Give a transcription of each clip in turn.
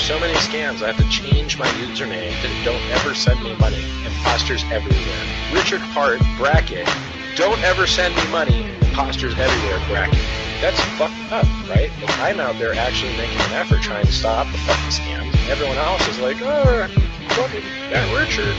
so many scams, I have to change my username to don't ever send me money. Imposters everywhere. Richard Hart, bracket, don't ever send me money. Imposters everywhere, bracket. That's fucked up, right? Like, I'm out there actually making an effort trying to stop the fucking scams. And everyone else is like, oh, fucking that Richard,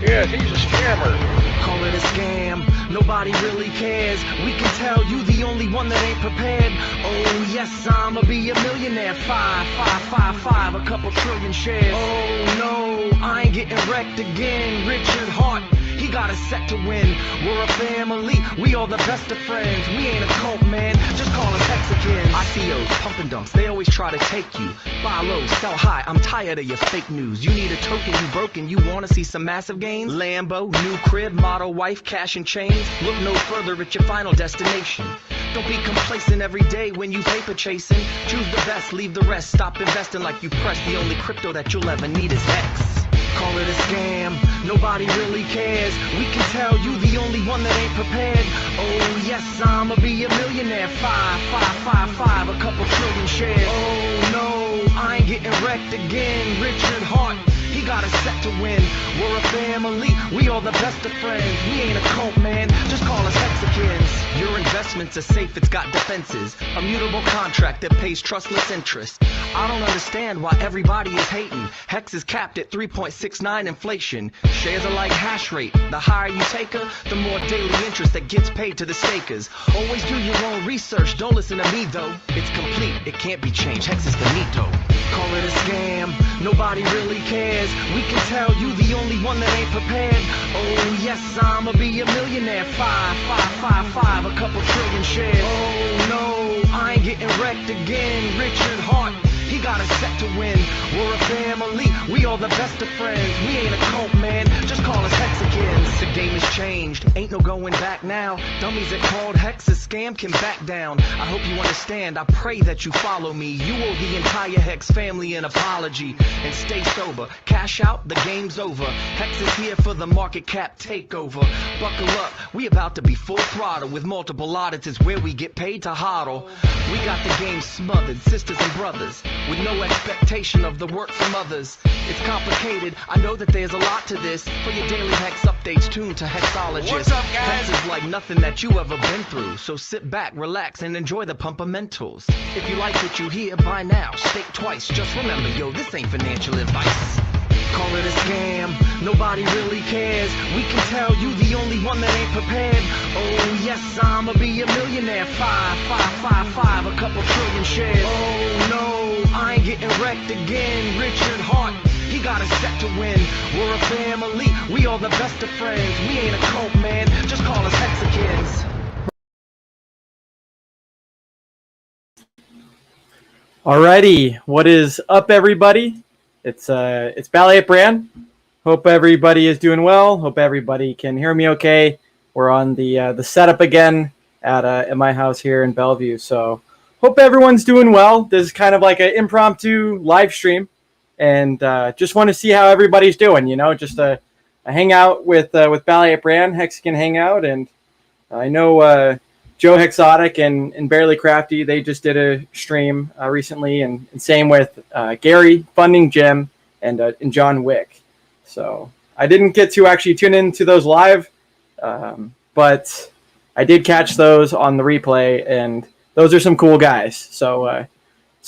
yeah, he's a scammer. Call it a scam, nobody really cares. We can tell you the only one that ain't prepared. Oh yes, I'ma be a millionaire. 5, 5, 5, 5, a couple trillion shares. Oh no, I ain't getting wrecked again. Richard Hart, he got us set to win. We're a family, we all the best of friends. We ain't a cult, man, just call us Hexicans. ICOs, pump and dumps, they always try to take you. Buy low, sell high, I'm tired of your fake news. You need a token, you broken, you wanna see some massive gains? Lambo, new crib, model wife, cash and chains. Look no further at your final destination. Don't be complacent every day when you paper chasing. Choose the best, leave the rest. Stop investing like you press. The only crypto that you'll ever need is Hex. Call it a scam, nobody really cares. We can tell you the only one that ain't prepared. Oh yes, I'ma be a millionaire. 5, 5, 5, 5, a couple trillion shares. Oh no, I ain't getting wrecked again. Richard Hart, he got us set to win. We're a family, we all the best of friends. We ain't a cult, man, just call us Hexicans. Your investments are safe, it's got defenses. A mutable contract that pays trustless interest. I don't understand why everybody is hating. Hex is capped at 3.69 inflation. Shares are like hash rate. The higher you take her, the more daily interest that gets paid to the stakers. Always do your own research, don't listen to me though. It's complete, it can't be changed. Hex is finito. Call it a scam, nobody really cares. We can tell you the only one that ain't prepared. Oh yes, I'ma be a millionaire. 5, 5, 5, 5, a couple trillion shares. Oh no, I ain't getting wrecked again. Richard Hart, he got us set to win. We're a family, we all the best of friends. We ain't a cult, man, just call us Hexicans. The game has changed, ain't no going back now. Dummies that called Hex a scam can back down. I hope you understand, I pray that you follow me. You owe the entire Hex family an apology. And stay sober, cash out, the game's over. Hex is here for the market cap takeover. Buckle up, we about to be full throttle. With multiple audits where we get paid to hodl. We got the game smothered, sisters and brothers, with no expectation of the work from others. It's complicated, I know that there's a lot to this. For your daily Hex updates, tune to Hexologists. What's up, guys? Hex is like nothing that you ever been through. So sit back, relax, and enjoy the pumpamentals. If you like what you hear, buy now, stake twice. Just remember, yo, this ain't financial advice. Call it a scam, nobody really cares. We can tell you the only one that ain't prepared. Oh yes, I'ma be a millionaire. 5, 5, 5, 5, a couple trillion shares. Oh no, I ain't getting wrecked again. Richard Hart, he got us set to win. We're a family, we all the best of friends. We ain't a cult, man, just call us Hexicans. Alrighty, what is up, everybody? It's BallietBran. Hope everybody is doing well. Hope everybody can hear me okay. We're on the setup again at my house here in Bellevue. So hope everyone's doing well. This is kind of like an impromptu live stream, and just want to see how everybody's doing. You know, just a hangout with BallietBran, Hexican Hangout, and I know Joe Hexotic and Barely Crafty, they just did a stream recently, and same with Gary, Funding Jim, and John Wick. So I didn't get to actually tune into those live, but I did catch those on the replay, and those are some cool guys. So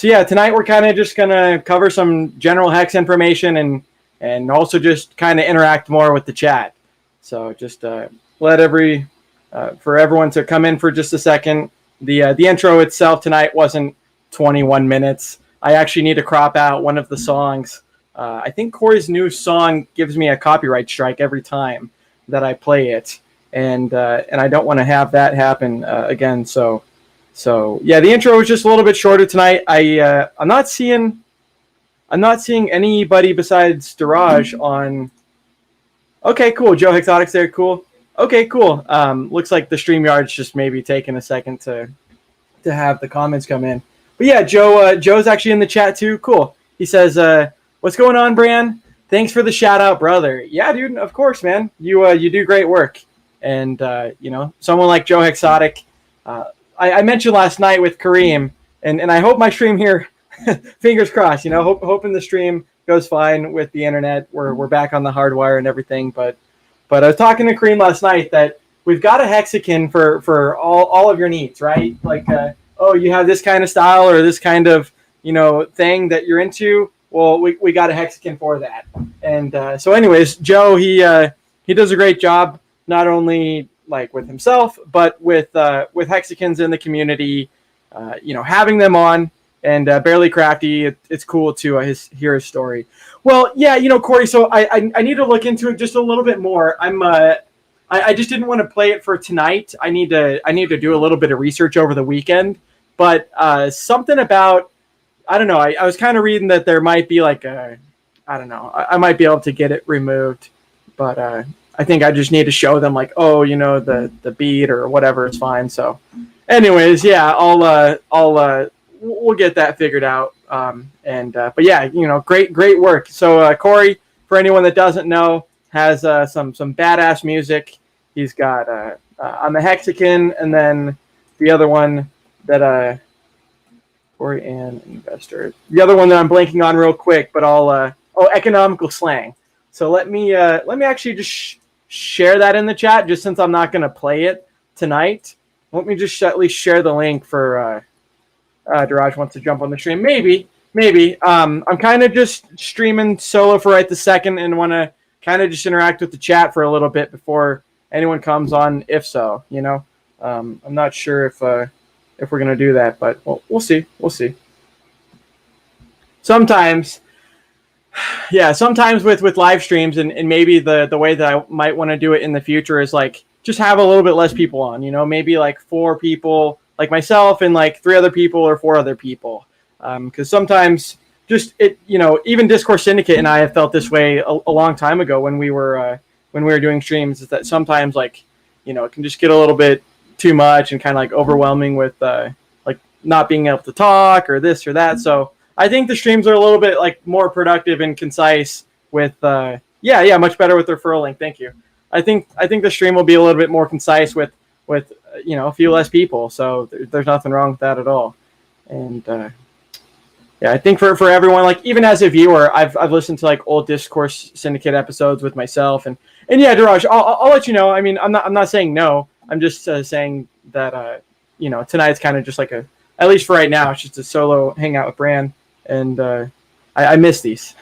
yeah, tonight we're kind of just gonna cover some general Hex information and also just kind of interact more with the chat. So just let for everyone to come in for just a second. The intro itself tonight wasn't 21 minutes. I actually need to crop out one of the songs. I think Corey's new song gives me a copyright strike every time that I play it, and I don't want to have that happen again. So yeah, the intro was just a little bit shorter tonight. I'm not seeing anybody besides Daraj on. Okay, cool. Joe Hexotic's there. Cool. Okay, cool. Looks like the StreamYard's just maybe taking a second to have the comments come in. But yeah, Joe's actually in the chat too. Cool. He says, "What's going on, Bran? Thanks for the shout out, brother." Yeah, dude. Of course, man. You do great work, and you know, someone like Joe Hexotic. I mentioned last night with Kareem, and I hope my stream here fingers crossed. Hoping the stream goes fine with the internet. We're back on the hardwire and everything. But I was talking to Kareem last night that we've got a Hexican for all of your needs, right? Like, you have this kind of style or this kind of thing that you're into. Well, we got a Hexican for that. And so, anyways, Joe he does a great job, not only like with himself, but with Hexicans in the community. Having them on, and Barely Crafty, it's cool to hear his story. Well, yeah, Corey. So I need to look into it just a little bit more. I just didn't want to play it for tonight. I need to do a little bit of research over the weekend. But something about, I don't know. I was kind of reading that there might be like I don't know. I might be able to get it removed, but I think I just need to show them like, the beat or whatever is fine. So, anyways, yeah, we'll get that figured out. But yeah, great work. So Corey, for anyone that doesn't know, has some badass music. He's got on the Hexican, and then the other one that Corey and Investor. The other one that I'm blanking on real quick, but I'll economical slang. So let me actually just share that in the chat, just since I'm not going to play it tonight. Let me just at least share the link for Daraj wants to jump on the stream. Maybe. I'm kind of just streaming solo for right this second and want to kind of just interact with the chat for a little bit before anyone comes on, if so. I'm not sure if we're going to do that, but we'll see. Sometimes with live streams and maybe the way that I might want to do it in the future is like just have a little bit less people on, maybe like 4 people like myself and like 3 other people or 4 other people. Because sometimes just even Discourse Syndicate and I have felt this way a long time ago when we were doing streams, is that sometimes like, it can just get a little bit too much and kind of like overwhelming with like not being able to talk or this or that. So I think the streams are a little bit like more productive and concise with much better with the referral link. Thank you. I think the stream will be a little bit more concise with a few less people. So there's nothing wrong with that at all. And I think for everyone, like even as a viewer, I've listened to like old Discourse Syndicate episodes with myself and yeah, Daraj, I'll let you know. I mean, I'm not saying no. I'm just saying that tonight's kind of just like at least for right now, it's just a solo hangout with Bran, and I miss these,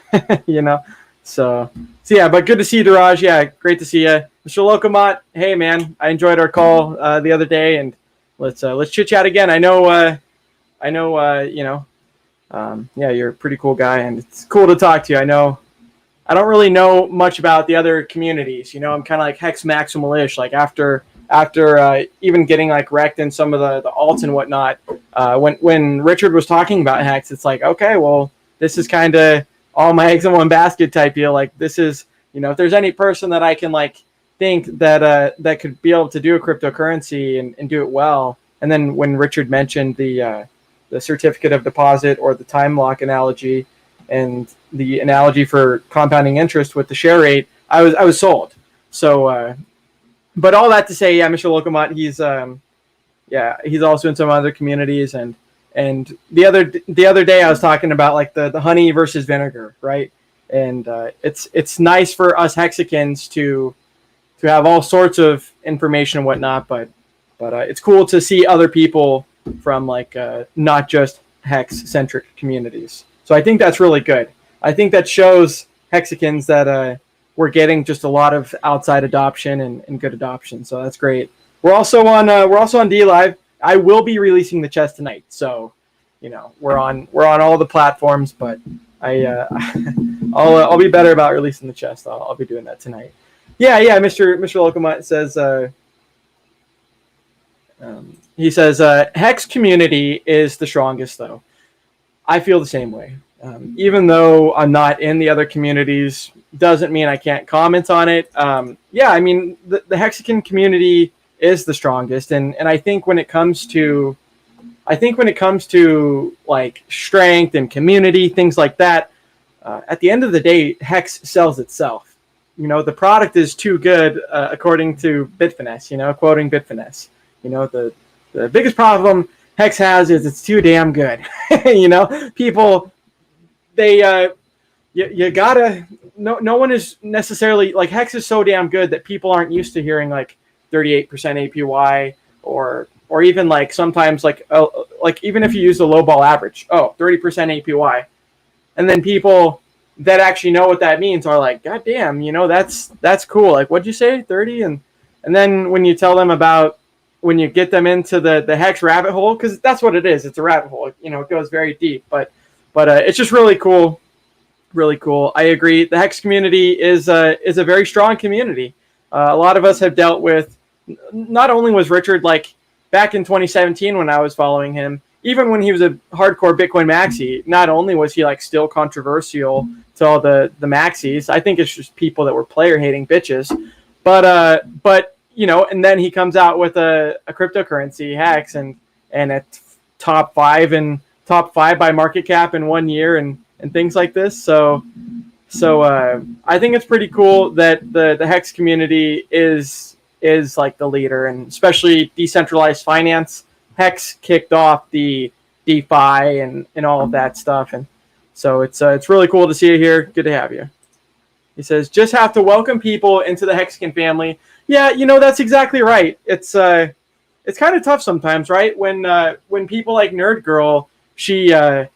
So yeah, but good to see you, Daraj. Yeah, great to see you, Mr. Lokomot. Hey man, I enjoyed our call the other day, and let's chit chat again. I know, you're a pretty cool guy, and it's cool to talk to you. I know I don't really know much about the other communities. I'm kind of like Hex Maximal-ish. Like after even getting like wrecked in some of the alts and whatnot, when Richard was talking about Hex, it's like, okay, well, this is kind of all my eggs in one basket type deal. Like this is, if there's any person that I can like think that could be able to do a cryptocurrency and do it well. And then when Richard mentioned the certificate of deposit or the time lock analogy and the analogy for compounding interest with the share rate, I was sold. So, but all that to say, yeah, Mr. Lokomot, he's also in some other communities, and the other day I was talking about like the honey versus vinegar, right? And it's nice for us Hexicans to have all sorts of information and whatnot, but it's cool to see other people from like not just Hex centric communities. So I think that's really good. I think that shows Hexicans that we're getting just a lot of outside adoption and good adoption. So that's great. We're also on D-Live. I will be releasing the chest tonight. So, we're on all the platforms, but I'll be better about releasing the chest. I'll be doing that tonight. Yeah. Mr. Lokomot says, he says, Hex community is the strongest though. I feel the same way. Even though I'm not in the other communities, doesn't mean I can't comment on it. I mean, the Hexican community is the strongest, and I think when it comes to like strength and community, things like that, at the end of the day, Hex sells itself. The product is too good, according to Bitfinesse. Quoting Bitfinesse. The biggest problem Hex has is it's too damn good. People, they you gotta. No one is necessarily like Hex is so damn good that people aren't used to hearing like 38% APY or even like sometimes like even if you use the low ball average, 30% APY, and then people that actually know what that means are like, God damn, that's cool. Like, what'd you say, 30? And then when you tell them about when you get them into the Hex rabbit hole, because that's what it is. It's a rabbit hole. It goes very deep, but it's just really cool. Really cool. I agree. The Hex community is a very strong community. A lot of us have dealt with. Not only was Richard like back in 2017 when I was following him, even when he was a hardcore Bitcoin maxi, not only was he like still controversial to all the maxis. I think it's just people that were player hating bitches. But and then he comes out with a cryptocurrency Hex and it's top five by market cap in 1 year and things like this. So I think it's pretty cool that the Hex community is like the leader, and especially decentralized finance. Hex kicked off the DeFi and all of that stuff, and so it's really cool to see you here. Good to have you. He says, just have to welcome people into the Hexican family. Yeah, that's exactly right. It's kind of tough sometimes, right? When people like Nerd Girl, she covers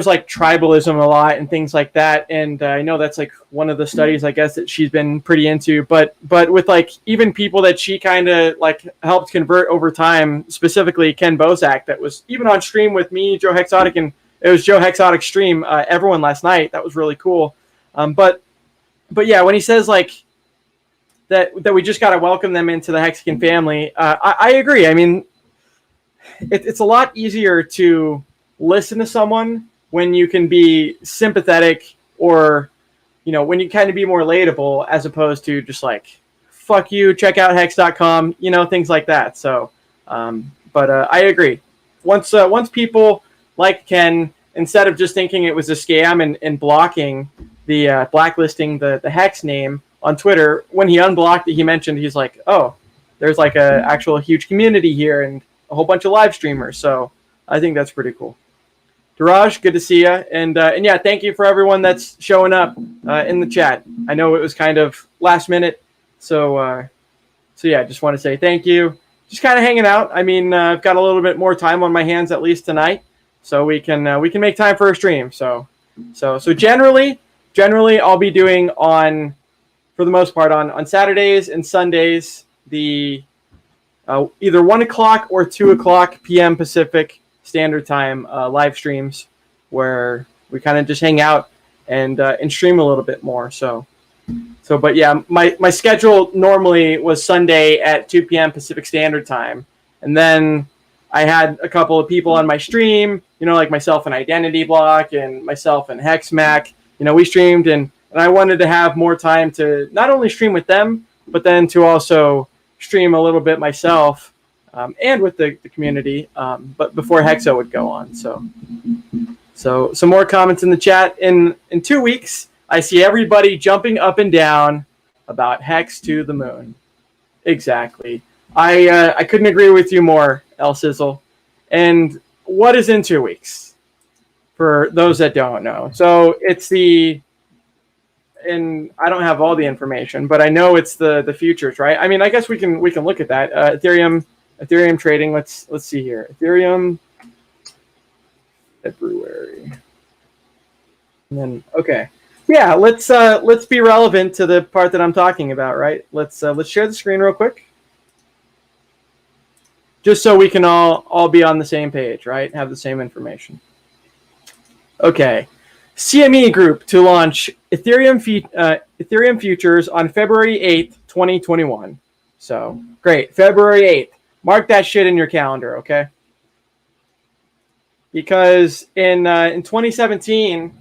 like tribalism a lot and things like that. And I know that's like one of the studies, I guess, that she's been pretty into. But with like even people that she kind of like helped convert over time, specifically Ken Bosak, that was even on stream with me, Joe Hexotic, and it was Joe Hexotic stream, everyone last night. That was really cool. But yeah, when he says like that we just got to welcome them into the Hexican family, I agree. I mean, it's a lot easier to listen to someone when you can be sympathetic or, when you kind of be more relatable as opposed to just like, fuck you, check out Hex.com, things like that. So, but I agree. Once people like Ken, instead of just thinking it was a scam and blocking blacklisting the Hex name on Twitter, when he unblocked it, he mentioned, he's like, oh, there's like a actual huge community here and a whole bunch of live streamers. So I think that's pretty cool. Daraj, good to see you. And yeah, thank you for everyone that's showing up in the chat. I know it was kind of last minute. So yeah, just want to say thank you. Just kind of hanging out. I mean, I've got a little bit more time on my hands at least tonight, so we can make time for a stream. So generally I'll be doing for the most part on Saturdays and Sundays the either 1 o'clock or 2 o'clock p.m. Pacific Standard Time live streams where we kind of just hang out and stream a little bit more. So but yeah, my schedule normally was Sunday at 2 p.m. Pacific Standard Time, and then I had a couple of people on my stream, like myself and Identity Block and myself and Hexmac. We streamed and I wanted to have more time to not only stream with them, but then to also stream a little bit myself and with the community, but before Hexo would go on. So some more comments in the chat. In 2 weeks, I see everybody jumping up and down about Hex to the moon. Exactly. I couldn't agree with you more, El Sizzle. And what is in 2 weeks? For those that don't know. So it's and I don't have all the information, but I know it's the futures, right? I mean, I guess we can look at that. Ethereum trading. Let's see here. Ethereum February. And then okay. Yeah, let's be relevant to the part that I'm talking about, right? Let's share the screen real quick. Just so we can all be on the same page, right? Have the same information. Okay. CME Group to launch Ethereum futures on February 8th, 2021. So, great. February 8th. Mark that shit in your calendar, okay? Because in 2017,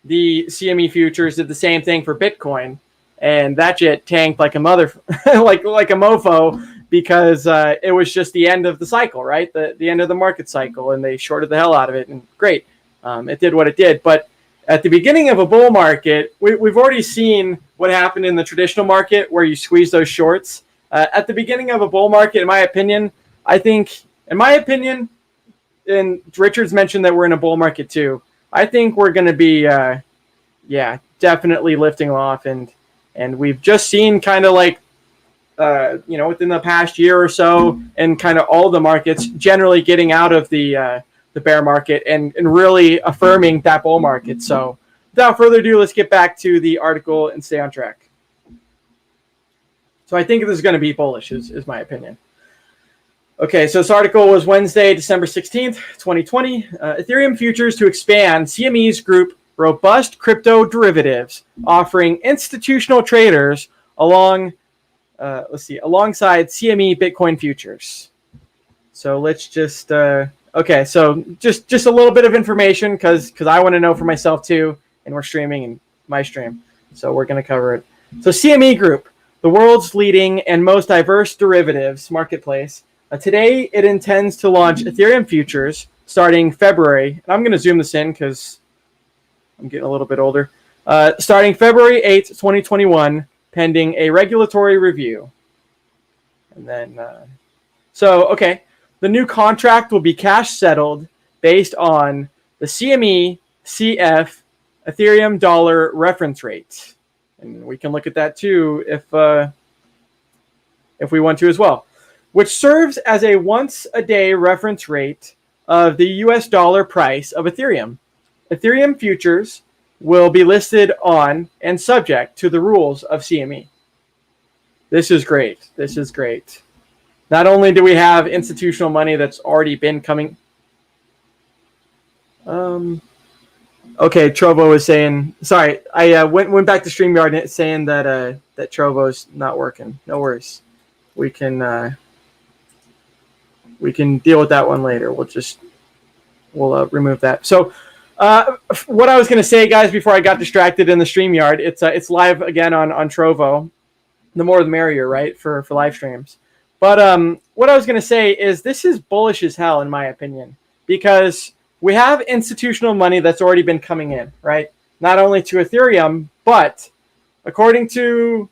the CME futures did the same thing for Bitcoin, and that shit tanked like a mother, like a mofo, because it was just the end of the cycle, right? The end of the market cycle, and they shorted the hell out of it, and great. It did what it did. But at the beginning of a bull market, we've already seen what happened in the traditional market where you squeeze those shorts. At the beginning of a bull market, in my opinion, I think in my opinion, and Richard's mentioned that we're in a bull market too. I think we're going to be, definitely lifting off, and we've just seen kind of like, within the past year or so, and kind of all the markets generally getting out of the bear market and really affirming that bull market. So without further ado, let's get back to the article and stay on track. So I think this is going to be bullish, is my opinion. Okay, so this article was Wednesday, December 16th, 2020. Ethereum futures to expand CME's group robust crypto derivatives, offering institutional traders alongside CME Bitcoin futures. So let's just so just a little bit of information because I want to know for myself too, and we're streaming in my stream, so we're going to cover it. So CME Group, the world's leading and most diverse derivatives marketplace. Today, it intends to launch Ethereum futures starting February. And I'm going to zoom this in because I'm getting a little bit older. Starting February 8th, 2021, pending a regulatory review. And then, the new contract will be cash settled based on the CME CF Ethereum dollar reference rate. And we can look at that too if we want to as well, which serves as a once-a-day reference rate of the US dollar price of Ethereum. Ethereum futures will be listed on and subject to the rules of CME. This is great. This is great. Not only do we have institutional money that's already been coming. Okay, Trovo is saying. Sorry, I went back to StreamYard and it's saying that that Trovo's not working. No worries. We can deal with that one later. We'll remove that. So, what I was going to say, guys, before I got distracted in the StreamYard, it's live again on Trovo. The more the merrier, right? For live streams. But what I was going to say is this is bullish as hell, in my opinion, because we have institutional money that's already been coming in, right? Not only to Ethereum, but according to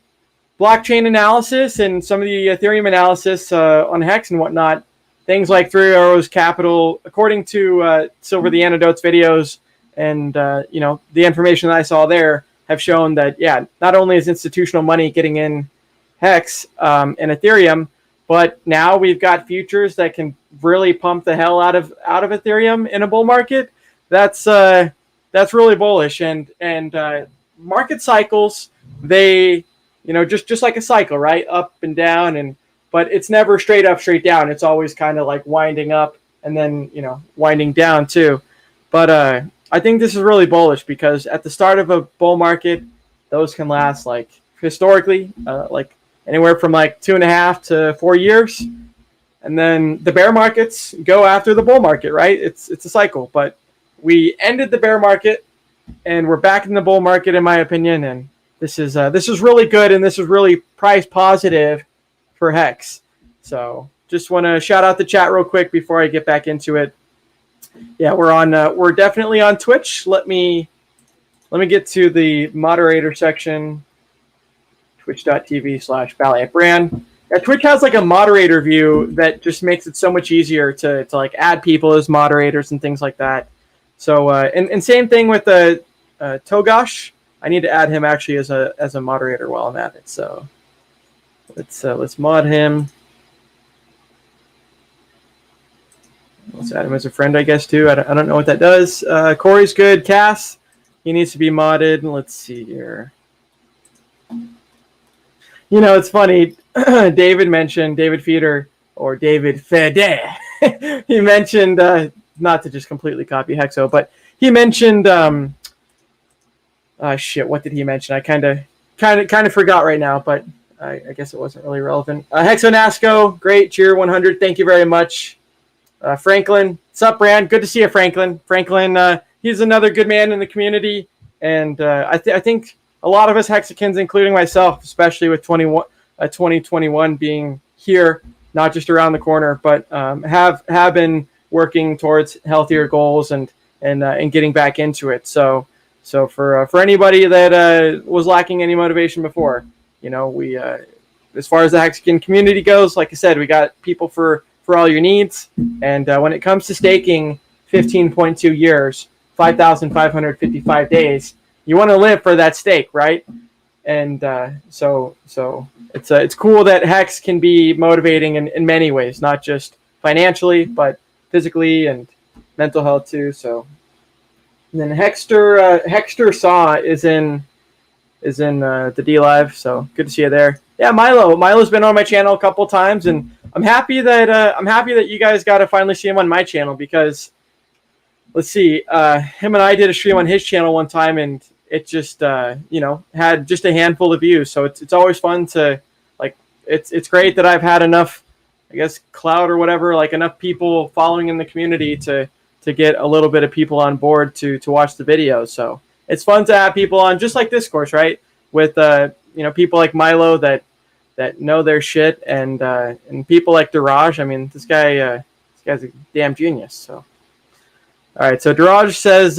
blockchain analysis and some of the Ethereum analysis on Hex and whatnot, things like Three Arrows Capital, according to Silver the Antidote's videos and the information that I saw there, have shown that not only is institutional money getting in Hex and Ethereum, but now we've got futures that can really pump the hell out of Ethereum in a bull market. That's really bullish, and market cycles, they just like a cycle, right? Up and down, but it's never straight up, straight down. It's always kind of like winding up and then winding down too. But I think this is really bullish because at the start of a bull market, those can last like historically like anywhere from like 2.5 to 4 years. And then the bear markets go after the bull market, right? It's a cycle. But we ended the bear market and we're back in the bull market, in my opinion. And this is really good, and this is really price positive for Hex. So just want to shout out the chat real quick before I get back into it. Yeah, we're definitely on Twitch. Let me get to the moderator section. Twitch.tv/BallietBran. Yeah, Twitch has like a moderator view that just makes it so much easier to like add people as moderators and things like that. So and same thing with Togosh. I need to add him actually as a moderator while I'm at it. So let's mod him. Let's add him as a friend, I guess, too. I don't know what that does. Corey's good. Cass, he needs to be modded. Let's see here. It's funny. David Feeder, or David Fede. He mentioned, not to just completely copy Hexo, but he mentioned, what did he mention? I kind of forgot right now, but I guess it wasn't really relevant. Hexo Nasco, great, cheer 100. Thank you very much. Franklin, what's up, Brand? Good to see you, Franklin. Franklin, he's another good man in the community, and I think a lot of us Hexicans, including myself, especially with 2021 being here, not just around the corner, but have been working towards healthier goals and getting back into it. So for anybody that was lacking any motivation before, we as far as the Hexican community goes, like I said, we got people for for all your needs. And when it comes to staking 15.2 years, 5,555 days, you want to live for that stake, right? And so it's cool that Hex can be motivating in many ways, not just financially, but physically and mental health too. So, and then Hexter Saw is in the D Live. So good to see you there. Yeah, Milo's been on my channel a couple times, and I'm happy that you guys got to finally see him on my channel, because let's see, him and I did a stream on his channel one time, and it just had just a handful of views. So it's always fun to, like, it's great that I've had enough, I guess, clout or whatever, like enough people following in the community to get a little bit of people on board to watch the videos. So it's fun to have people on, just like this course, right? With people like Milo that know their shit, and people like Diraj. I mean, this guy's a damn genius. So, all right. So Diraj says,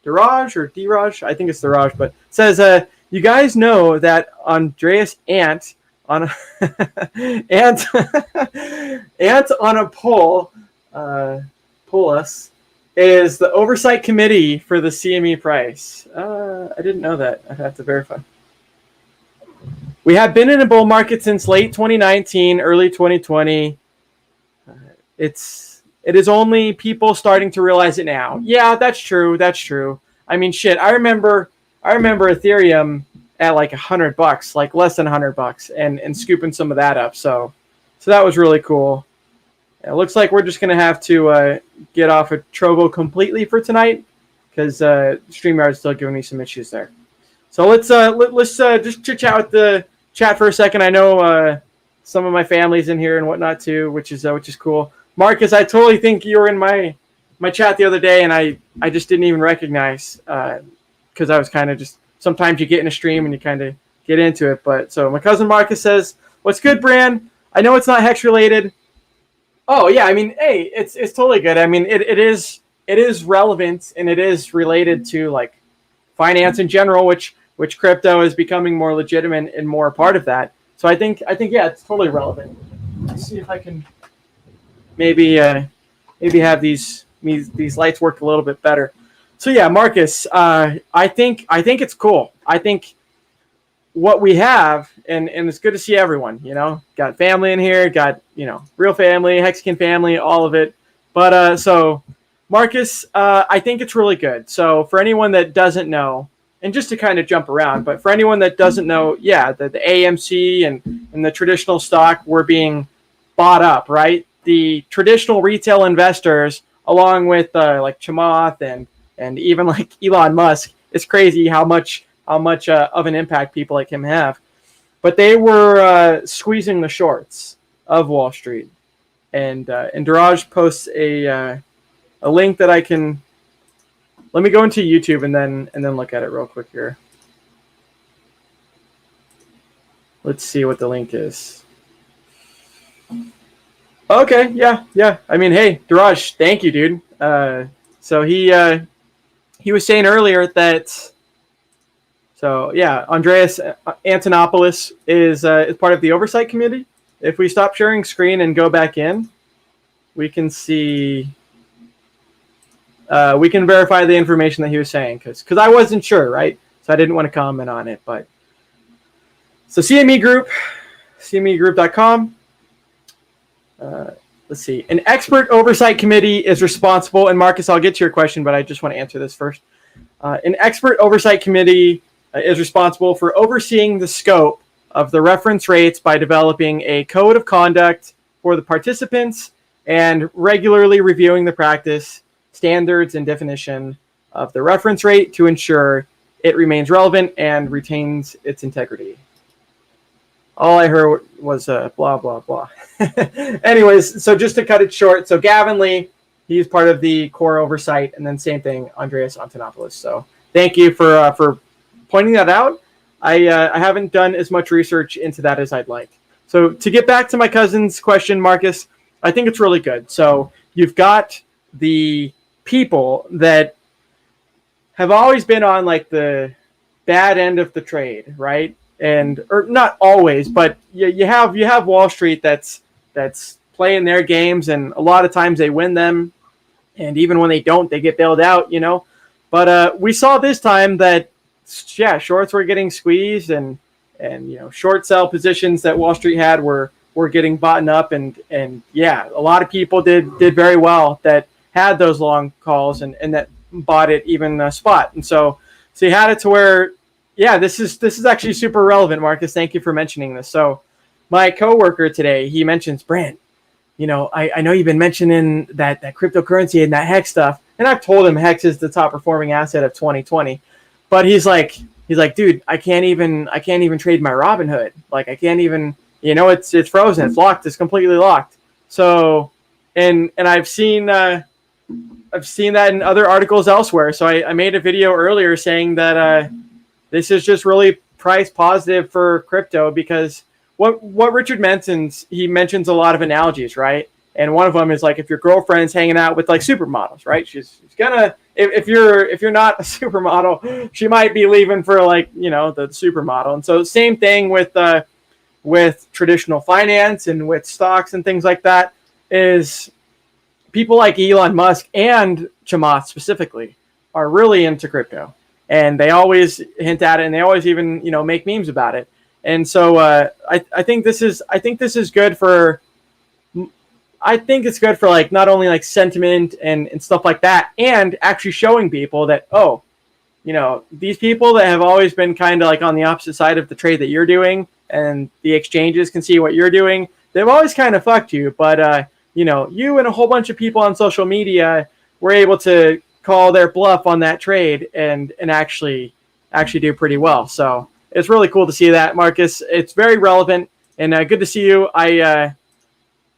Diraj or Diraj, I think it's Diraj, but says, you guys know that Andreas Ant on a Ant on a poll us is the oversight committee for the CME price. I didn't know that. I have to verify. We have been in a bull market since late 2019, early 2020. It is only people starting to realize it now. Yeah, that's true. That's true. I mean, shit. I remember Ethereum at like $100, like less than $100, and scooping some of that up. So that was really cool. It looks like we're just gonna have to get off of Trovo completely for tonight, because StreamYard is still giving me some issues there. So let's just chit chat with the chat for a second. I know some of my family's in here and whatnot too, which is cool. Marcus, I totally think you were in my chat the other day, and I just didn't even recognize, because I was kind of just, sometimes you get in a stream and you kind of get into it. But so my cousin Marcus says, "What's good, Bran? I know it's not Hex related." Oh yeah, I mean, hey, it's totally good. I mean, it is relevant, and it is related to like finance in general, which crypto is becoming more legitimate and more a part of that. So I think yeah, it's totally relevant. Let's see if I can maybe have these lights work a little bit better. So yeah, Marcus, I think it's cool. I think what we have, and it's good to see everyone, got family in here, got, real family, Hexican family, all of it. But so Marcus, I think it's really good. So for anyone that doesn't know, and just to kind of jump around, but for anyone that doesn't know, yeah, the AMC and the traditional stock were being bought up, right? The traditional retail investors, along with like Chamath and even like Elon Musk, it's crazy how much of an impact people like him have. But they were squeezing the shorts of Wall Street, and Diraj posts a link that I can. Let me go into YouTube and then look at it real quick here. Let's see what the link is. Okay, yeah. I mean, hey, Diraj, thank you, dude. So he was saying earlier that. So yeah, Andreas Antonopoulos is part of the oversight committee. If we stop sharing screen and go back in, we can see. We can verify the information that he was saying, because I wasn't sure, right? So I didn't want to comment on it. But so CME Group, CMEgroup.com. Let's see. An expert oversight committee is responsible, and Marcus, I'll get to your question, but I just want to answer this first. An expert oversight committee is responsible for overseeing the scope of the reference rates by developing a code of conduct for the participants and regularly reviewing the practice, standards, and definition of the reference rate to ensure it remains relevant and retains its integrity. All I heard was blah, blah, blah. Anyways, so just to cut it short, so Gavin Lee, he's part of the core oversight, and then same thing, Andreas Antonopoulos. So thank you for pointing that out. I haven't done as much research into that as I'd like. So to get back to my cousin's question, Marcus, I think it's really good. So you've got the people that have always been on like the bad end of the trade, right? Or not always, but you have Wall Street that's play in their games, and a lot of times they win them. And even when they don't, they get bailed out, you know. But we saw this time that, yeah, shorts were getting squeezed, and you know, short sell positions that Wall Street had were getting bought up, and yeah, a lot of people did very well that had those long calls and that bought it even spot. And so you had it to where, yeah, this is actually super relevant, Marcus. Thank you for mentioning this. So my coworker today, he mentions, Brant, you know, I know you've been mentioning that cryptocurrency and that Hex stuff, and I've told him Hex is the top performing asset of 2020, but he's like, dude, I can't even trade my Robinhood. Like, I can't even, you know, it's frozen, it's locked, it's completely locked. So, and I've seen that in other articles elsewhere. So I made a video earlier saying that this is just really price positive for crypto, because what Richard mentions, he mentions a lot of analogies, right? And one of them is like, if your girlfriend's hanging out with like supermodels, right? She's gonna, if you're not a supermodel, she might be leaving for like, you know, the supermodel. And so same thing with traditional finance and with stocks and things like that, is people like Elon Musk and Chamath specifically are really into crypto, and they always hint at it, and they always even, you know, make memes about it. And so I think this is good for, I think it's good for like not only like sentiment and stuff like that, and actually showing people that, oh, you know, these people that have always been kind of like on the opposite side of the trade that you're doing, and the exchanges can see what you're doing, they've always kind of fucked you. But you know, you and a whole bunch of people on social media were able to call their bluff on that trade and actually do pretty well. So it's really cool to see that, Marcus. It's very relevant, and good to see you.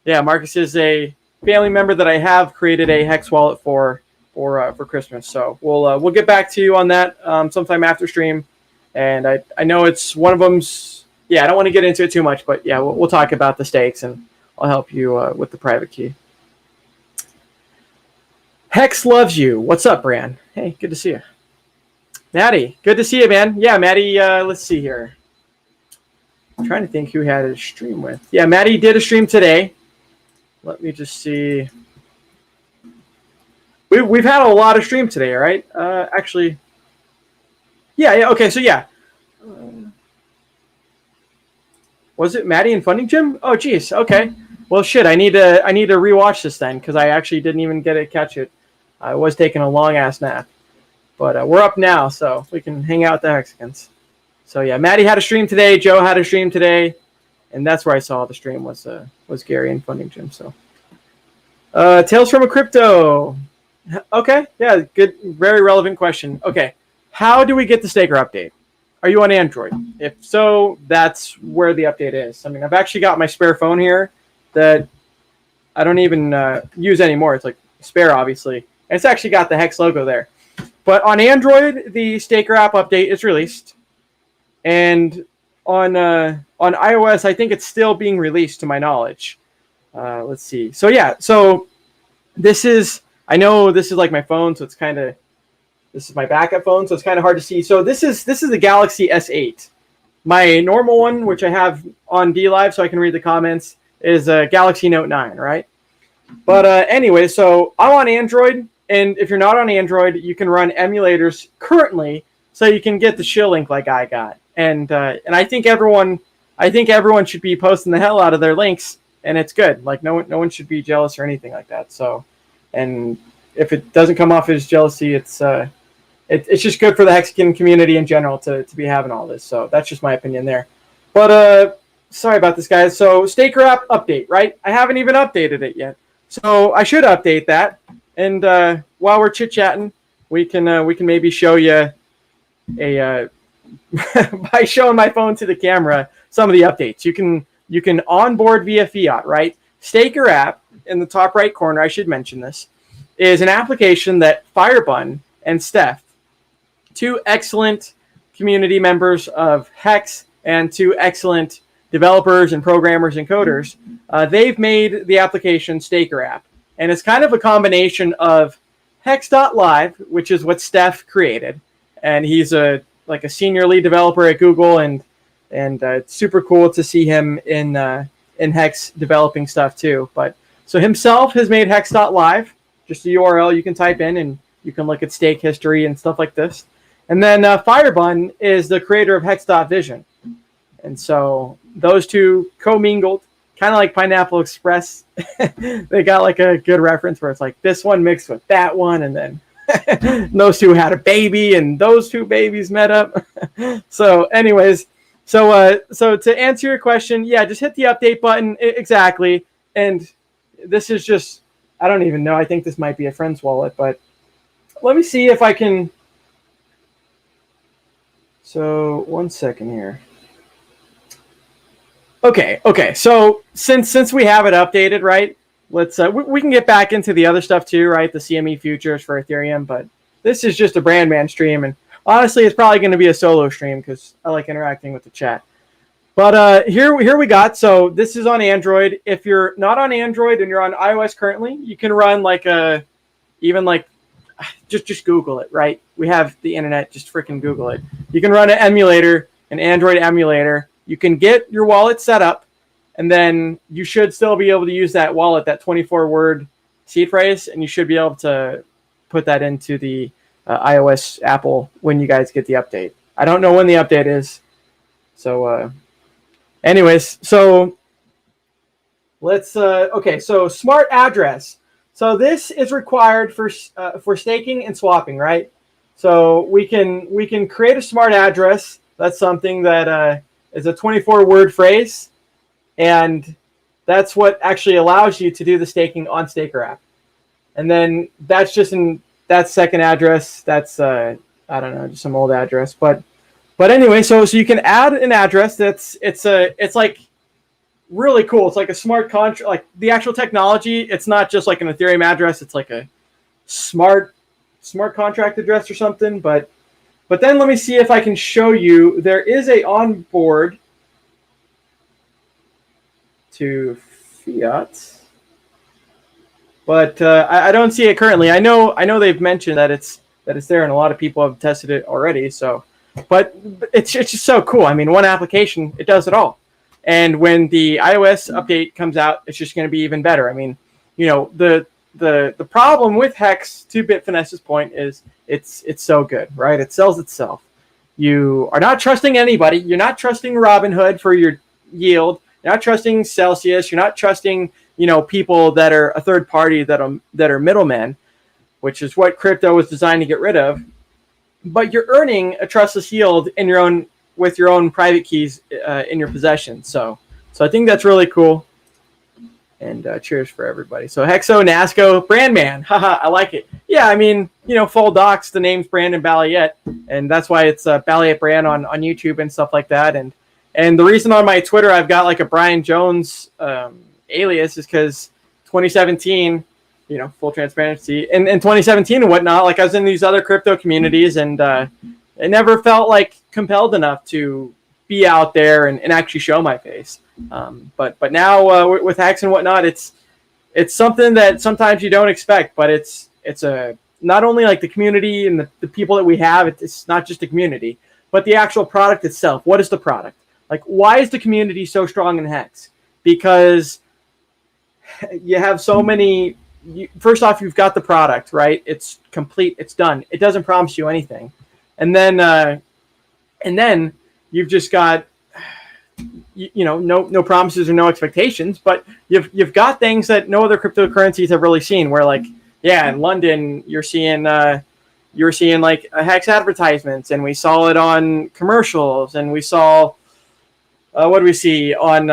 Yeah, Marcus is a family member that I have created a Hex wallet for Christmas. So we'll get back to you on that sometime after stream. And I know it's one of them's. Yeah, I don't want to get into it too much, but yeah, we'll talk about the stakes, and I'll help you with the private key. Hex loves you. What's up, Bran? Hey, good to see you. Maddie, good to see you, man. Yeah, Maddie, let's see here. I'm trying to think who had a stream with. Yeah, Maddie did a stream today. Let me just see. We've had a lot of stream today, right? Actually, yeah, okay, so yeah. Was it Maddie and Funding Jim? Oh, geez, okay. Well, shit, I need to rewatch this then, because I actually didn't even get to catch it. I was taking a long-ass nap. But we're up now, so we can hang out with the Hexicans. So yeah, Maddie had a stream today. Joe had a stream today, and that's where I saw the stream was Gary and Funding Jim. So Tales from a Crypto. Okay, yeah, good, very relevant question. Okay, how do we get the Staker update? Are you on Android? If so, that's where the update is. I mean, I've actually got my spare phone here that I don't even use anymore. It's like spare, obviously, and it's actually got the Hex logo there. But on Android, the Staker app update is released, and on iOS, I think it's still being released, to my knowledge. Let's see. So yeah, so this is, I know this is like my phone, so it's kind of, this is my backup phone, so it's kind of hard to see. So this is the Galaxy S8. My normal one, which I have on DLive, so I can read the comments, is a Galaxy Note 9, right? But anyway, so I'm on Android. And if you're not on Android, you can run emulators currently, so you can get the shill link like I got. And I think everyone should be posting the hell out of their links, and it's good. Like no one should be jealous or anything like that. So, and if it doesn't come off as jealousy, it's just good for the Hexican community in general to be having all this. So that's just my opinion there. But sorry about this, guys. So Staker app update, right? I haven't even updated it yet, so I should update that. And while we're chit-chatting, we can maybe show you by showing my phone to the camera some of the updates. You can onboard via fiat, right? Staker app in the top right corner, I should mention this, is an application that Firebun and Steph, two excellent community members of Hex and two excellent developers and programmers and coders, they've made the application Staker app. And it's kind of a combination of Hex.live, which is what Steph created, and he's a senior lead developer at Google, and it's super cool to see him in in Hex developing stuff too. But so himself has made Hex.live, just a URL you can type in and you can look at stake history and stuff like this. And then Firebun is the creator of Hex.vision. And so those two commingled, kind of like Pineapple Express. They got like a good reference where it's like this one mixed with that one, and then those two had a baby, and those two babies met up. So anyways, so to answer your question, yeah, just hit the update button. Exactly. And this is just, I don't even know. I think this might be a friend's wallet, but let me see if I can. So 1 second here. Okay. So since we have it updated, right? Let's we can get back into the other stuff too, right? The CME futures for Ethereum, but this is just a brand man stream, and honestly, it's probably going to be a solo stream because I like interacting with the chat. But here we got. So this is on Android. If you're not on Android and you're on iOS currently, you can run like just Google it, right? We have the internet. Just freaking Google it. You can run an emulator, an Android emulator. You can get your wallet set up, and then you should still be able to use that wallet, that 24-word seed phrase, and you should be able to put that into the iOS Apple when you guys get the update. I don't know when the update is. So anyways, so let's okay, so smart address. So this is required for staking and swapping, right? So we can create a smart address. That's something that is a 24-word phrase, and that's what actually allows you to do the staking on Staker app. And then that's just that second address. That's I don't know, just some old address, but anyway, so you can add an address it's like really cool. It's like a smart contract, like the actual technology. It's not just like an Ethereum address. It's like a smart contract address or something, but then let me see if I can show you. There is a onboard to Fiat, but I don't see it currently. I know they've mentioned that it's there, and a lot of people have tested it already. So, but it's just so cool. I mean, one application, it does it all. And when the iOS update comes out, it's just going to be even better. I mean, you know, the problem with Hex, to Bitfinesse's point, is it's so good, right? It sells itself. You are not trusting anybody. You're not trusting Robinhood for your yield. You're not trusting Celsius. You're not trusting, you know, people that are a third party that are middlemen, which is what crypto was designed to get rid of. But you're earning a trustless yield with your own private keys in your possession. So I think that's really cool. And cheers for everybody. So Hexo, Nasco, Brandman. Haha, I like it. Yeah, I mean, you know, full docs, the name's Brandon Balliet, and that's why it's BallietBran on YouTube and stuff like that. And the reason on my Twitter I've got like a Brian Jones alias is because 2017, you know, full transparency, in 2017 and whatnot, like I was in these other crypto communities, and I never felt like compelled enough to be out there and actually show my face. But now with Hex and whatnot, it's something that sometimes you don't expect, but it's a not only like the community and the people that we have, it's not just a community, but the actual product itself. What is the product? Like, why is the community so strong in Hex? Because you have so many. First off, you've got the product, right? It's complete. It's done. It doesn't promise you anything, and then you've just got, you know, no promises or no expectations, but you've got things that no other cryptocurrencies have really seen. Where, like, yeah, in London you're seeing like Hex advertisements, and we saw it on commercials, and we saw what do we see on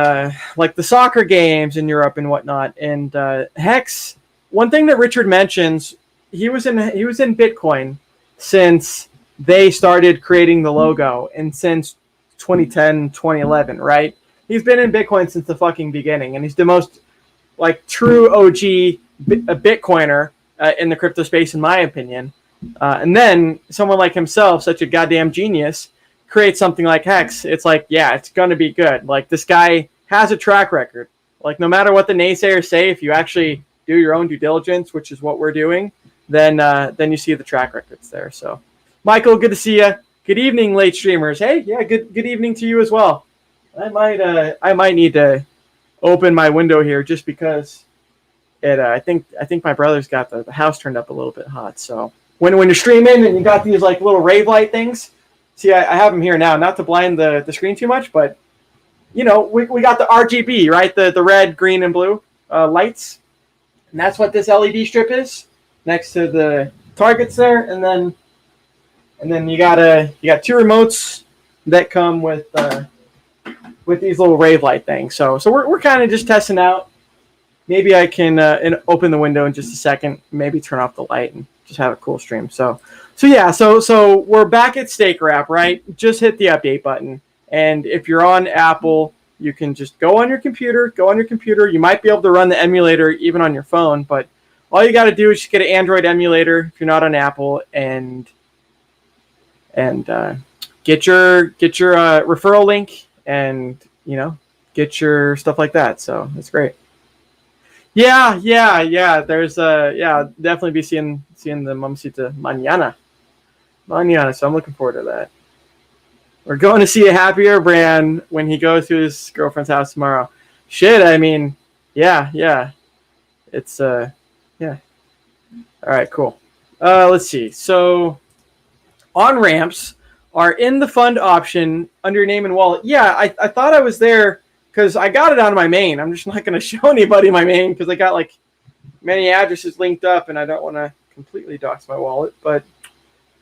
like the soccer games in Europe and whatnot. And Hex, one thing that Richard mentions, he was in Bitcoin since they started creating the logo, and since 2010, 2011, right? He's been in Bitcoin since the fucking beginning, and he's the most like true OG Bitcoiner in the crypto space, in my opinion. And then someone like himself, such a goddamn genius, creates something like Hex. It's like, yeah, it's going to be good. Like, this guy has a track record. Like, no matter what the naysayers say, if you actually do your own due diligence, which is what we're doing, then you see the track records there. So, Michael, good to see you. Good evening, late streamers. Hey, yeah, good evening to you as well. I might need to open my window here just because it. I think my brother's got the house turned up a little bit hot. So when you're streaming and you got these like little rave light things, see, I have them here now, not to blind the screen too much, but you know, we got the RGB, right? The red, green, and blue lights, and that's what this LED strip is next to the targets there, and then you got two remotes that come with these little rave light things. So we're kind of just testing out. Maybe I can open the window in just a second, maybe turn off the light and just have a cool stream. So we're back at Steak Wrap, right? Just hit the update button. And if you're on Apple, you can just go on your computer. You might be able to run the emulator even on your phone, but all you got to do is just get an Android emulator if you're not on Apple, and get your referral link, and get your stuff like that. So that's great. Yeah. There's definitely be seeing the Mamacita mañana. So I'm looking forward to that. We're going to see a happier Bran when he goes to his girlfriend's house tomorrow. Shit, I mean, yeah. It's yeah. All right, cool. Let's see. So on-ramps are in the fund option under name and wallet. Yeah, I thought I was there because I got it on my main. I'm just not going to show anybody my main because I got like many addresses linked up and I don't want to completely dox my wallet. But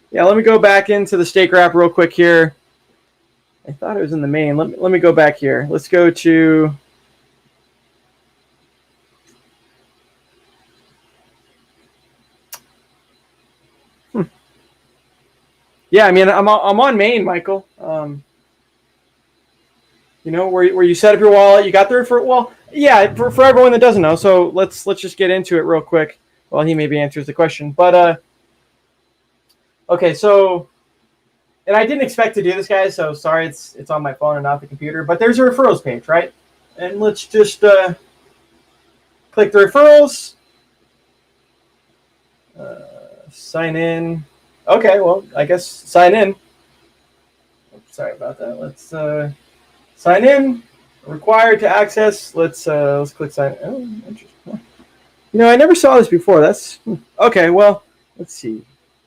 yeah, let me go back into the Steak Wrap real quick here. I thought it was in the main. Let me go back here. Let's go to Yeah, I mean, I'm on main, Michael. Where you set up your wallet, you got the referral. Well, yeah, for everyone that doesn't know. So let's just get into it real quick while he maybe answers the question. But okay, so. And I didn't expect to do this, guys, so sorry it's on my phone and not the computer. But there's a referrals page, right? And let's just click the referrals. Sign in. Okay, well, I guess sign in. Oops, sorry about that. Let's sign in. Required to access. Let's click sign in. Oh, interesting. I never saw this before. That's okay. Well, let's see.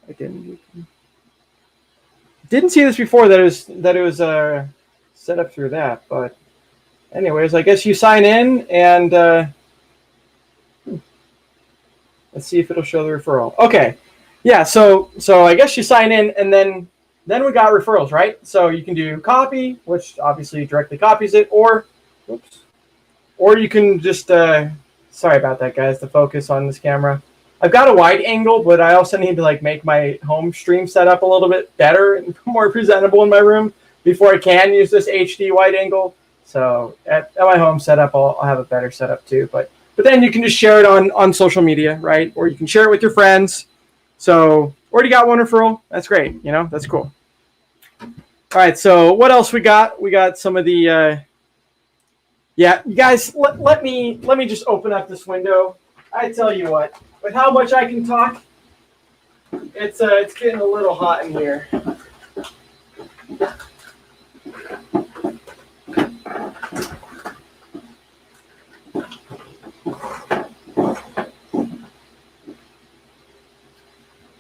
I didn't see this before that it was set up through that, but anyways, I guess you sign in and let's see if it'll show the referral. Okay, yeah. So I guess you sign in and then we got referrals, right? So you can do copy, which obviously directly copies it, or you can just sorry about that, guys. The focus on this camera. I've got a wide angle, but I also need to make my home stream setup a little bit better and more presentable in my room before I can use this HD wide angle. So at my home setup, I'll have a better setup too. But then you can just share it on social media, right? Or you can share it with your friends. So already got one referral. That's great. That's cool. All right. So what else we got? We got some of the yeah, you guys. Let me just open up this window. I tell you what. With how much I can talk, it's getting a little hot in here.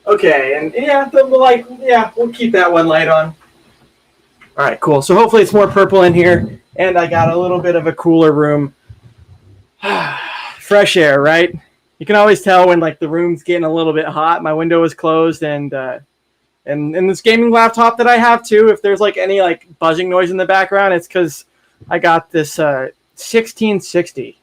Okay, and we'll keep that one light on. All right, cool. So hopefully it's more purple in here, and I got a little bit of a cooler room. Fresh air, right? You can always tell when the room's getting a little bit hot. My window is closed, and this gaming laptop that I have too, if there's any buzzing noise in the background, it's because I got this 1660.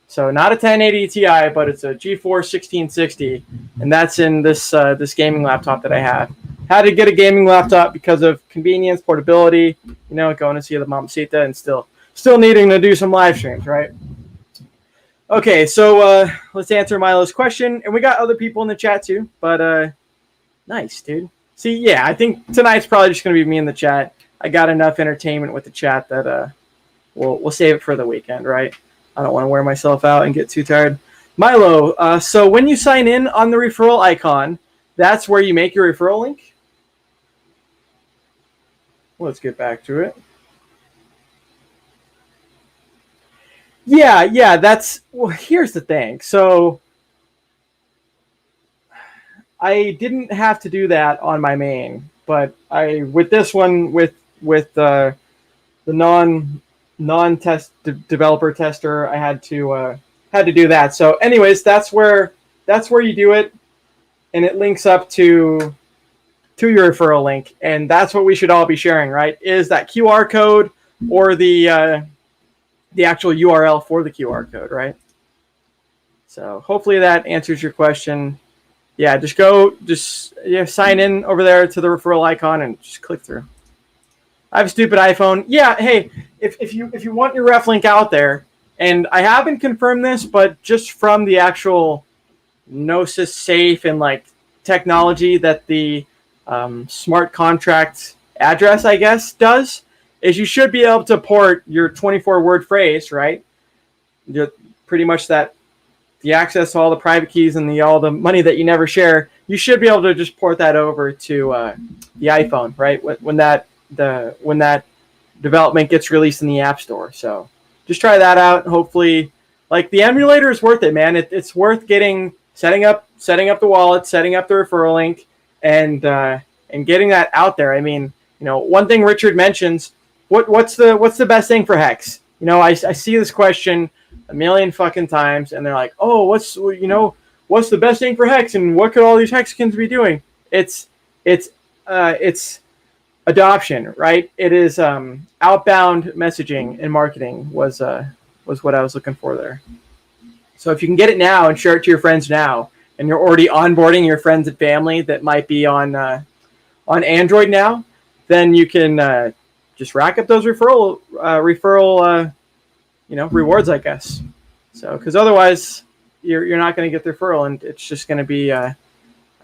So not a 1080 Ti, but it's a GeForce 1660, and that's in this gaming laptop that I have. Had to get a gaming laptop because of convenience, portability. Going to see the Mamacita and still needing to do some live streams, right? Okay, so let's answer Milo's question. And we got other people in the chat too, but nice, dude. See, yeah, I think tonight's probably just going to be me in the chat. I got enough entertainment with the chat that we'll save it for the weekend, right? I don't want to wear myself out and get too tired. Milo, so when you sign in on the referral icon, that's where you make your referral link? Let's get back to it. Yeah. Here's the thing. So I didn't have to do that on my main, but with this one with the non-test developer tester, I had to do that. So anyways, that's where you do it, and it links up to your referral link, and that's what we should all be sharing, right? Is that QR code or the actual URL for the QR code, right? So hopefully that answers your question. Yeah, just sign in over there to the referral icon and just click through. I have a stupid iPhone. Yeah, hey, if you want your ref link out there, and I haven't confirmed this, but just from the actual Gnosis safe and like technology that the smart contract address, I guess, does, is you should be able to port your 24-word phrase, right? Pretty much that the access to all the private keys and all the money that you never share, you should be able to just port that over to the iPhone, right? When that development gets released in the App Store. So just try that out. Hopefully, like, the emulator is worth it, man. It's worth setting up the wallet, setting up the referral link, and getting that out there. I mean, one thing Richard mentions, what's the best thing for Hex? I see this question a million fucking times, and they're like, oh, what's the best thing for Hex, and what could all these Hexicans be doing? It's adoption, right? It is outbound messaging and marketing was what I was looking for there. So if you can get it now and share it to your friends now, and you're already onboarding your friends and family that might be on Android now, then you can just rack up those referral rewards, I guess. So, because otherwise you're not going to get the referral, and it's just going to be a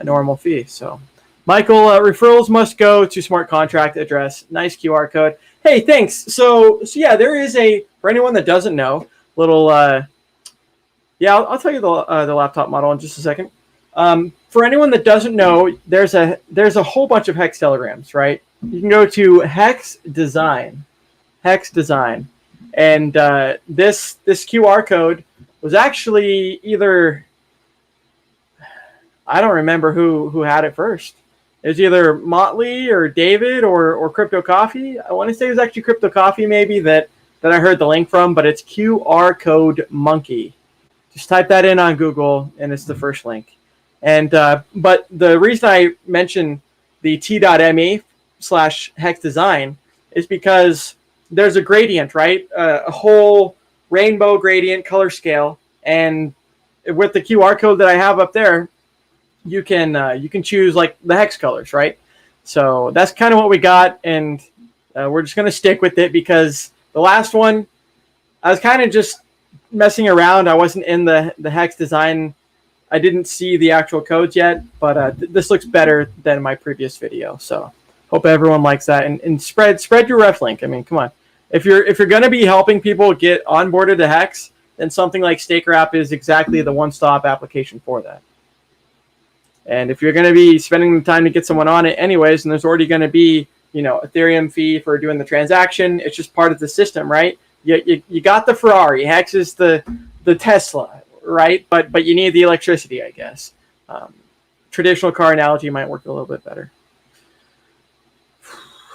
normal fee. So, Michael, referrals must go to smart contract address. Nice QR code. Hey, thanks. So yeah, there is for anyone that doesn't know, little I'll tell you the laptop model in just a second. For anyone that doesn't know, there's a whole bunch of Hex telegrams, right? You can go to Hex Design, and this QR code was actually either, I don't remember who had it first. It was either Motley or David or Crypto Coffee. I want to say it was actually Crypto Coffee maybe that I heard the link from, but it's QR code monkey. Just type that in on Google, and it's the first link. And but the reason I mentioned the t.me/Hex Design is because there's a gradient, right? A whole rainbow gradient color scale, and with the QR code that I have up there, you can choose like the hex colors, right? So that's kind of what we got, and we're just gonna stick with it because the last one, I was kind of just messing around. I wasn't in the Hex Design. I didn't see the actual codes yet, but this looks better than my previous video. So hope everyone likes that, and spread your ref link. I mean, come on. If you're going to be helping people get onboarded to Hex, then something like Staker App is exactly the one-stop application for that. And if you're going to be spending the time to get someone on it anyways, and there's already going to be, Ethereum fee for doing the transaction, it's just part of the system, right? You got the Ferrari. Hex is the Tesla, right? But you need the electricity, I guess. Traditional car analogy might work a little bit better.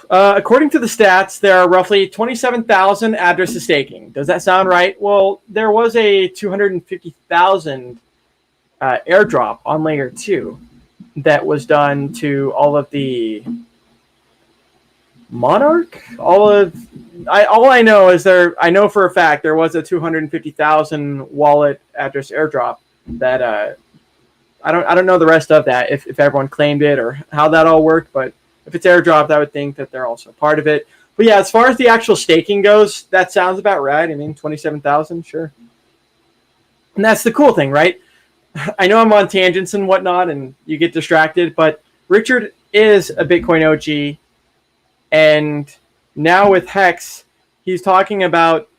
According to the stats, there are roughly 27,000 addresses staking. Does that sound right? Well, there was a 250,000 airdrop on layer 2 that was done to all of the Monarch. All I know is I know for a fact there was a 250,000 wallet address airdrop that I don't know the rest of that if everyone claimed it or how that all worked, but if it's airdropped, I would think that they're also part of it. But yeah, as far as the actual staking goes, that sounds about right. I mean, 27,000, sure. And that's the cool thing, right? I know I'm on tangents and whatnot, and you get distracted, but Richard is a Bitcoin OG, and now with Hex, he's talking about,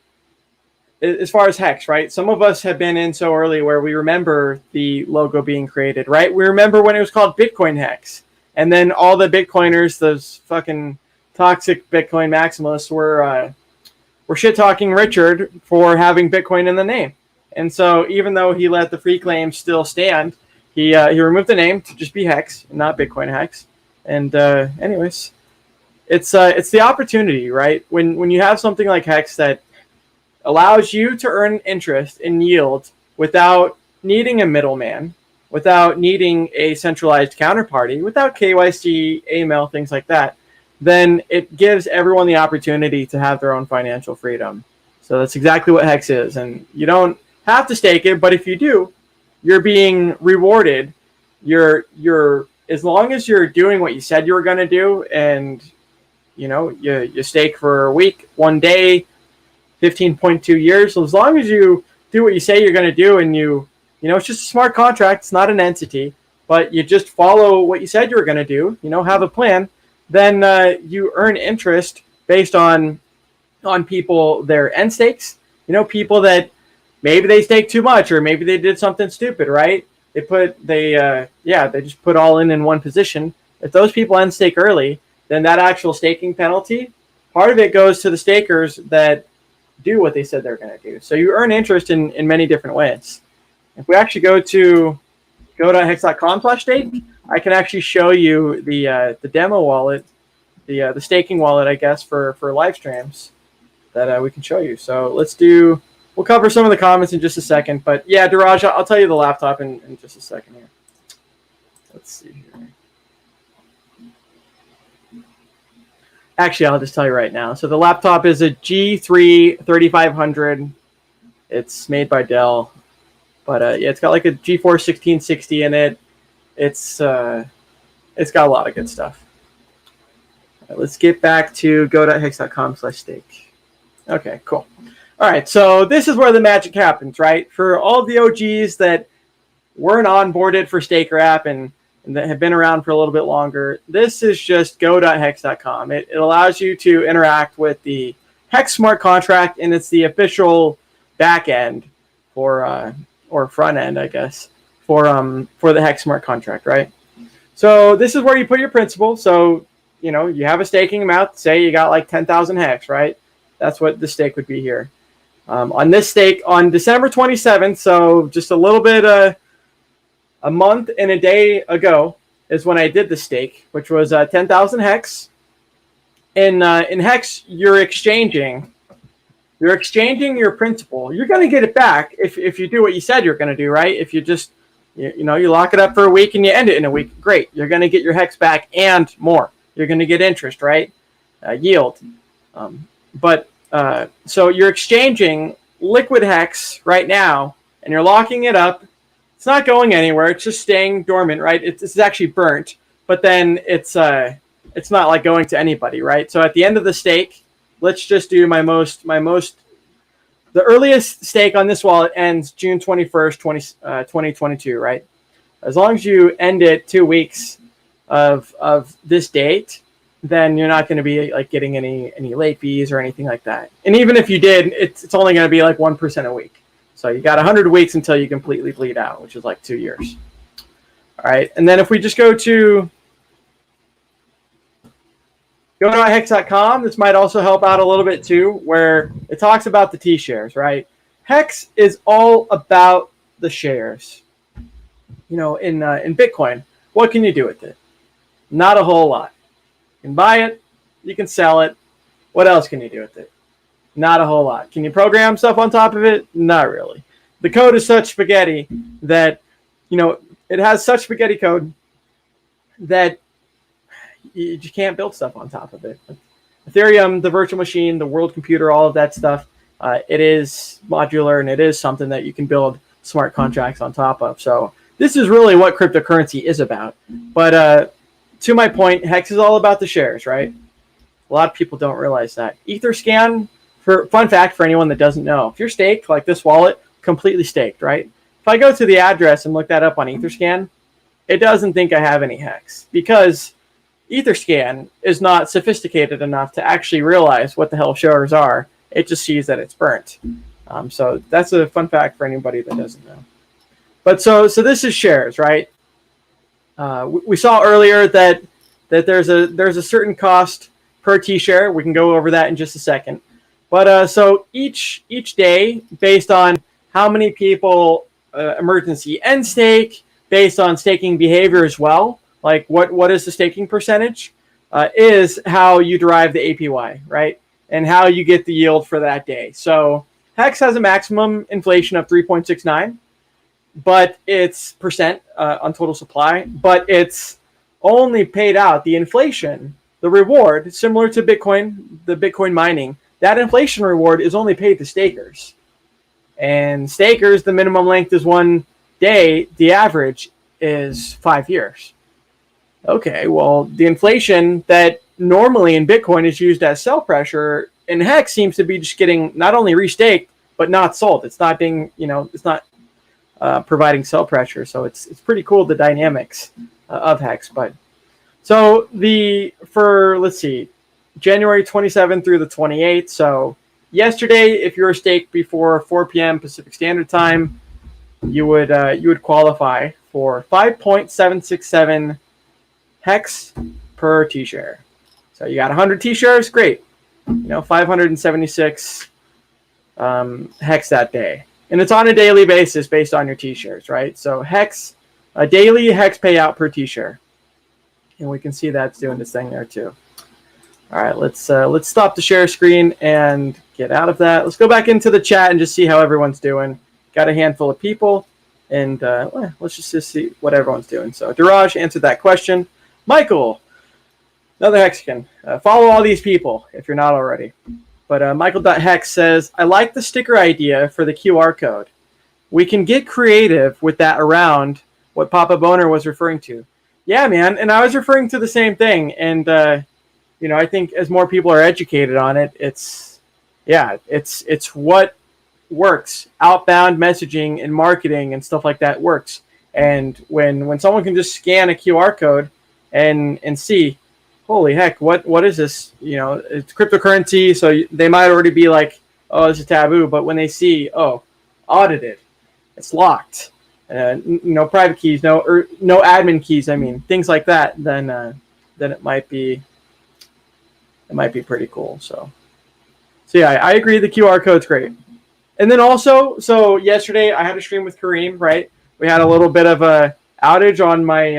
as far as Hex, right? Some of us have been in so early where we remember the logo being created, right? We remember when it was called Bitcoin Hex. And then all the Bitcoiners, those fucking toxic Bitcoin maximalists, were were shit talking Richard for having Bitcoin in the name. And so even though he let the free claims still stand, he removed the name to just be Hex, not Bitcoin Hex. And anyways, it's the opportunity, right? When you have something like Hex that allows you to earn interest and yield without needing a middleman, without needing a centralized counterparty, without KYC, AML, things like that, then it gives everyone the opportunity to have their own financial freedom. So that's exactly what Hex is. And you don't have to stake it, but if you do, you're being rewarded. You're as long as you're doing what you said you were going to do, and you stake for a week, 1 day, 15.2 years. So as long as you do what you say you're going to do, and it's just a smart contract, it's not an entity, but you just follow what you said you were going to do, have a plan, then you earn interest based on people, their end stakes, people that maybe they stake too much, or maybe they did something stupid, right? They just put all in one position. If those people end stake early, then that actual staking penalty, part of it goes to the stakers that do what they said they're going to do. So you earn interest in many different ways. If we actually go to Hex.com/stake, I can actually show you the demo wallet, the staking wallet, I guess, for live streams that we can show you. So we'll cover some of the comments in just a second. But yeah, Duraj, I'll tell you the laptop in just a second here. Let's see here. Actually, I'll just tell you right now. So the laptop is a G3 3500. It's made by Dell. But yeah, it's got like a GeForce 1660 in it. It's got a lot of good stuff. All right, let's get back to go.hex.com/stake. Okay, cool. All right, so this is where the magic happens, right? For all of the OGs that weren't onboarded for Staker app and that have been around for a little bit longer, this is just go.hex.com. It allows you to interact with the Hex smart contract, and it's the official back end or front end, I guess, for the Hex smart contract, right? So this is where you put your principal. So you have a staking amount. Say you got like 10,000 Hex, right? That's what the stake would be here. On this stake on December 27th, so just a little bit a month and a day ago is when I did the stake, which was 10,000 Hex. In Hex, you're exchanging your principal. You're going to get it back if you do what you said you're going to do, right? If you just you lock it up for a week and you end it in a week, great. You're going to get your Hex back and more. You're going to get interest, right? Yield. So you're exchanging liquid Hex right now, and you're locking it up. It's not going anywhere. It's just staying dormant, right? It's actually burnt, but then it's not like going to anybody, right? So at the end of the stake, let's just do the earliest stake on this wallet ends June 21st, 2022, right? As long as you end it 2 weeks of this date, then you're not going to be like getting any late fees or anything like that. And even if you did, it's only going to be like 1% a week. So you got 100 weeks until you completely bleed out, which is like 2 years. All right, and then if we just go to Hex.com, this might also help out a little bit too, where it talks about the T-shares, right? Hex is all about the shares. In Bitcoin, what can you do with it? Not a whole lot. You can buy it, you can sell it. What else can you do with it? Not a whole lot. Can you program stuff on top of it? Not really. The code is such spaghetti that, it has such spaghetti code that you just can't build stuff on top of it. Ethereum, the virtual machine, the world computer, all of that stuff, it is modular, and it is something that you can build smart contracts on top of. So this is really what cryptocurrency is about. But to my point, Hex is all about the shares, right? A lot of people don't realize that. Etherscan, fun fact for anyone that doesn't know, if you're staked, like this wallet, completely staked, right? If I go to the address and look that up on Etherscan, it doesn't think I have any Hex, because Etherscan is not sophisticated enough to actually realize what the hell shares are. It just sees that it's burnt. So that's a fun fact for anybody that doesn't know. But so this is shares, right? We saw earlier that there's a certain cost per T-share. We can go over that in just a second. But so each day, based on how many people emergency end stake, based on staking behavior as well, like what is the staking percentage, is how you derive the APY, right? And how you get the yield for that day. So Hex has a maximum inflation of 3.69, but it's percent on total supply, but it's only paid out the inflation, the reward, similar to Bitcoin, the Bitcoin mining. That inflation reward is only paid to stakers. And stakers, the minimum length is 1 day. The average is 5 years. Okay, well, the inflation that normally in Bitcoin is used as sell pressure in Hex seems to be just getting not only restaked, but not sold. It's not being, it's not providing sell pressure. So it's pretty cool, the dynamics of Hex. But so let's see, January 27th through the 28th. So yesterday, if you were staked before 4 p.m. Pacific Standard Time, you would qualify for 5.767 Hex per T-share. So you got 100 T-shares, great. 576 Hex that day. And it's on a daily basis based on your T-shares, right? So Hex, a daily Hex payout per T-share. And we can see that's doing this thing there too. All right, let's stop the share screen and get out of that. Let's go back into the chat and just see how everyone's doing. Got a handful of people, and let's just see what everyone's doing. So Duraj answered that question. Michael, another Hexican. Follow all these people if you're not already. But Michael.hex says, I like the sticker idea for the QR code. We can get creative with that around what Papa Boner was referring to. Yeah, man, and I was referring to the same thing. And, I think as more people are educated on it, it's what works. Outbound messaging and marketing and stuff like that works. And when someone can just scan a QR code and see, holy heck, what is this? It's cryptocurrency, so they might already be like, oh, it's a taboo. But when they see, oh, audited, it's locked, no private keys, no admin keys, things like that, then it might be pretty cool. So yeah, I agree. The QR code's great. And then also, so yesterday I had a stream with Kareem, right? We had a little bit of a outage on my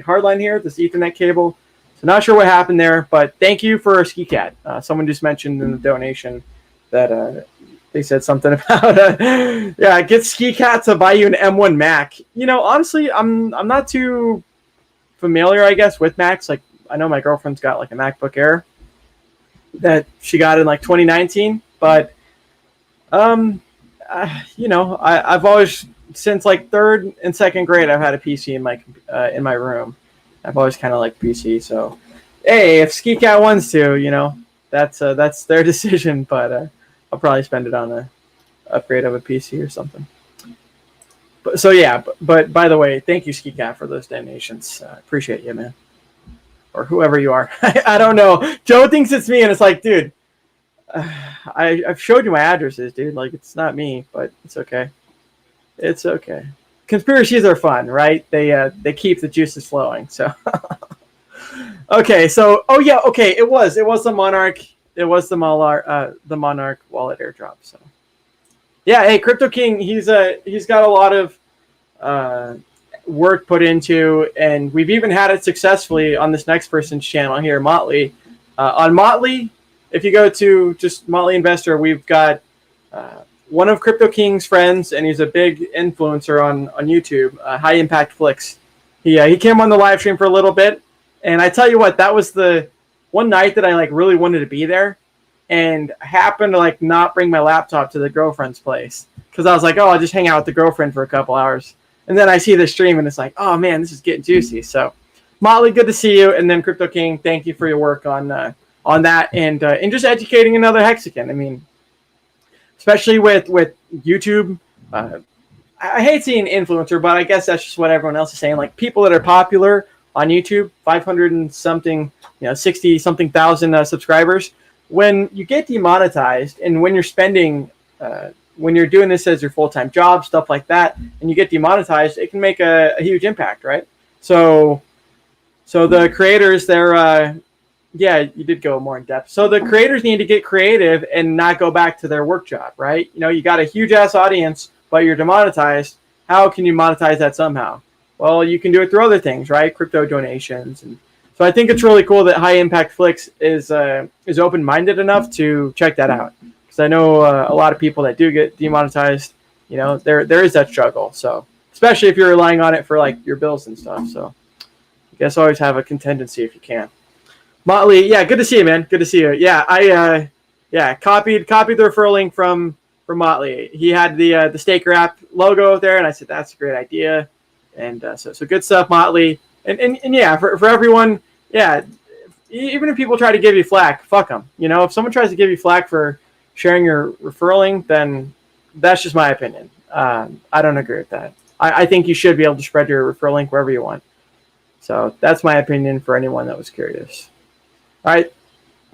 hardline here, this Ethernet cable. So not sure what happened there, but thank you for SkiCat. Someone just mentioned in the donation that they said something about get SkiCat to buy you an M1 Mac. Honestly, I'm not too familiar, I guess, with Macs. Like, I know my girlfriend's got like a MacBook Air that she got in like 2019, but I've always, since like third and second grade, I've had a PC in my room. I've always kind of liked PC. So, hey, if SkiCat wants to, that's their decision. But I'll probably spend it on a upgrade of a PC or something. But so yeah. But by the way, thank you, SkiCat, for those donations. Appreciate you, man, or whoever you are. I don't know. Joe thinks it's me, and it's like, dude, I've showed you my addresses, dude. Like, it's not me, but it's okay. It's okay. Conspiracies are fun, right? They keep the juices flowing. So, okay. So, it was the Monarch. It was the Monarch wallet airdrop. So, yeah. Hey, Crypto King. He's got a lot of work put into, and we've even had it successfully on this next person's channel here, Motley. On Motley, if you go to just Motley Investor, we've got one of Crypto King's friends, and he's a big influencer on YouTube, High Impact Flicks. He came on the live stream for a little bit, and I tell you what, that was the one night that I like really wanted to be there, and happened to like not bring my laptop to the girlfriend's place because I was like, oh, I'll just hang out with the girlfriend for a couple hours, and then I see the stream, and it's like, oh man, this is getting juicy. So, Motley, good to see you, and then Crypto King, thank you for your work on that, and just educating another Hexican. Especially with YouTube, I hate seeing influencer, but I guess that's just what everyone else is saying. Like, people that are popular on YouTube, 500 and something, 60 something thousand subscribers. When you get demonetized, and when you're spending, when you're doing this as your full-time job, stuff like that, and you get demonetized, it can make a huge impact, right? So the creators, they're Yeah, you did go more in depth. So the creators need to get creative and not go back to their work job, right? You know, you got a huge ass audience, but you're demonetized. How can you monetize that somehow? Well, you can do it through other things, right? Crypto donations, and so I think it's really cool that High Impact Flix is open minded enough to check that out, because I know a lot of people that do get demonetized. You know, there is that struggle. So especially if you're relying on it for like your bills and stuff. So I guess always have a contingency if you can. Motley, yeah, good to see you, man. Good to see you. Yeah, I copied the referral link from Motley. He had the Staker app logo there, and I said that's a great idea. And so good stuff, Motley. And yeah, for everyone, yeah, even if people try to give you flack, fuck them. You know, if someone tries to give you flack for sharing your referral link, then that's just my opinion. I don't agree with that. I think you should be able to spread your referral link wherever you want. So that's my opinion for anyone that was curious. All right.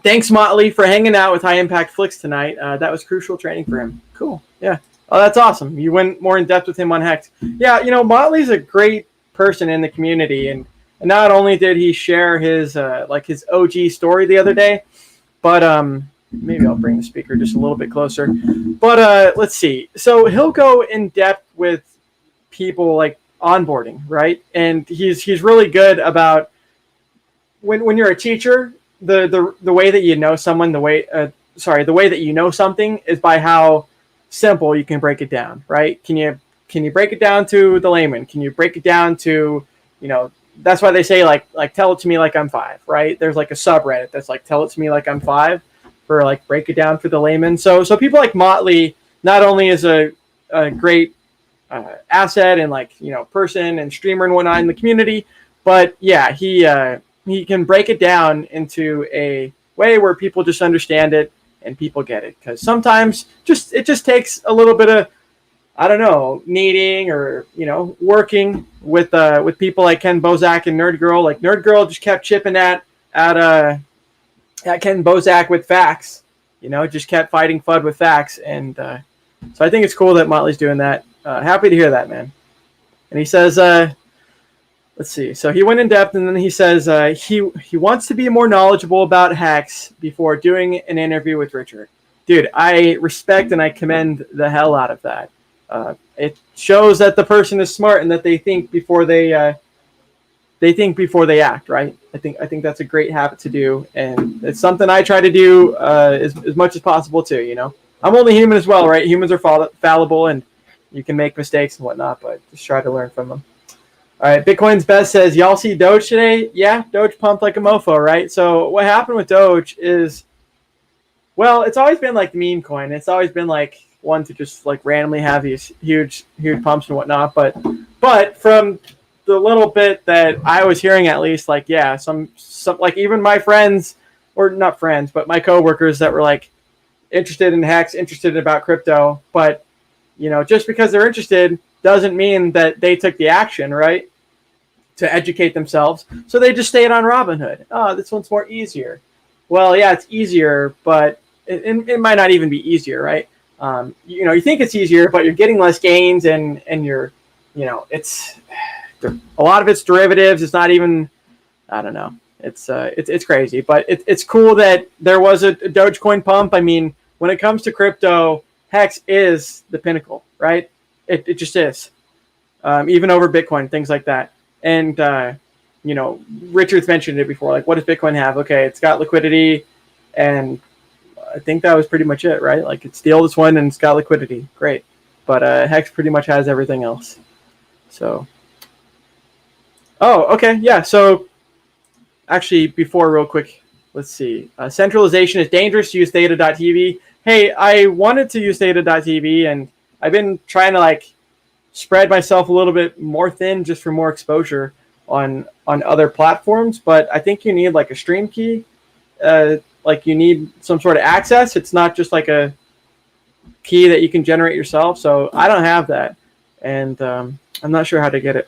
Thanks, Motley, for hanging out with High Impact Flix tonight. That was crucial training for him. Cool. Yeah. Oh, that's awesome. You went more in depth with him on Hex. Yeah, you know, Motley's a great person in the community, and not only did he share his his OG story the other day, but maybe I'll bring the speaker just a little bit closer. But let's see. So he'll go in depth with people like onboarding, right? And he's really good about when you're a teacher. The way that you know someone, the way that you know something is by how simple you can break it down, right? Can you break it down to the layman? Can you break it down to, you know, that's why they say like tell it to me like I'm 5, right? There's like a subreddit that's like tell it to me like I'm 5 for like break it down for the layman. So people like Motley not only is a great asset and like, you know, person and streamer and whatnot in the community, but yeah, he can break it down into a way where people just understand it and people get it. Because sometimes it just takes a little bit of, I don't know, needing or, you know, working with people like Ken Bozak and Nerd Girl. Like Nerd Girl just kept chipping at Ken Bozak with facts. You know, just kept fighting FUD with facts. And so I think it's cool that Motley's doing that. Happy to hear that, man. And he says, let's see. So he went in depth, and then he says he wants to be more knowledgeable about Hex before doing an interview with Richard. Dude, I respect and I commend the hell out of that. It shows that the person is smart and that they think before they act. Right? I think that's a great habit to do, and it's something I try to do as much as possible too. You know, I'm only human as well, right? Humans are fallible, and you can make mistakes and whatnot, but just try to learn from them. All right, Bitcoin's Best says, y'all see Doge today? Yeah, Doge pumped like a mofo, right? So what happened with Doge is, well, it's always been like the meme coin. It's always been like one to just like randomly have these huge pumps and whatnot. But from the little bit that I was hearing, at least, like, yeah, some like even my friends, or not friends, but my coworkers that were like interested in Hex, interested about crypto, but you know, just because they're interested doesn't mean that they took the action, right, to educate themselves. So they just stayed on Robinhood. Oh, this one's more easier. Well, yeah, it's easier, but it might not even be easier, right? You know, you think it's easier, but you're getting less gains, and you're, you know, it's a lot of it's derivatives. It's not even, I don't know. It's crazy, but it's cool that there was a Dogecoin pump. I mean, when it comes to crypto, Hex is the pinnacle, right? It just is, even over Bitcoin, things like that. And, you know, Richard's mentioned it before. Like, what does Bitcoin have? Okay, it's got liquidity, and I think that was pretty much it, right? Like, it's the oldest one, and it's got liquidity. Great. But Hex pretty much has everything else. So, oh, okay, yeah. So, actually, before, real quick, let's see. Centralization is dangerous. Use Theta.tv. Hey, I wanted to use Theta.tv, and I've been trying to like spread myself a little bit more thin just for more exposure on other platforms. But I think you need like a stream key. Like you need some sort of access. It's not just like a key that you can generate yourself. So I don't have that, and I'm not sure how to get it.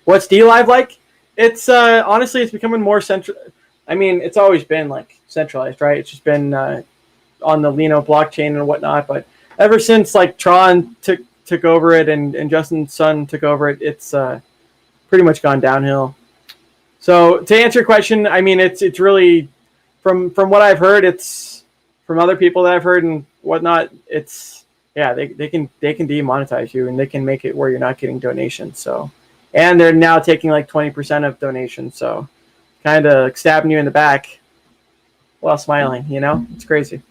What's DLive like? It's honestly, it's becoming more central. I mean, it's always been like centralized, right? It's just been on the Lino blockchain and whatnot, but ever since like Tron took over it and Justin Sun took over it, it's pretty much gone downhill. So to answer your question, I mean, it's really from what I've heard, it's from other people that I've heard and whatnot. It's they can demonetize you and they can make it where you're not getting donations. So, and they're now taking like 20% of donations. So, kind of stabbing you in the back while smiling. It's crazy.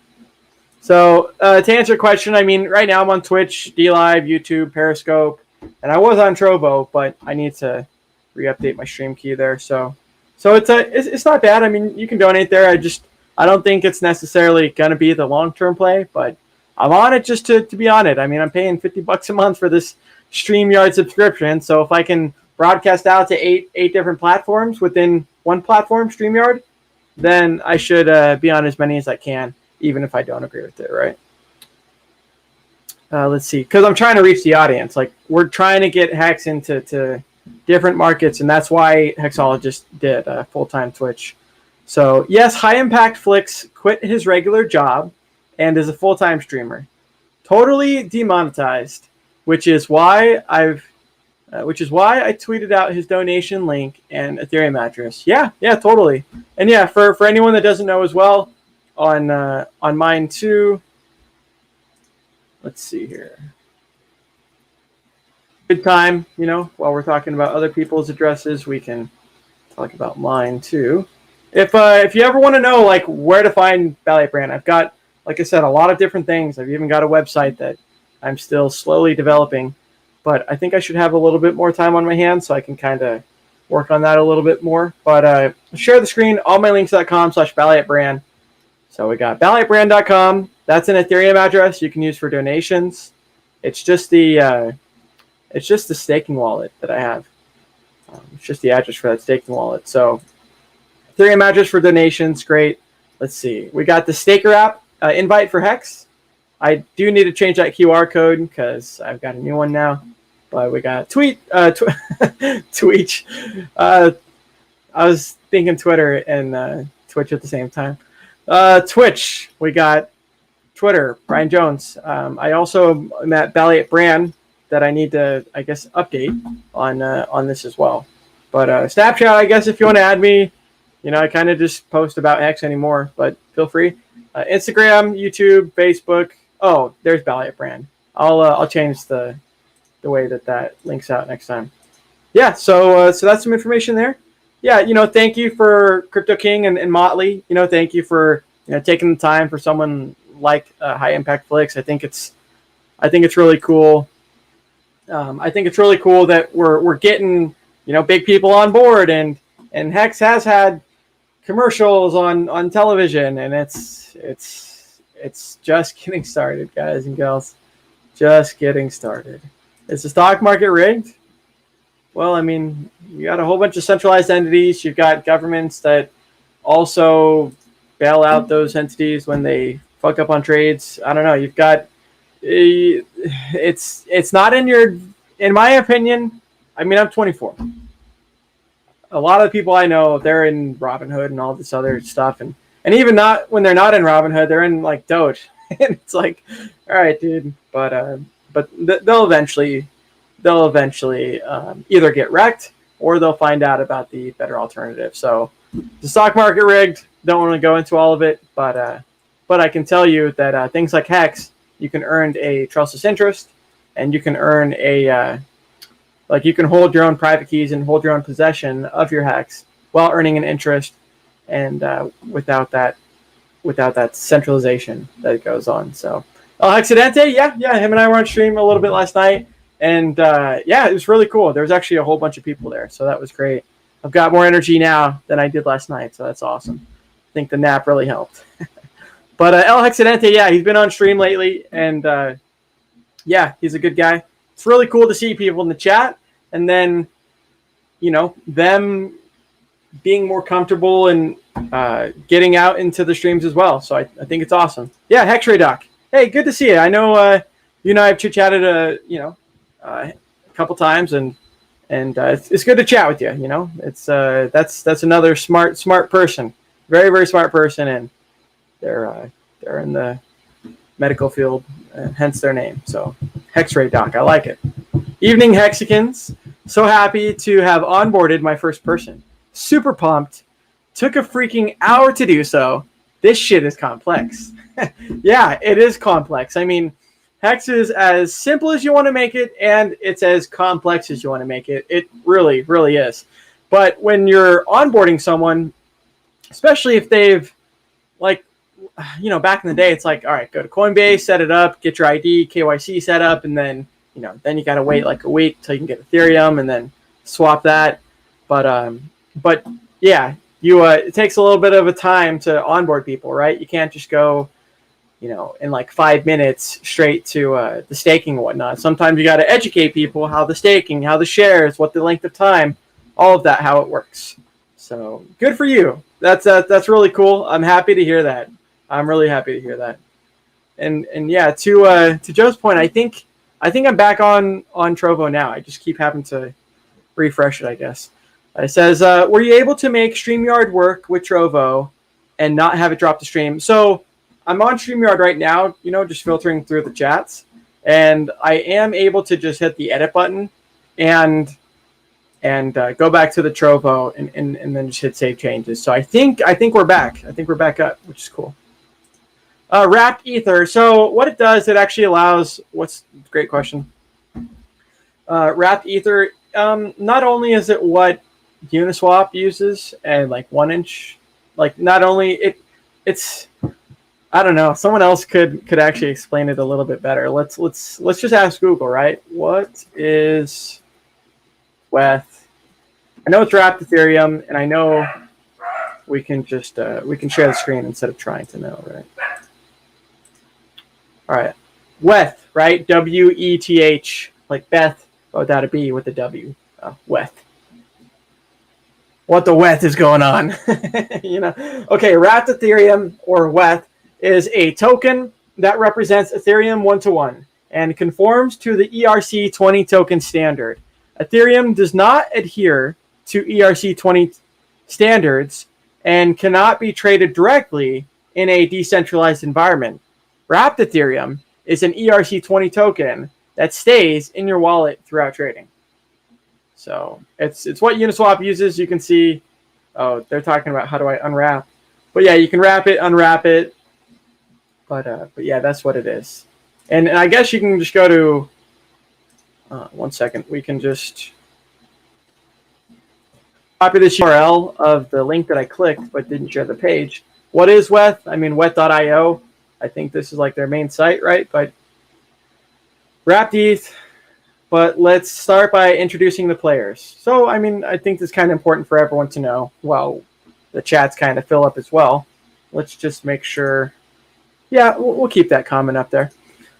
So to answer your question, I mean, right now I'm on Twitch, DLive, YouTube, Periscope, and I was on Trovo, but I need to re-update my stream key there. So it's not bad. I mean, you can donate there. I don't think it's necessarily going to be the long-term play, but I'm on it just to be on it. I mean, I'm paying $50 a month for this StreamYard subscription. So if I can broadcast out to eight different platforms within one platform, StreamYard, then I should be on as many as I can, even if I don't agree with it, right? Let's see, because I'm trying to reach the audience. Like, we're trying to get Hex into different markets, and that's why Hexologist did full-time Twitch. So yes, High Impact Flicks quit his regular job and is a full-time streamer, totally demonetized, which is why I tweeted out his donation link and Ethereum address. Yeah, totally. And yeah, for anyone that doesn't know as well, on mine too. Let's see here. Good time, while we're talking about other people's addresses, we can talk about mine too. If you ever want to know like where to find BallietBran, I've got, like I said, a lot of different things. I've even got a website that I'm still slowly developing, but I think I should have a little bit more time on my hands so I can kind of work on that a little bit more. But share the screen, allmylinks.com/BallietBran. So we got BallietBran.com. That's an Ethereum address you can use for donations. It's just the staking wallet that I have. It's just the address for that staking wallet. So Ethereum address for donations, great. Let's see. We got the Staker app invite for Hex. I do need to change that QR code because I've got a new one now. But we got Tweet. I was thinking Twitter and Twitch at the same time. Twitch. We got Twitter, Brian Jones. I also am at BallietBran that I need to, I guess, update on this as well. But Snapchat, I guess, if you want to add me, I kind of just post about Hex anymore, but feel free. Instagram, YouTube, Facebook. Oh, there's BallietBran. I'll change the way that links out next time. Yeah, so that's some information there. Yeah, thank you for Crypto King and Motley. Thank you for taking the time for someone like High Impact Flicks. I think it's really cool. I think it's really cool that we're getting big people on board, and Hex has had commercials on television, and it's just getting started, guys and gals. Just getting started. Is the stock market rigged? Well, I mean, you got a whole bunch of centralized entities. You've got governments that also bail out those entities when they fuck up on trades. I don't know. You've got it's not in my opinion. I mean, I'm 24. A lot of the people I know, they're in Robinhood and all this other stuff, and even not when they're not in Robinhood, they're in like Doge. And it's like, all right, dude, but they'll eventually either get wrecked or they'll find out about the better alternative. So the stock market rigged. Don't want to go into all of it, but I can tell you that things like Hex, you can earn a trustless interest, and you can earn you can hold your own private keys and hold your own possession of your Hex while earning an interest, and without that centralization that goes on. So Hexidente, yeah, him and I were on stream a little bit last night, and it was really cool. There was actually a whole bunch of people there, so that was great. I've got more energy now than I did last night, so that's awesome. I think the nap really helped. But El Hexidente, yeah, he's been on stream lately, and he's a good guy. It's really cool to see people in the chat, and then them being more comfortable and getting out into the streams as well. So I think it's awesome. Yeah, Hexray Doc. Hey, good to see you. I know you and I have chit-chatted a couple times, and it's good to chat with you. It's that's another smart person, very, very smart person, and they're in the medical field, hence their name. So Hexray Doc, I like it. Evening Hexicans, so happy to have onboarded my first person. Super pumped. Took a freaking hour to do so. This shit is complex. Yeah, it is complex. I mean, Hex is as simple as you want to make it, and it's as complex as you want to make it. It really, really is. But when you're onboarding someone, especially if they've, like, you know, back in the day, it's like, all right, go to Coinbase, set it up, get your ID, KYC set up, and then, you know, then you got to wait like a week till you can get Ethereum and then swap that. But yeah, it takes a little bit of a time to onboard people, right? You can't just go, you know, in like 5 minutes straight to the staking and whatnot. Sometimes you got to educate people how the staking, how the shares, what the length of time, all of that, how it works. So good for you. That's really cool. I'm happy to hear that. I'm really happy to hear that. And yeah, to Joe's point, I think I'm back on Trovo now. I just keep having to refresh it, I guess. It says, were you able to make StreamYard work with Trovo and not have it drop the stream? So I'm on StreamYard right now, you know, just filtering through the chats, and I am able to just hit the edit button and go back to the Trovo and then just hit save changes. So I think we're back. I think we're back up, which is cool. Wrapped Ether. So what it does, it actually allows, great question. Wrapped Ether, not only is it what Uniswap uses and like 1inch, like not only it's I don't know, someone else could actually explain it a little bit better. Let's just ask Google, right? What is WETH? I know it's wrapped Ethereum, and I know we can just we can share the screen instead of trying to know, right? All right, WETH, right? WETH, like Beth without a B with a W. WETH. What the WETH is going on? You know. Okay, wrapped Ethereum, or WETH, is a token that represents Ethereum 1-to-1 and conforms to the ERC20 token standard. Ethereum does not adhere to ERC20 standards and cannot be traded directly in a decentralized environment. Wrapped Ethereum is an ERC20 token that stays in your wallet throughout trading. So it's what Uniswap uses. You can see, oh, they're talking about how do I unwrap. But yeah, you can wrap it, unwrap it. But yeah, that's what it is. And I guess you can just go to, 1 second, we can just copy this URL of the link that I clicked but didn't share the page. What is WETH? I mean, WETH.io. I think this is like their main site, right? But wrapped ETH. But let's start by introducing the players. So, I mean, I think this is kind of important for everyone to know. Well, the chats kind of fill up as well. Let's just make sure. Yeah, we'll keep that comment up there.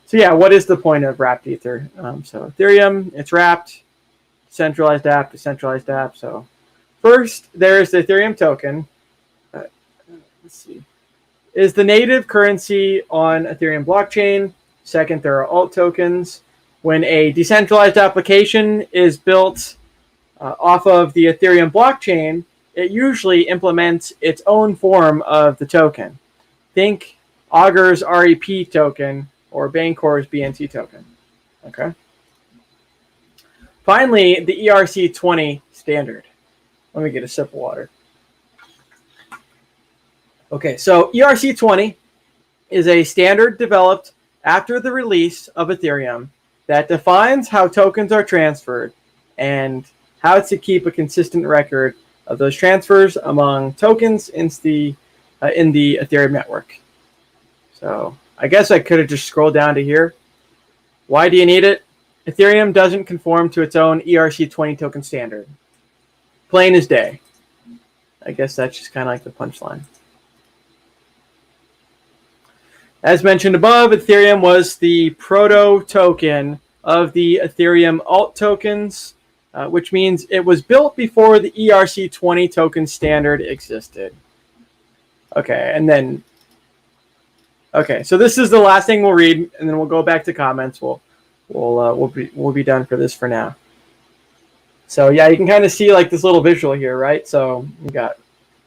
So yeah, what is the point of wrapped Ether? So Ethereum, it's wrapped, centralized app, decentralized app. So first, there's the Ethereum token. Let's see. Is the native currency on Ethereum blockchain. Second, there are alt tokens. When a decentralized application is built off of the Ethereum blockchain, it usually implements its own form of the token. Think Augur's REP token or Bancor's BNT token. Okay. Finally, the ERC20 standard. Let me get a sip of water. Okay, so ERC20 is a standard developed after the release of Ethereum that defines how tokens are transferred and how to keep a consistent record of those transfers among tokens in the Ethereum network. So I guess I could have just scrolled down to here. Why do you need it? Ethereum doesn't conform to its own ERC20 token standard. Plain as day. I guess that's just kind of like the punchline. As mentioned above, Ethereum was the proto token of the Ethereum alt tokens, which means it was built before the ERC20 token standard existed. Okay, and then, okay, so this is the last thing we'll read, and then we'll go back to comments. We'll be done for this for now. So yeah, you can kind of see like this little visual here, right? So you got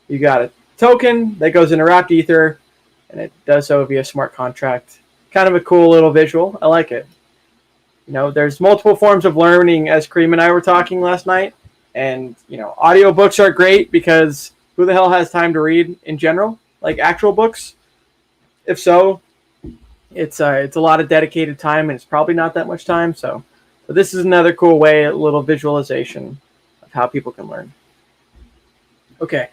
a token that goes into wrapped Ether, and it does so via smart contract. Kind of a cool little visual. I like it. You know, there's multiple forms of learning, as Kareem and I were talking last night. And, audiobooks are great because who the hell has time to read in general, like actual books? If so, it's a lot of dedicated time, and it's probably not that much time. So this is another cool way, a little visualization of how people can learn. Okay.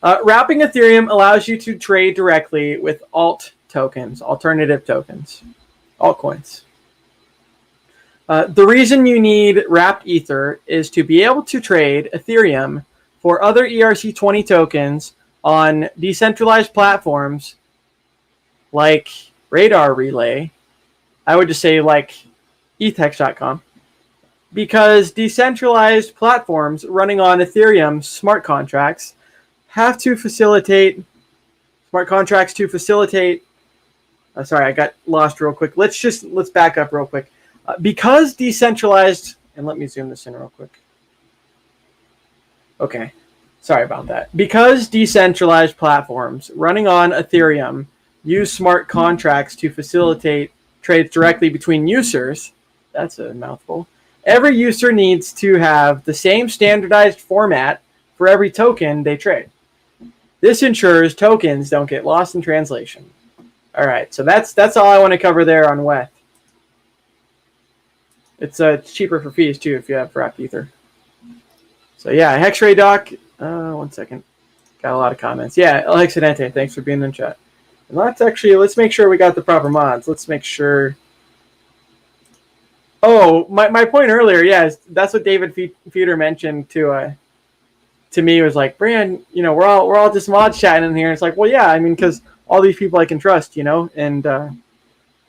Wrapping Ethereum allows you to trade directly with alt tokens, alternative tokens, altcoins. The reason you need wrapped Ether is to be able to trade Ethereum for other ERC20 tokens on decentralized platforms like Radar Relay. I would just say like Hex.com. Because decentralized platforms running on Ethereum smart contracts have to facilitate smart contracts to facilitate. Sorry, I got lost real quick. Let's back up real quick. Because decentralized, and let me zoom this in real quick. Okay, sorry about that. Because decentralized platforms running on Ethereum use smart contracts to facilitate trades directly between users, that's a mouthful. Every user needs to have the same standardized format for every token they trade. This ensures tokens don't get lost in translation. All right, so that's all I want to cover there on WETH. It's cheaper for fees too if you have wrapped Ether. So yeah, Hexray Doc. 1 second, got a lot of comments. Yeah, El Hexidente, thanks for being in chat. And let's make sure we got the proper mods. Let's make sure. Oh, my point earlier, yeah, that's what David Feeder mentioned to me, was like, Bran, we're all just mod chatting in here. It's like, well, yeah, I mean, because all these people I can trust, and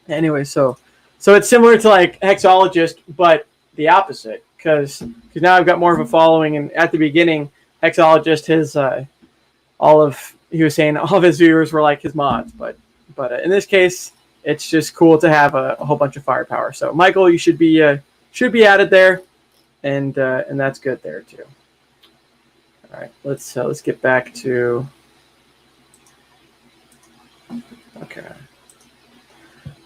anyway, so it's similar to like Hexologist, but the opposite, because now I've got more of a following. And at the beginning, Hexologist, he was saying all of his viewers were like his mods, but in this case, it's just cool to have a whole bunch of firepower. So Michael, you should be added there, and that's good there too. All right, let's get back to.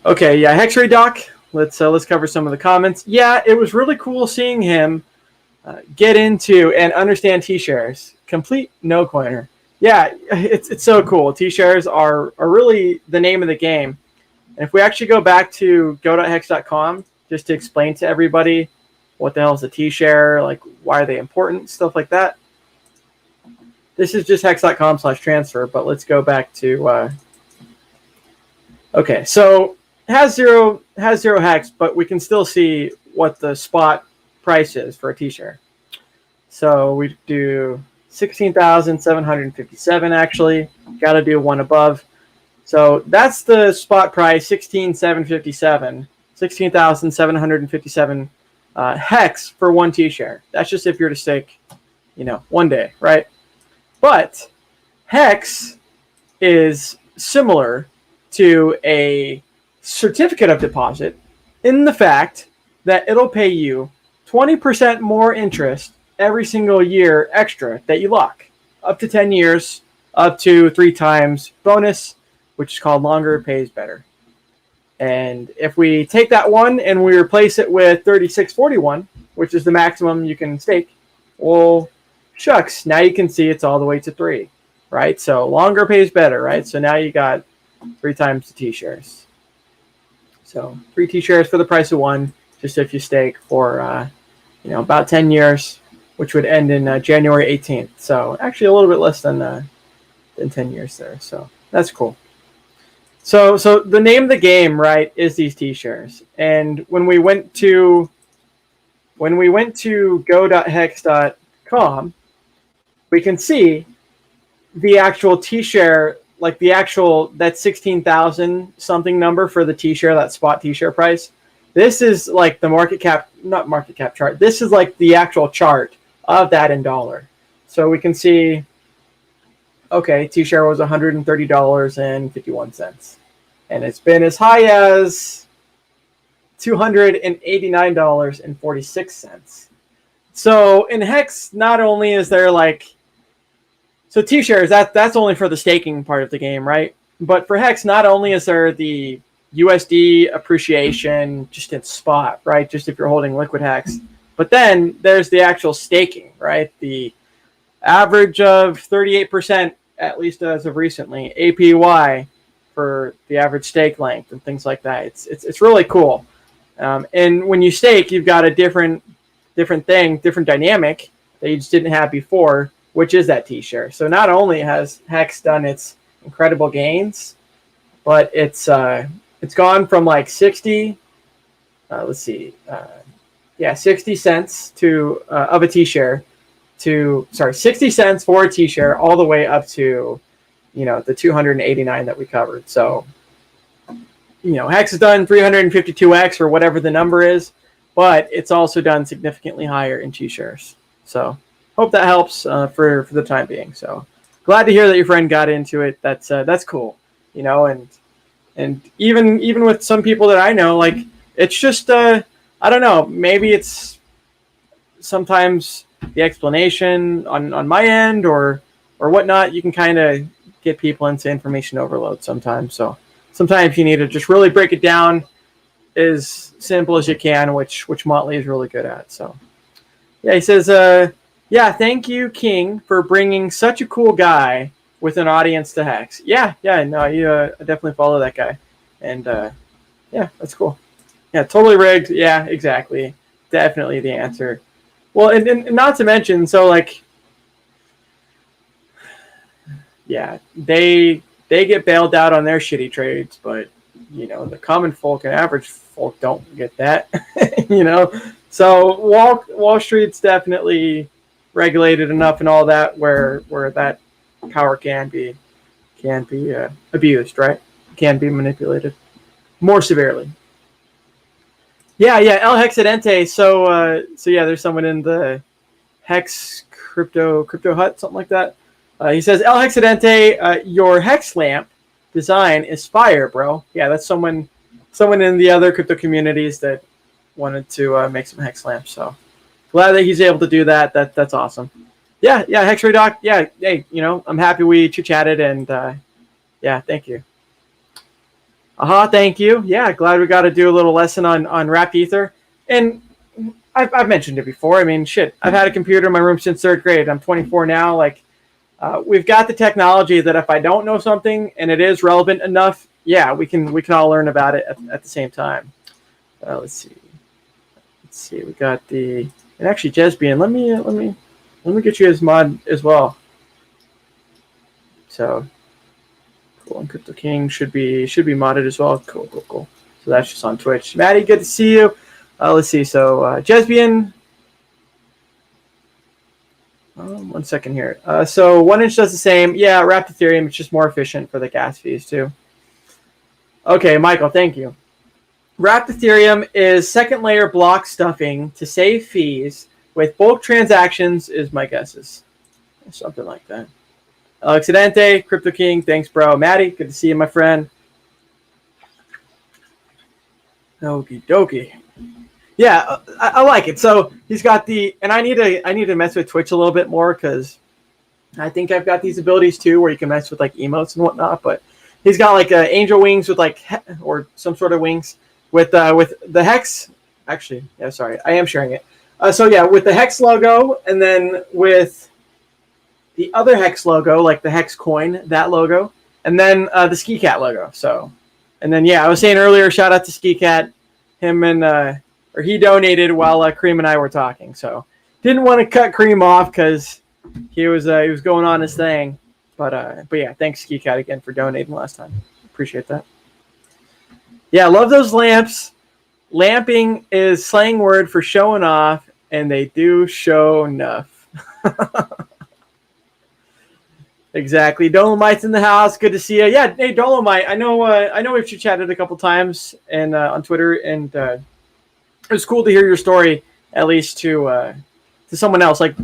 Okay, yeah, Hexray Doc. Let's cover some of the comments. Yeah, it was really cool seeing him get into and understand T-shares. Complete no coiner. Yeah, it's so cool. T-shares are really the name of the game. And if we actually go back to go.hex.com just to explain to everybody what the hell is a T-share, like why are they important, stuff like that. This is just hex.com/transfer, but let's go back to. Okay, so has zero hex, but we can still see what the spot price is for a T-share. So we do 16,757 actually. Got to do one above. So that's the spot price, 16,757, 16,757 hex for one T-share. That's just if you're to stake, 1 day, right? But hex is similar to a certificate of deposit in the fact that it'll pay you 20% more interest every single year extra that you lock, up to 10 years, up to 3 times bonus, which is called longer pays better. And if we take that one and we replace it with 3641, which is the maximum you can stake, well, shucks, now you can see it's all the way to 3, right? So longer pays better, right? So now you got 3 times the T-shares. So 3 T-shares for the price of 1, just if you stake for, about 10 years, which would end in January 18th. So actually a little bit less than 10 years there. So that's cool. So the name of the game, right, is these T-shares. And when we went to go.hex.com, we can see the actual T-share, like that 16,000 something number for the T-share, that spot T-share price. This is like the not market cap chart. This is like the actual chart of that in dollar. So we can see, okay, T-share was $130.51. And it's been as high as $289.46. So in Hex, not only is there so T-shares, that's only for the staking part of the game, right? But for Hex, not only is there the USD appreciation just in spot, right? Just if you're holding liquid Hex, But then there's the actual staking, right? The average of 38%, at least as of recently, APY for the average stake length and things like that. It's really cool. And when you stake, you've got a different dynamic that you just didn't have before, which is that T-share. So not only has Hex done its incredible gains, but it's gone from like 60 cents to of a T-share to 60 cents for a T-share all the way up to the 289 that we covered. So Hex has done 352x or whatever the number is, but it's also done significantly higher in T-shares. So hope that helps for the time being. So glad to hear that your friend got into it. That's cool. And even with some people that I know, like, it's just I don't know, maybe it's sometimes the explanation on my end or whatnot. You can kind of get people into information overload sometimes. So sometimes you need to just really break it down as simple as you can, which Motley is really good at. So yeah, he says, thank you, King, for bringing such a cool guy with an audience to Hex. I definitely follow that guy. And that's cool. Yeah, totally rigged. Yeah, exactly. Definitely the answer. Well, and not to mention, so like, yeah, they get bailed out on their shitty trades, but the common folk and average folk don't get that. So Wall Street's definitely regulated enough and all that where that power can be abused, right? Can be manipulated more severely. Yeah, El Hexadente. So yeah, there's someone in the Hex crypto hut, something like that. He says, El Hexadente, your Hex lamp design is fire, bro. Yeah, that's someone in the other crypto communities that wanted to make some Hex lamps. So glad that he's able to do that. That's awesome. Yeah, HexRayDoc. Yeah, hey, I'm happy we chit-chatted, and thank you. Thank you. Yeah, glad we got to do a little lesson on wrapped ether. And I've mentioned it before. I mean, shit, I've had a computer in my room since 3rd grade. I'm 24 now. Like, we've got the technology that if I don't know something and it is relevant enough, yeah, we can all learn about it at the same time. Let's see. We got and actually Jesbian. Let me get you as mod as well. So cool. And Crypto King should be modded as well. Cool. So that's just on Twitch. Maddie, good to see you. Let's see. So Jesbian. 1 second here. So 1inch does the same. Yeah, wrapped Ethereum. It's just more efficient for the gas fees too. Okay, Michael, thank you. Wrapped Ethereum is second layer block stuffing to save fees with bulk transactions is my guesses. Something like that. Accidente, Crypto King, thanks, bro. Maddie, good to see you, my friend. Okie dokie. Yeah, I like it. So he's got and I need to mess with Twitch a little bit more because I think I've got these abilities too where you can mess with like emotes and whatnot. But he's got like angel wings with like or some sort of wings with the Hex. Actually, yeah, sorry, I am sharing it. So yeah, with the Hex logo and then with the other Hex logo, like the Hex coin, that logo, and then the Ski Cat logo. So, and then yeah, I was saying earlier, shout out to Ski Cat, him and he donated while Cream and I were talking. So didn't want to cut Cream off because he was going on his thing. But yeah, thanks Ski Cat again for donating last time. Appreciate that. Yeah, love those lamps. Lamping is slang word for showing off, and they do show enough. Exactly. Dolomite's in the house. Good to see you. Yeah, hey Dolomite. I know we've chatted a couple times and on Twitter, and it was cool to hear your story at least to someone else. Like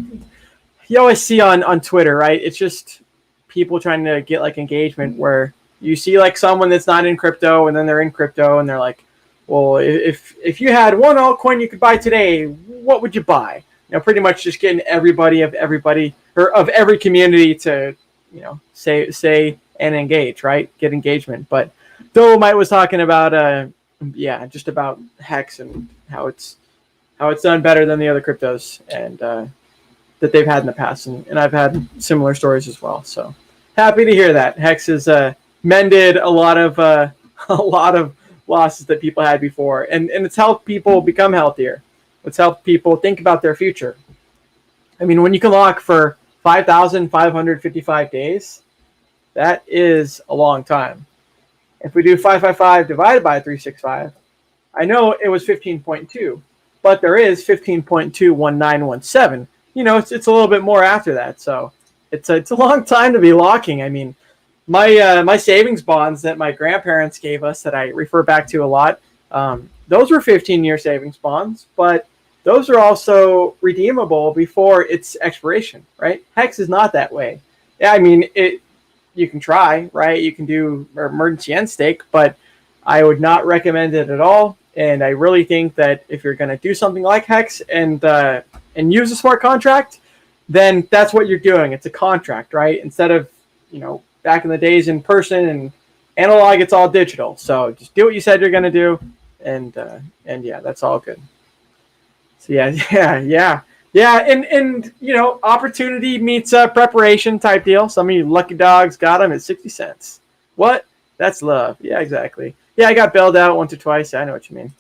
you always see on Twitter, right? It's just people trying to get like engagement where you see like someone that's not in crypto and then they're in crypto and they're like, well, if you had one altcoin you could buy today, what would you buy? Pretty much just getting everybody of every community to, say and engage, right? Get engagement. But Dolomite was talking about, just about Hex and how it's it's done better than the other cryptos and that they've had in the past, and I've had similar stories as well. So happy to hear that Hex has mended a lot of losses that people had before, and it's helped people become healthier. It's helped people think about their future. I mean, when you can lock for 5,555 days, that is a long time. If we do 555 divided by 365, I know it was 15.2, but there is 15.21917. You know, it's a little bit more after that, so it's a long time to be locking. I mean, my savings bonds that my grandparents gave us that I refer back to a lot, those were 15-year savings bonds, but those are also redeemable before its expiration, right? Hex is not that way. Yeah, I mean, you can try, right? You can do emergency end stake, but I would not recommend it at all. And I really think that if you're going to do something like Hex and use a smart contract, then that's what you're doing. It's a contract, right? Instead of, back in the days in person and analog, it's all digital. So just do what you said you're going to do. And yeah, that's all good. So yeah. And opportunity meets preparation type deal. Some of you lucky dogs got them at 60 cents. What? That's love. Yeah, exactly. Yeah, I got bailed out once or twice. I know what you mean.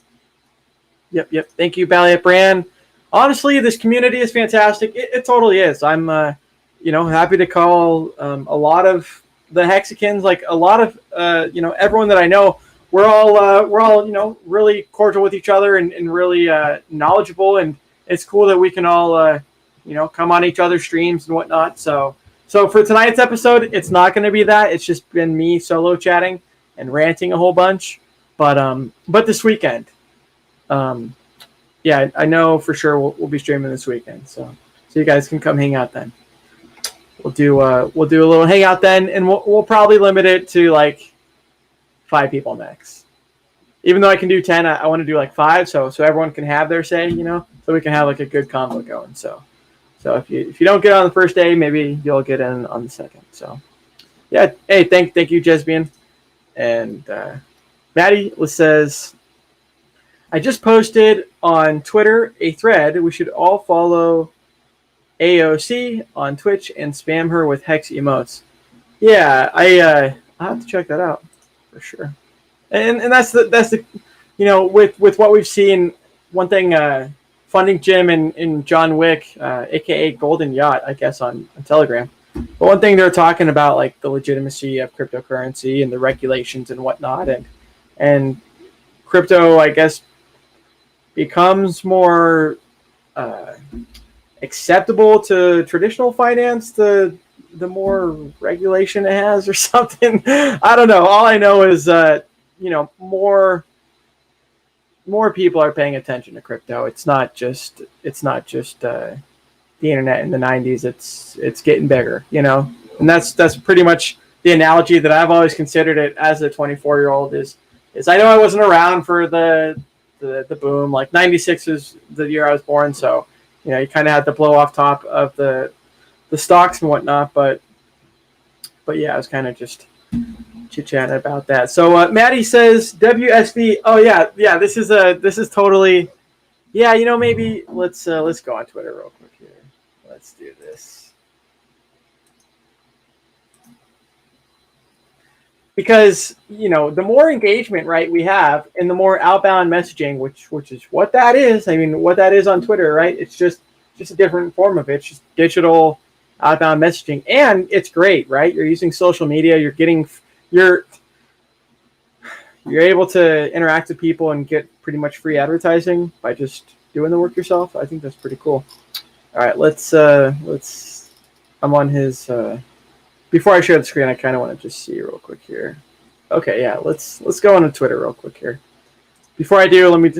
Yep. Thank you, BallietBran. Honestly, this community is fantastic. It totally is. I'm, happy to call a lot of the Hexicans, like a lot of, everyone that I know. We're all, really cordial with each other and really knowledgeable. And it's cool that we can all, come on each other's streams and whatnot. So for tonight's episode, it's not going to be that. It's just been me solo chatting and ranting a whole bunch. But this weekend, yeah, I know for sure we'll be streaming this weekend. So you guys can come hang out then. We'll do a little hangout then, and we'll probably limit it to like 5 people max. Even though I can do 10, I want to do like 5, so everyone can have their say, so we can have like a good combo going. So if you don't get on the first day, maybe you'll get in on the second. So yeah, hey, thank you, Jesbian. And Maddie says, I just posted on Twitter a thread. We should all follow AOC on Twitch and spam her with Hex emotes. Yeah, I'll have to check that out for sure. And that's the with what we've seen. One thing, funding Jim and John Wick, aka Golden Yacht, I guess on Telegram. But one thing they're talking about, like the legitimacy of cryptocurrency and the regulations and whatnot, and crypto, I guess, becomes more acceptable to traditional finance the more regulation it has or something. I don't know. All I know is more people are paying attention to crypto. It's not just the internet in the 90s. It's getting bigger, and that's pretty much the analogy that I've always considered it as a 24-year-old is I know I wasn't around for the boom. Like 96 is the year I was born, so you kind of had to blow off top of the stocks and whatnot. But yeah, I was kind of just chit-chatting about that. So Maddie says WSB. Oh yeah. This is totally. Yeah, maybe let's go on Twitter real quick here. Let's do this. Because, the more engagement, right, we have, and the more outbound messaging, which is what that is. I mean, what that is on Twitter, right? It's just a different form of it. It's just digital outbound messaging. And it's great, right? You're using social media. You're able to interact with people and get pretty much free advertising by just doing the work yourself. I think that's pretty cool. All right, let's I'm on his before I share the screen, I kind of want to just see real quick here. Okay, yeah, let's go on to Twitter real quick here. Before I do, let me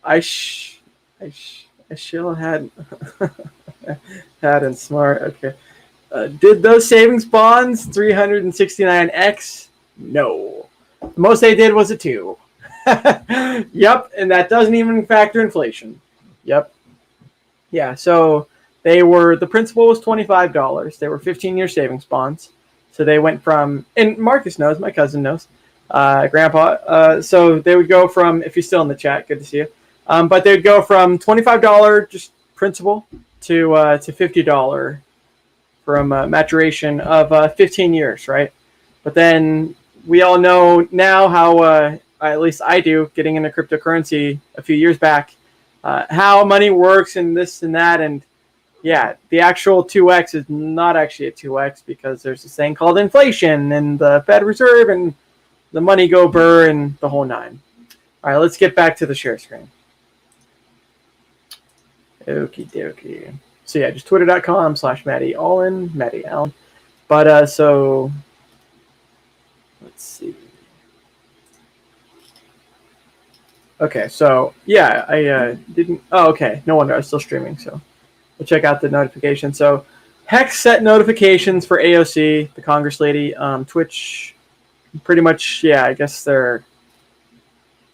I still had and smart. Okay. Did those savings bonds 369x? No. The most they did was a 2. Yep, and that doesn't even factor inflation. Yep. Yeah, so the principal was $25. They were 15-year savings bonds. So they went from, and Marcus knows, my cousin knows, Grandpa. So they would go from, if you're still in the chat, good to see you. But they'd go from $25 just principal to $50 from maturation of 15 years, right? But then we all know now how, at least I do, getting into cryptocurrency a few years back, how money works and this and that. And yeah, the actual 2x is not actually a 2x because there's this thing called inflation and the Fed Reserve and the money go burr and the whole nine. All right, let's get back to the share screen. Okie dokie. So yeah, just twitter.com/Matty Allen, Matty Allen. But so let's see. Okay, so yeah, I didn't. Oh, okay. No wonder I was still streaming. So we'll check out the notification. So Hex set notifications for AOC, the Congress lady. Twitch, pretty much. Yeah, I guess they're.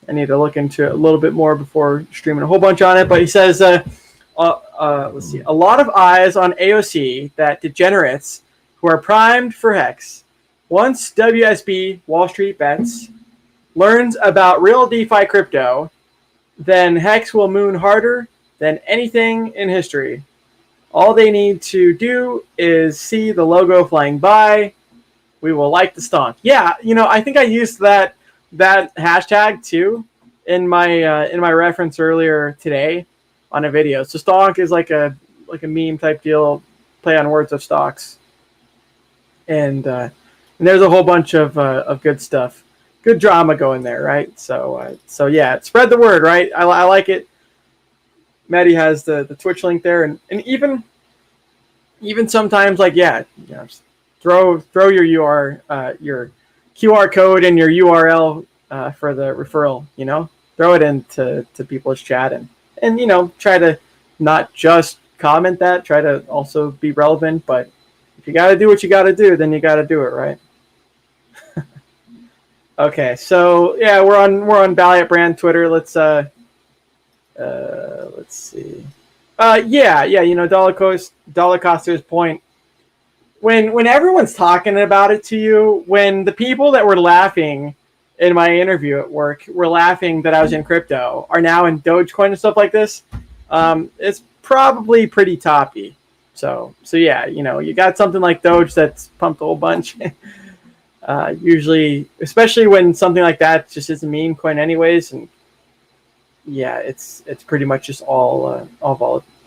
I need to look into it a little bit more before streaming a whole bunch on it. But he says, let's see, a lot of eyes on AOC that degenerates who are primed for Hex. Once WSB, Wall Street Bets, learns about real DeFi crypto, then Hex will moon harder than anything in history. All they need to do is see the logo flying by. We will like the stonk. Yeah, I think I used that hashtag too in my reference earlier today on a video. So stonk is like a meme type deal, play on words of stocks, and there's a whole bunch of good stuff, good drama going there, right? So yeah, spread the word, right? I like it. Maddie has the Twitch link there, and even sometimes just throw your your QR code and your URL for the referral. Throw it into people's chat and try to not just comment that. Try to also be relevant. But if you got to do what you got to do, then you got to do it, right? Okay, so yeah, we're on BallietBran Twitter. Let's see. Dollar Coster's point. When everyone's talking about it to you, when the people that were laughing in my interview at work were laughing that I was in crypto are now in Dogecoin and stuff like this, it's probably pretty toppy. So yeah, you got something like Doge that's pumped a whole bunch. Usually, especially when something like that just is a meme coin anyways, and yeah, it's pretty much just all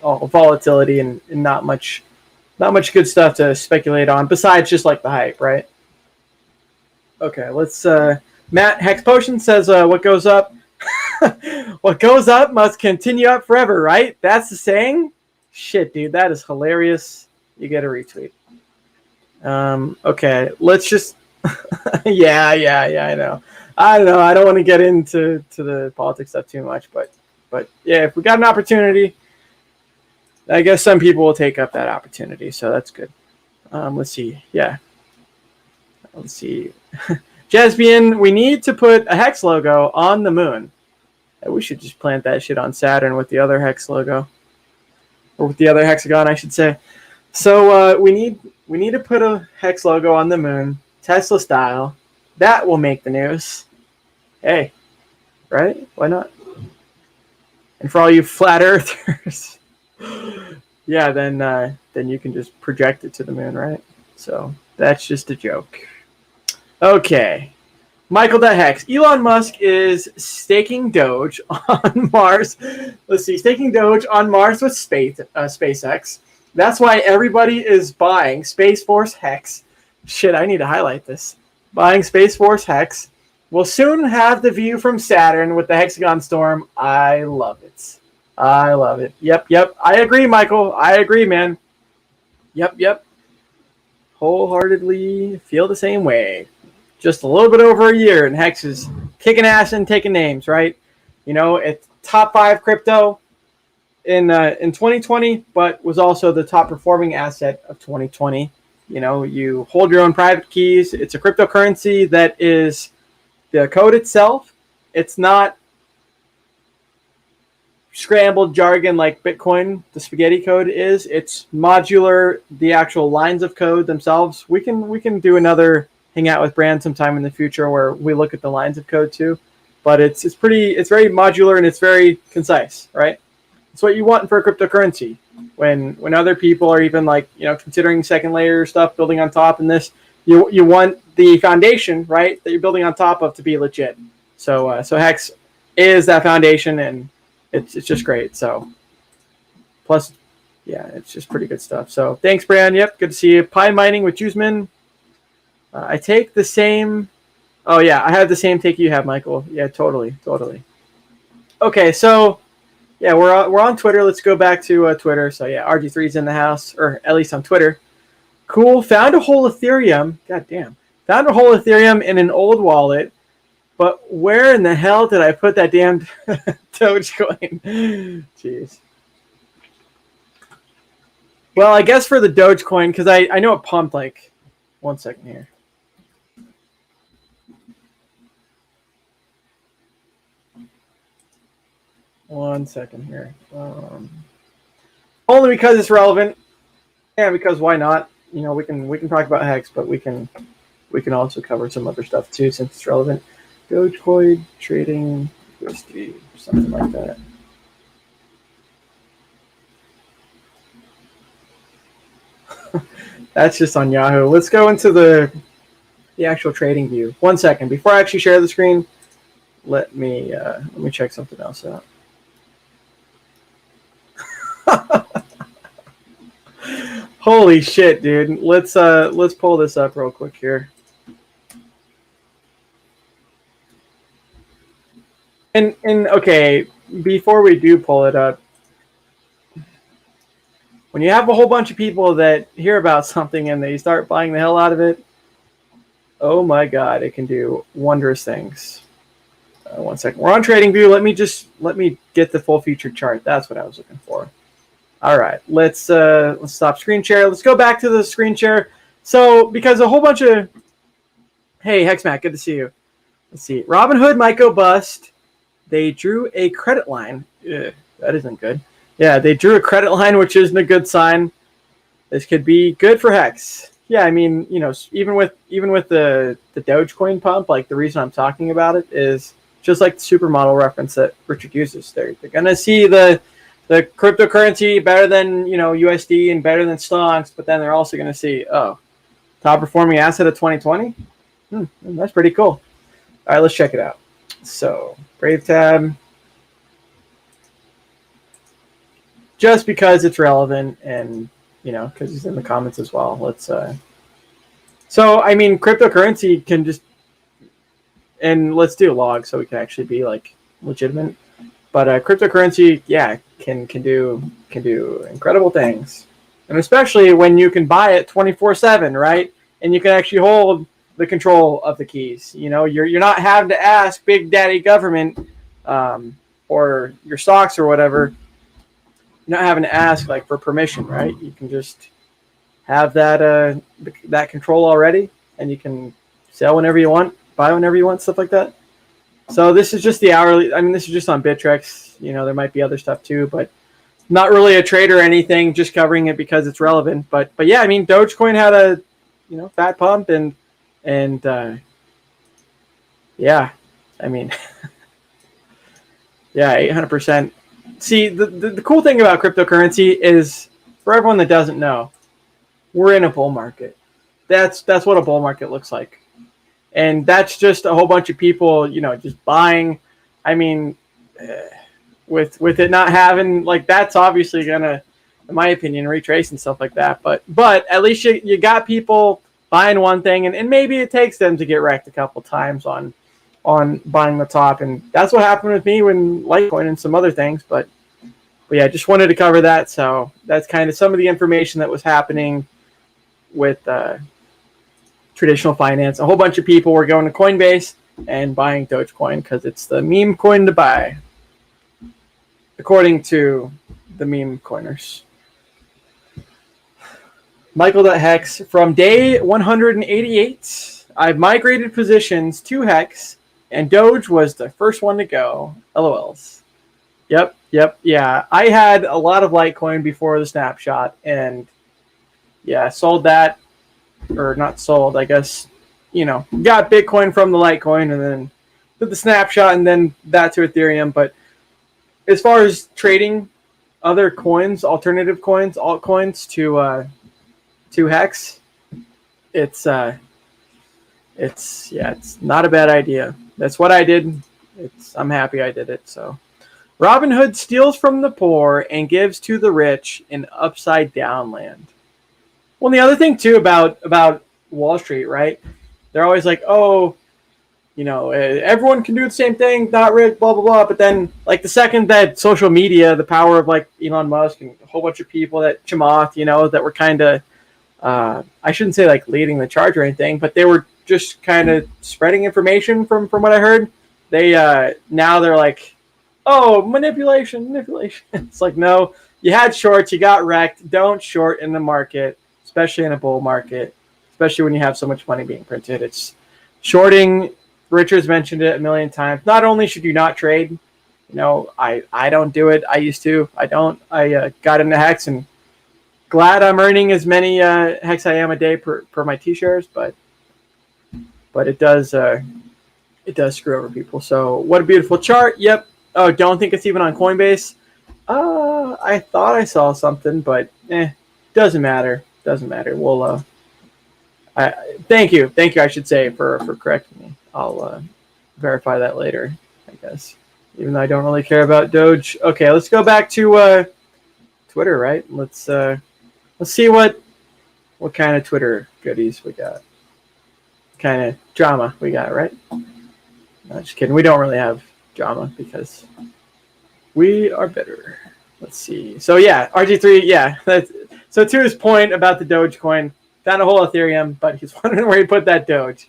volatility and not much good stuff to speculate on besides just like the hype, right? Okay, let's Matt Hex Potion says what goes up what goes up must continue up forever, right? That's the saying. Shit, dude, that is hilarious. You get a retweet. Okay, let's just yeah, I know. I don't want to get into the politics stuff too much, but yeah, if we got an opportunity, I guess some people will take up that opportunity, so that's good. Let's see. Yeah. Let's see. Jesbian, we need to put a Hex logo on the moon. We should just plant that shit on Saturn with the other Hex logo. Or with the other hexagon, I should say. So we need to put a Hex logo on the moon, Tesla style. That will make the news. Hey, right? Why not? And for all you flat earthers, yeah, then you can just project it to the moon, right? So that's just a joke. Okay. Michael.Hex. Elon Musk is staking Doge on Mars. Let's see. Staking Doge on Mars with SpaceX. That's why everybody is buying Space Force Hex. Shit, I need to highlight this. Buying Space Force Hex. We'll soon have the view from Saturn with the Hexagon storm. I love it. I love it. Yep. I agree, Michael. I agree, man. Yep. Wholeheartedly feel the same way. Just a little bit over a year, and Hex is kicking ass and taking names, right? It's top 5 crypto in 2020, but was also the top performing asset of 2020. You hold your own private keys. It's a cryptocurrency that is the code itself. It's not scrambled jargon like Bitcoin, the spaghetti code is. It's modular, the actual lines of code themselves. We can do another Hangout with Brand sometime in the future where we look at the lines of code too. but it's very modular and it's very concise, right? It's what you want for a cryptocurrency. When other people are even like, considering second layer stuff, building on top, and this, you want the foundation, right, that you're building on top of to be legit. So Hex is that foundation, and it's just great. So plus, yeah, it's just pretty good stuff. So thanks, Bran. Yep, good to see you. Pi mining with Jusman. I take the same. Oh yeah, I have the same take you have, Michael. Yeah, totally. Okay, so yeah, we're on Twitter. Let's go back to Twitter. So yeah, RG3's in the house, or at least on Twitter. Cool. Found a whole Ethereum. God damn. Found a whole Ethereum in an old wallet. But where in the hell did I put that damn Dogecoin? Jeez. Well, I guess for the Dogecoin, because I know it pumped like 1 second here. One second here. Only because it's relevant. Yeah, because why not? We can talk about Hex, but we can also cover some other stuff too since it's relevant. Dogecoin trading USD, something like that. That's just on Yahoo. Let's go into the actual trading view. 1 second before I actually share the screen. Let me check something else out. Holy shit, dude. Let's pull this up real quick here. And okay, before we do pull it up, when you have a whole bunch of people that hear about something and they start buying the hell out of it, oh my god, it can do wondrous things. 1 second. We're on TradingView. Let me get the full featured chart. That's what I was looking for. All right, let's stop screen share. Let's go back to the screen share. So because a whole bunch of, hey Hexmac, good to see you. Let's see. Robinhood might go bust. They drew a credit line. Ugh, that isn't good. Yeah, they drew a credit line, which isn't a good sign. This could be good for Hex. Yeah, I mean, even with the Dogecoin pump, like the reason I'm talking about it is just like the supermodel reference that Richard uses. They're gonna see the cryptocurrency better than USD and better than stocks, but then they're also gonna see, oh, top performing asset of 2020. That's pretty cool. All right, let's check it out. So Brave tab, just because it's relevant and because he's in the comments as well. Let's so I mean, cryptocurrency can just, and let's do a log so we can actually be like legitimate. But cryptocurrency, yeah, can do incredible things, and especially when you can buy it 24/7, right? And you can actually hold the control of the keys. You're not having to ask Big Daddy government or your stocks or whatever. You're not having to ask like for permission, right? You can just have that that control already, and you can sell whenever you want, buy whenever you want, stuff like that. So this is just the hourly. I mean, this is just on Bittrex. There might be other stuff too, but not really a trade or anything. Just covering it because it's relevant. But yeah, I mean, Dogecoin had a fat pump and yeah, I mean, yeah, 800%. See, the cool thing about cryptocurrency is, for everyone that doesn't know, we're in a bull market. That's what a bull market looks like. And that's just a whole bunch of people, just buying. I mean, with it not having, like, that's obviously going to, in my opinion, retrace and stuff like that. But at least you got people buying one thing, and maybe it takes them to get wrecked a couple times on buying the top. And that's what happened with me when Litecoin and some other things. But yeah, just wanted to cover that. So that's kind of some of the information that was happening with traditional finance. A whole bunch of people were going to Coinbase and buying Dogecoin because it's the meme coin to buy, according to the meme coiners. Michael.hex, from day 188, I've migrated positions to Hex, and Doge was the first one to go. LOLs. Yep, yeah. I had a lot of Litecoin before the snapshot, and yeah, sold that, or not sold, I guess, got Bitcoin from the Litecoin, and then the snapshot and then that to Ethereum. But as far as trading other coins, alternative coins, altcoins to Hex, it's not a bad idea. That's what I did. I'm happy I did it. So Robin Hood steals from the poor and gives to the rich in upside down land. Well, and the other thing too about Wall Street, right? They're always like, oh, everyone can do the same thing, not rich, blah blah blah. But then, like the second that social media, the power of like Elon Musk and a whole bunch of people that Chamath, that were kind of, I shouldn't say like leading the charge or anything, but they were just kind of spreading information from what I heard. They now they're like, oh, manipulation. It's like, no, you had shorts, you got wrecked. Don't short in the market, especially in a bull market, especially when you have so much money being printed. It's shorting. Richard's mentioned it a million times. Not only should you not trade, I don't do it. I used to. I don't. I got into Hex and glad I'm earning as many Hex I am a day per my T-shares, but it does screw over people. So what a beautiful chart. Yep. Oh, don't think it's even on Coinbase. I thought I saw something, but doesn't matter. We'll thank you. I should say for correcting me. I'll verify that later, I guess. Even though I don't really care about Doge. Okay, let's go back to Twitter, right? Let's see what kind of Twitter goodies we got. Kind of drama we got, right? No, just kidding. We don't really have drama because we are better. Let's see. So yeah, RG3, yeah. So to his point about the Dogecoin, found a whole Ethereum, but he's wondering where he put that Doge.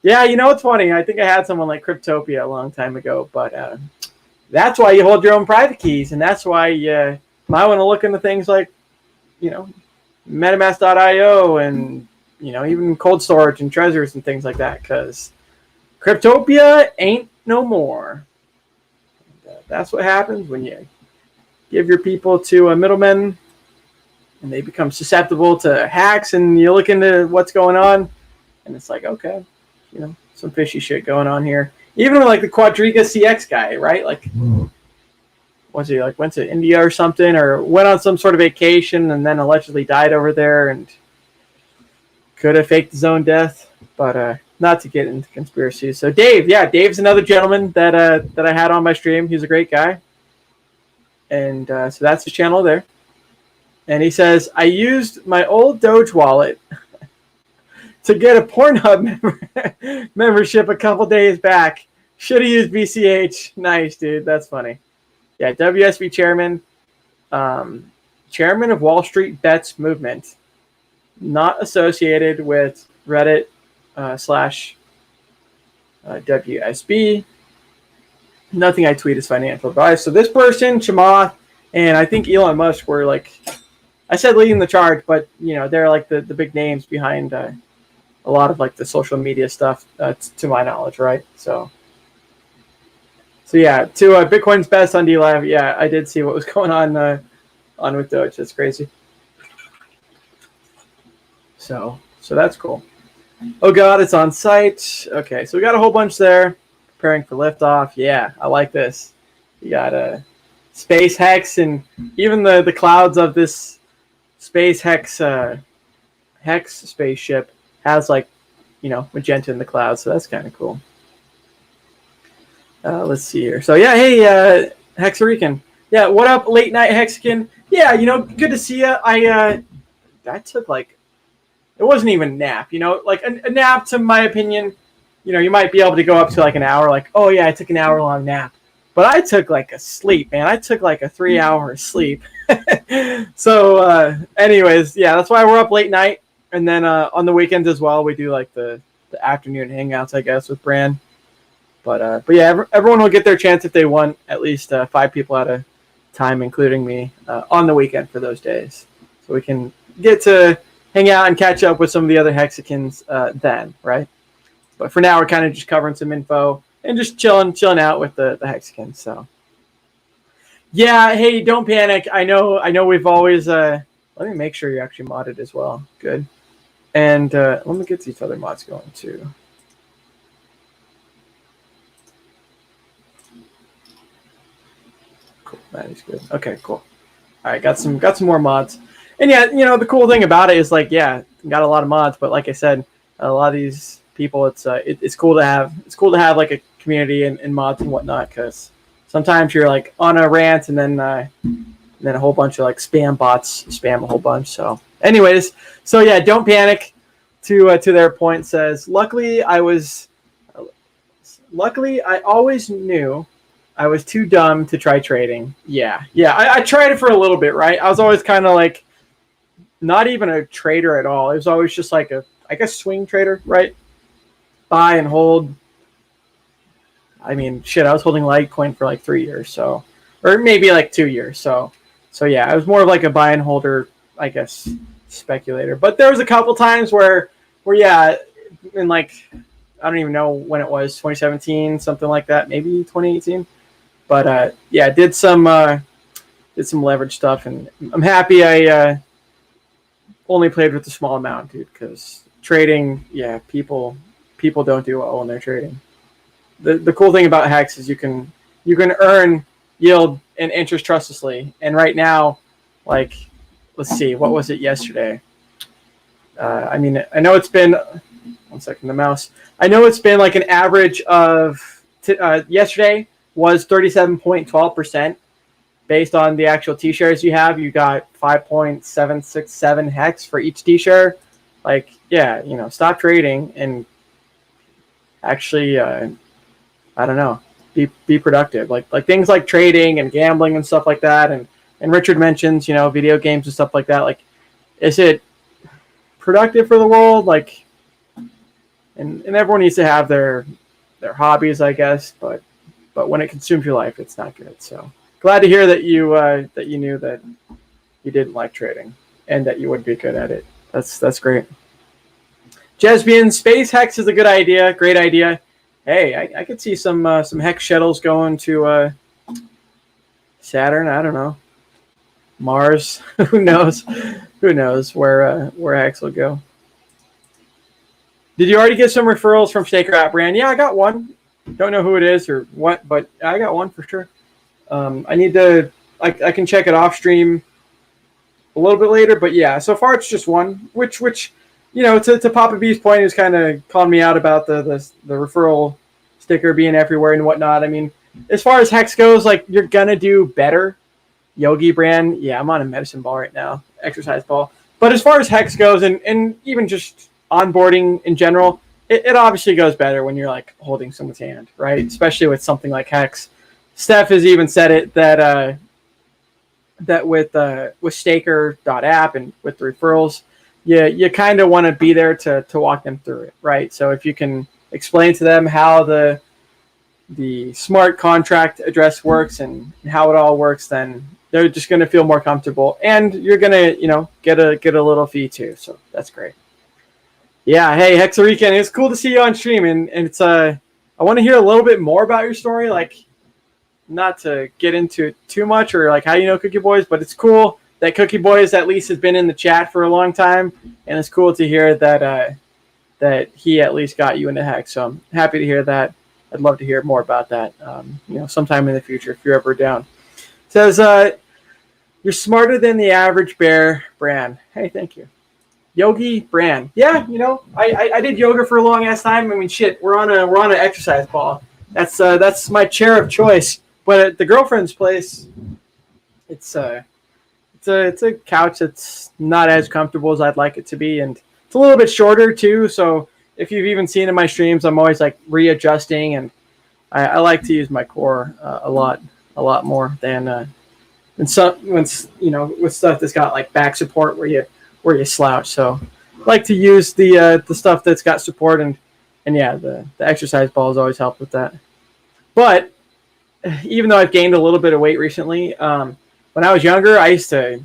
Yeah, it's funny. I think I had someone like Cryptopia a long time ago, but that's why you hold your own private keys, and that's why you might want to look into things like, MetaMask.io and, even cold storage and treasures and things like that, because Cryptopia ain't no more. And, that's what happens when you give your people to middlemen and they become susceptible to hacks, and you look into what's going on, and it's like, okay, some fishy shit going on here. Even with like the Quadriga CX guy, right? Like, was he like went to India or something, or went on some sort of vacation and then allegedly died over there and could have faked his own death, but not to get into conspiracies. So Dave's another gentleman that I had on my stream. He's a great guy, and so that's his channel there. And he says, I used my old Doge wallet to get a Pornhub membership a couple days back. Should have used BCH. Nice, dude. That's funny. Yeah, WSB chairman, chairman of Wall Street Bets movement, not associated with Reddit / WSB. Nothing I tweet is financial advice. So this person, Chamath, and I think Elon Musk were like, I said leading the charge, but they're like the big names behind a lot of like the social media stuff, to my knowledge, right? So yeah, to Bitcoin's best on D-Live. Yeah, I did see what was going on with Doge. That's crazy. So that's cool. Oh God, it's on site. Okay, so we got a whole bunch there, preparing for liftoff. Yeah, I like this. You got a Space Hex, and even the clouds of this Space Hex Hex spaceship has like, magenta in the clouds, so that's kind of cool. Let's see here. So yeah, hey, Hexarican. Yeah, what up, late night Hexican? Yeah, good to see you. I took like, it wasn't even a nap, like a nap, to my opinion, you might be able to go up to like an hour, like, oh yeah, I took an hour-long nap. But I took like a sleep, man. I took like a 3-hour sleep. So anyways, yeah, that's why we're up late night. And then on the weekends as well, we do like the afternoon hangouts, I guess, with Bran. But yeah, everyone will get their chance if they want, at least 5 people at a time, including me, on the weekend for those days. So we can get to hang out and catch up with some of the other Hexicans then, right? But for now, we're kind of just covering some info and just chilling out with the Hexicans. So yeah, hey, don't panic. I know we've always let me make sure you're actually modded as well. Good. And let me get these other mods going too. Maddie's good. Okay, cool. All right, got some more mods. And yeah, you know, the cool thing about it is like, yeah, got a lot of mods, but like I said, a lot of these people, it's cool to have like a community and mods and whatnot, because sometimes you're like on a rant and then a whole bunch of like spam bots spam a whole bunch. So anyways, so yeah, don't panic. To their point, says, luckily I always knew I was too dumb to try trading. Yeah, I tried it for a little bit, right? I was always kind of like not even a trader at all. It was always just like I guess swing trader, right? Buy and hold. I mean, shit, I was holding Litecoin for like 3 years, so, or maybe like 2 years. So yeah, I was more of like a buy and holder, I guess, speculator. But there was a couple times where yeah, in like, I don't even know when it was, 2017, something like that, maybe 2018. But yeah, did some leverage stuff, and I'm happy I only played with a small amount, dude, because trading, yeah, people don't do well when they're trading. The cool thing about Hex is you can earn yield and interest trustlessly. And right now, like, let's see, what was it yesterday? I mean, I know it's been, one second, the mouse. I know it's been like an average of, yesterday was 37.12%. Based on the actual T-shares you have, you got 5.767 Hex for each T-share. Like, yeah, you know, stop trading and actually, I don't know, be productive. Like things like trading and gambling and stuff like that. And Richard mentions, you know, video games and stuff like that. Like, is it productive for the world? Like, and everyone needs to have their hobbies, I guess. But when it consumes your life, it's not good. So glad to hear that you knew that you didn't like trading and that you would be good at it. That's great. Jesbian, space Hex is a good idea. Great idea. Hey, I could see some Hex shuttles going to Saturn. I don't know. Mars. Who knows? Who knows where Hex will go? Did you already get some referrals from Staker at Brand? Yeah, I got one. Don't know who it is or what, but I got one for sure. I need to. I can check it off stream a little bit later, but yeah, so far it's just one. Which you know, to Papa B's point, who's kind of calling me out about the referral sticker being everywhere and whatnot. I mean, as far as Hex goes, like, you're gonna do better. Yogi Brand, yeah, I'm on a medicine ball right now, exercise ball. But as far as Hex goes, and even just onboarding in general, it obviously goes better when you're like holding someone's hand, right? Especially with something like Hex. Steph has even said it that with Staker.app and with the referrals, you kind of want to be there to walk them through it, right? So if you can explain to them how the smart contract address works and how it all works, then they're just going to feel more comfortable, and you're going to, you know, get a little fee too. So that's great. Yeah. Hey, Hexarican, it's cool to see you on stream, and it's I want to hear a little bit more about your story, like, not to get into it too much or like how you know Cookie Boys, but it's cool that Cookie Boys at least has been in the chat for a long time, and it's cool to hear that he at least got you into Hex. So I'm happy to hear that. I'd love to hear more about that, you know, sometime in the future if you're ever down. It says, you're smarter than the average bear, Brand. Hey, thank you. Yogi Brand. Yeah, you know, I did yoga for a long ass time. I mean, shit, we're on an exercise ball. That's my chair of choice. But at the girlfriend's place, it's a couch that's not as comfortable as I'd like it to be, and it's a little bit shorter too. So if you've even seen in my streams, I'm always like readjusting, and I like to use my core a lot more than you know, with stuff that's got like back support where you slouch. So I like to use the stuff that's got support, and yeah, the exercise balls always help with that. But even though I've gained a little bit of weight recently, when I was younger, I used to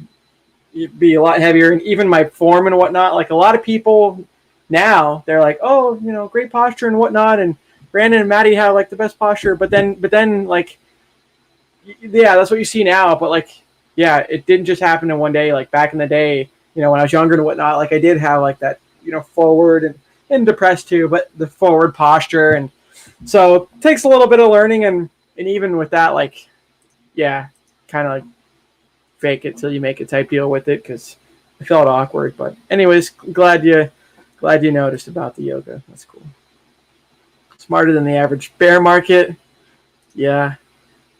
be a lot heavier, and even my form and whatnot. Like, a lot of people now, they're like, oh, you know, great posture and whatnot, and Brandon and Maddie have like the best posture. But then like, yeah, that's what you see now. But like, yeah, it didn't just happen in one day. Like, back in the day, you know, when I was younger and whatnot, like, I did have like that, you know, forward and depressed too, but the forward posture. And so it takes a little bit of learning, and even with that, like, yeah, kind of like fake it till you make it type deal with it because I felt awkward. But anyways, glad you noticed about the yoga. That's cool. Smarter than the average bear market. Yeah.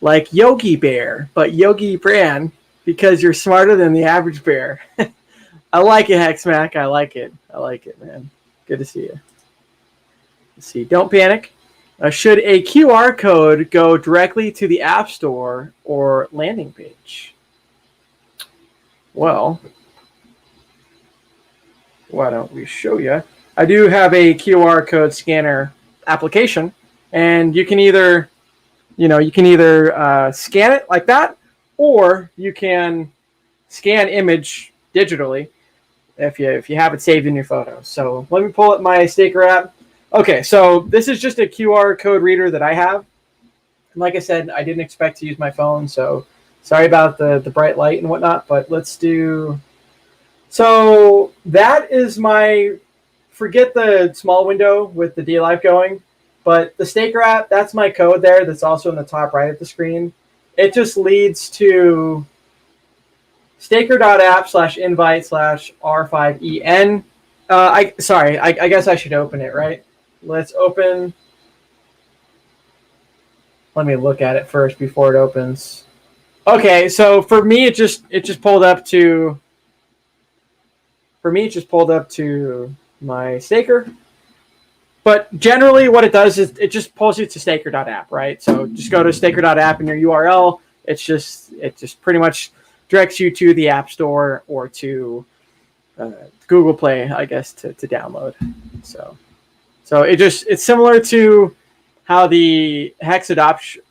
Like Yogi Bear, but Yogi Bran, because you're smarter than the average bear. I like it, Hexmac. I like it, man. Good to see you. Let's see. Don't panic. Should a QR code go directly to the App Store or landing page? Well, why don't we show you? I do have a QR code scanner application, and you can either scan it like that, or you can scan image digitally if you have it saved in your photos. So let me pull up my Staker app. Okay, so this is just a QR code reader that I have. And like I said, I didn't expect to use my phone, so sorry about the bright light and whatnot, but let's do... So that is my... Forget the small window with the DLive going, but the Staker app, that's my code there that's also in the top right of the screen. It just leads to staker.app/invite/R5EN. I guess I should open it, right? Let's open. Let me look at it first before it opens. Okay, so for me it just pulled up to my Staker. But generally what it does is it just pulls you to staker.app, right? So just go to staker.app in your URL. It just pretty much directs you to the App Store or to Google Play, I guess, to download. So it's similar to how the Hex adoption,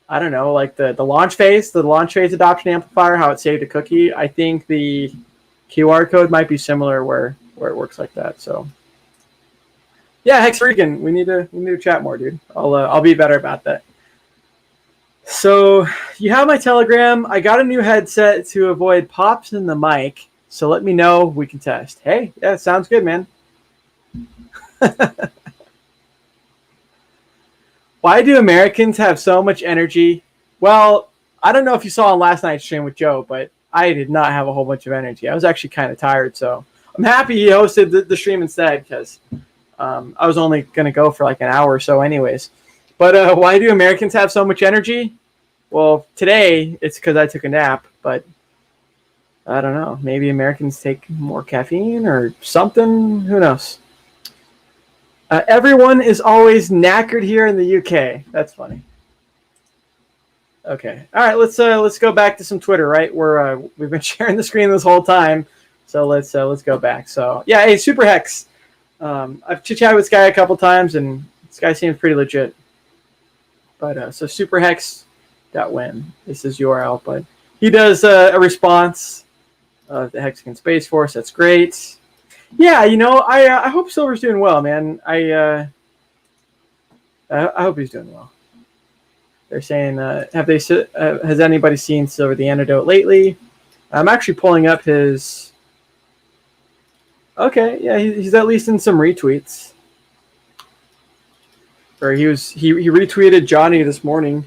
I don't know, like the launch phase adoption amplifier, how it saved a cookie. I think the QR code might be similar where it works like that. So yeah, Hexican, we need to chat more, dude. I'll be better about that. So you have my Telegram. I got a new headset to avoid pops in the mic. So let me know. We can test. Hey, yeah, sounds good, man. Why do Americans have so much energy? Well, I don't know if you saw on last night's stream with Joe, but I did not have a whole bunch of energy. I was actually kind of tired, so I'm happy he hosted the stream instead because I was only going to go for like an hour or so anyways. But why do Americans have so much energy? Well, today it's because I took a nap, but I don't know. Maybe Americans take more caffeine or something. Who knows? Everyone is always knackered here in the UK. That's funny. Okay. All right. Let's go back to some Twitter. Right, we've been sharing the screen this whole time. So let's go back. So yeah, hey, Super Hex. I've chit-chatted with this guy a couple times, and this guy seems pretty legit. But so superhex.win. This is URL, but he does a response of the Hexican Space Force. That's great. Yeah, I hope Silver's doing well, man. I hope he's doing well. They're saying, has anybody seen Silver the Antidote lately? I'm actually pulling up his. Okay, yeah, he's at least in some retweets. Or he retweeted Johnny this morning.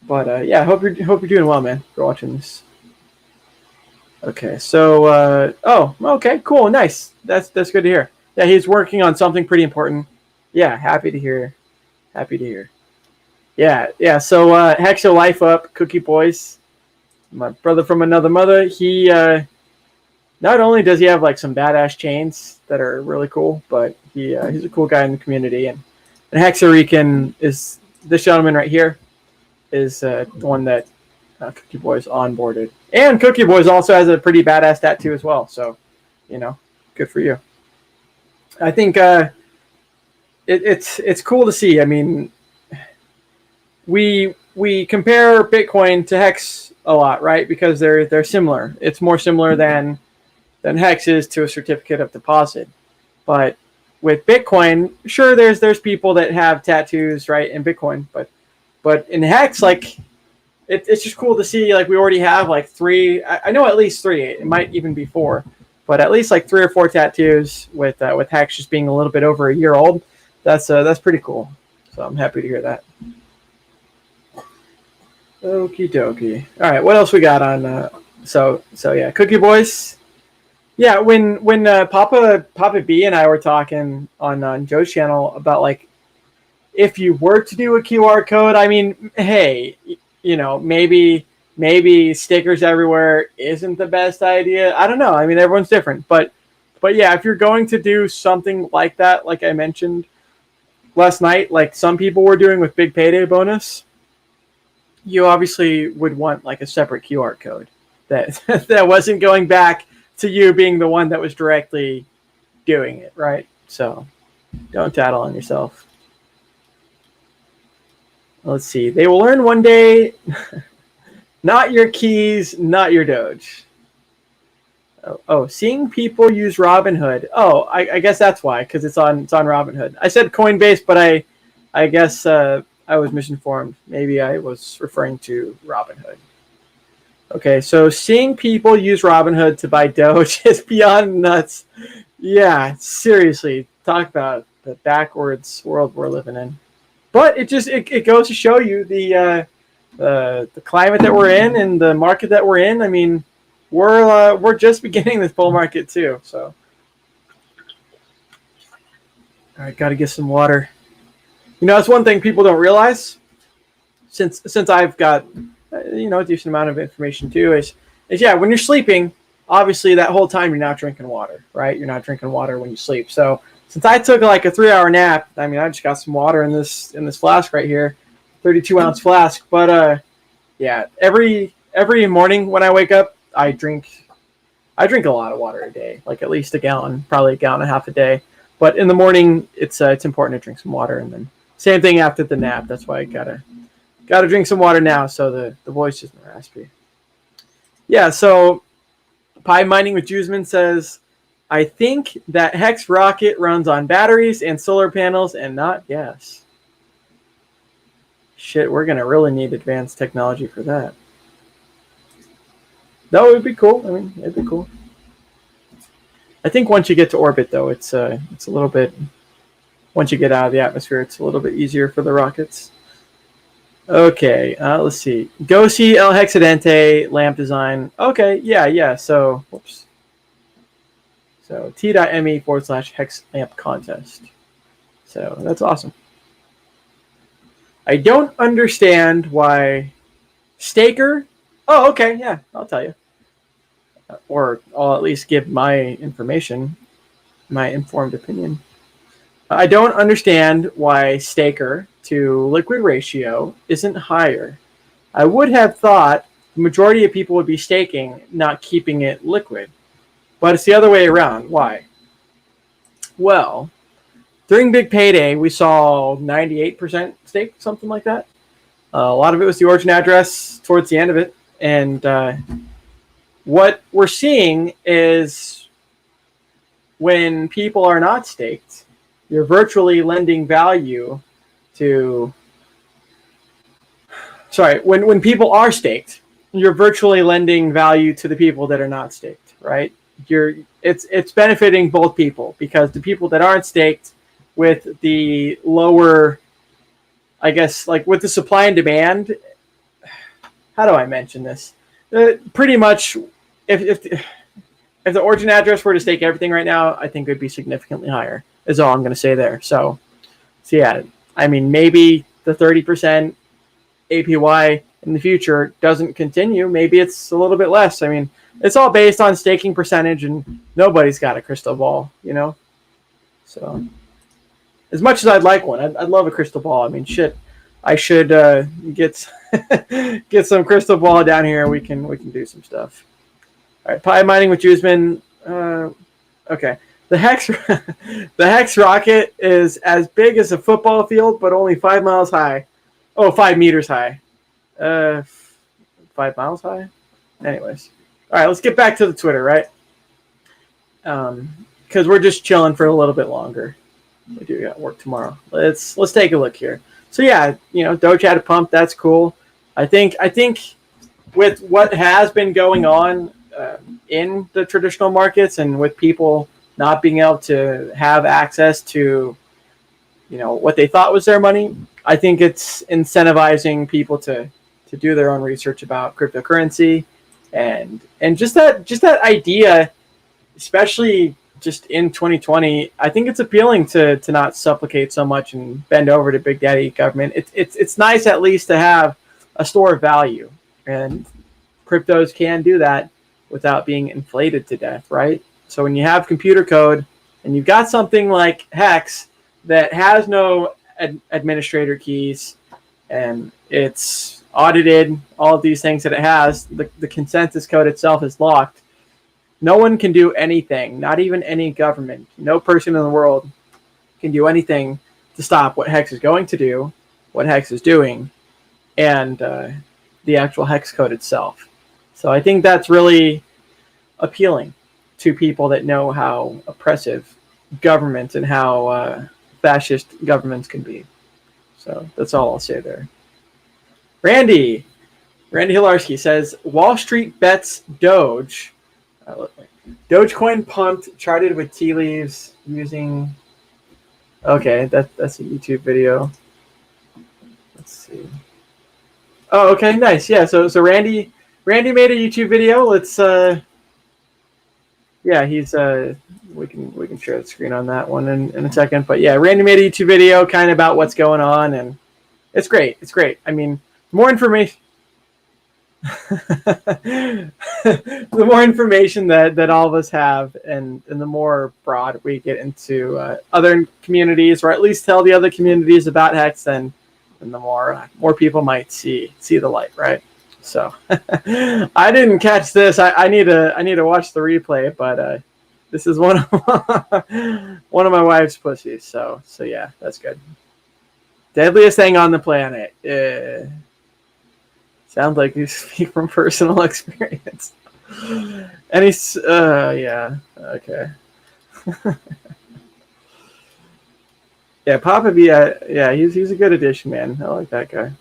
But yeah, I hope you're doing well, man. For watching this. Okay, so okay, cool, nice. That's good to hear. Yeah, he's working on something pretty important. Yeah, happy to hear. Yeah. So Hexo Life Up, Cookie Boys, my brother from another mother. He not only does he have like some badass chains that are really cool, but he's a cool guy in the community. And Hexarican is this gentleman right here is the one that Cookie Boys onboarded. And Cookie Boys also has a pretty badass tattoo as well. So, good for you. I think it's cool to see. I mean, we compare Bitcoin to Hex a lot, right? Because they're similar. It's more similar than Hex is to a certificate of deposit. But with Bitcoin, sure, there's people that have tattoos, right, in Bitcoin, but in Hex, like, it's just cool to see, like, we already have, like, 3, I know at least 3, it might even be 4, but at least, like, 3 or 4 tattoos with Hex just being a little bit over a year old. That's pretty cool. So I'm happy to hear that. Okie dokie. All right, what else we got on? So yeah, Cookie Boys. Yeah, when Papa B and I were talking on Joe's channel about like if you were to do a QR code, I mean, hey, maybe stickers everywhere isn't the best idea. I don't know. I mean, everyone's different, but yeah, if you're going to do something like that, like I mentioned last night, like some people were doing with Big Payday bonus, you obviously would want like a separate QR code that that wasn't going back to you being the one that was directly doing it, right? So don't tattle on yourself. Let's see. They will learn one day. Not your keys, not your Doge. Oh, seeing people use Robinhood. Oh, I guess that's why, because it's on Robinhood. I said Coinbase, but I guess I was misinformed. Maybe I was referring to Robinhood. Okay, so seeing people use Robinhood to buy Doge is beyond nuts. Yeah, seriously, talk about the backwards world we're living in. But it goes to show you the climate that we're in and the market that we're in. I mean, we're just beginning this bull market too. So, all right, got to get some water. That's one thing people don't realize. Since I've got a decent amount of information too, is yeah, when you're sleeping, obviously that whole time you're not drinking water, right? You're not drinking water when you sleep. So since I took like a 3-hour nap, I mean, I just got some water in this flask right here, 32-ounce flask. But yeah, every morning when I wake up, I drink a lot of water a day, like at least a gallon, probably a gallon and a half a day. But in the morning, it's important to drink some water, and then same thing after the nap. That's why I gotta drink some water now, so the voice isn't raspy. Yeah. So Pie Mining with Juzman says, I think that Hex rocket runs on batteries and solar panels and not gas. Shit, we're going to really need advanced technology for that. That would be cool. I mean, it'd be cool. I think once you get to orbit, though, it's a little bit... Once you get out of the atmosphere, it's a little bit easier for the rockets. Okay, let's see. Go see El Hexadente lamp design. Okay, yeah. So, whoops. So t.me/hex lamp contest. So that's awesome. I don't understand why Staker. Oh, okay, yeah, I'll tell you. Or I'll at least give my information, my informed opinion. I don't understand why Staker to liquid ratio isn't higher. I would have thought the majority of people would be staking, not keeping it liquid. But it's the other way around. Why? Well, during Big Payday, we saw 98% stake, something like that. A lot of it was the origin address towards the end of it. And what we're seeing is when people are not staked, you're virtually lending value to... Sorry, when people are staked, you're virtually lending value to the people that are not staked, right? It's benefiting both people, because the people that aren't staked with the lower, I guess, like with the supply and demand, how do I mention this? Pretty much, if the origin address were to stake everything right now, I think it would be significantly higher, is all I'm going to say there. So yeah, I mean, maybe the 30% APY in the future doesn't continue. Maybe it's a little bit less. I mean, it's all based on staking percentage, and nobody's got a crystal ball, So as much as I'd like one, I'd love a crystal ball. I mean, shit, I should get get some crystal ball down here, and we can do some stuff. All right, Pie Mining with Juzman. Okay, the Hex rocket is as big as a football field, but only 5 miles high. Oh, 5 meters high. 5 miles high. Anyways, all right, let's get back to the Twitter, right? Because we're just chilling for a little bit longer. We do got work tomorrow. Let's take a look here. So yeah, Doge had a pump. That's cool. I think with what has been going on in the traditional markets, and with people not being able to have access to, what they thought was their money, I think it's incentivizing people to do their own research about cryptocurrency, and just that idea, especially just in 2020, I think it's appealing to not supplicate so much and bend over to big daddy government. It's nice at least to have a store of value, and cryptos can do that without being inflated to death, right? So when you have computer code and you've got something like Hex that has no administrator keys, and it's audited, all of these things that it has, the consensus code itself is locked. No one can do anything, not even any government. No person in the world can do anything to stop what Hex is going to do, what Hex is doing, and the actual Hex code itself. So I think that's really appealing to people that know how oppressive government and how fascist governments can be. So that's all I'll say there. Randy Hilarski says, Wall Street bets Doge. Dogecoin pumped, charted with tea leaves using... Okay, that's a YouTube video. Let's see. Oh, okay, nice. Yeah, so Randy made a YouTube video. Let's yeah, he's we can share the screen on that one in a second. But yeah, Randy made a YouTube video kind of about what's going on, and it's great. It's great. I mean, more information. The more information that all of us have, and the more broad we get into other communities, or at least tell the other communities about Hex, then the more people might see the light, right? So I didn't catch this. I need to watch the replay, but this is one of my wife's pussies. So yeah, that's good. Deadliest thing on the planet. Sounds like you speak from personal experience. And he's, yeah, okay. Yeah, Papa B, yeah, he's a good addition, man. I like that guy.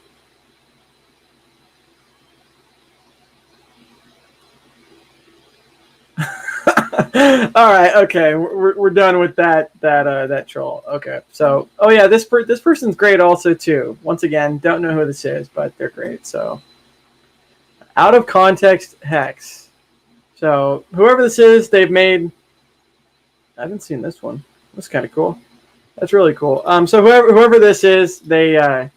All right, okay, we're done with that troll. Okay, so, oh yeah, this person's great also too. Once again, don't know who this is, but they're great. So, out of context Hex. So whoever this is, they've made. I haven't seen this one. That's kind of cool. That's really cool. So whoever this is, they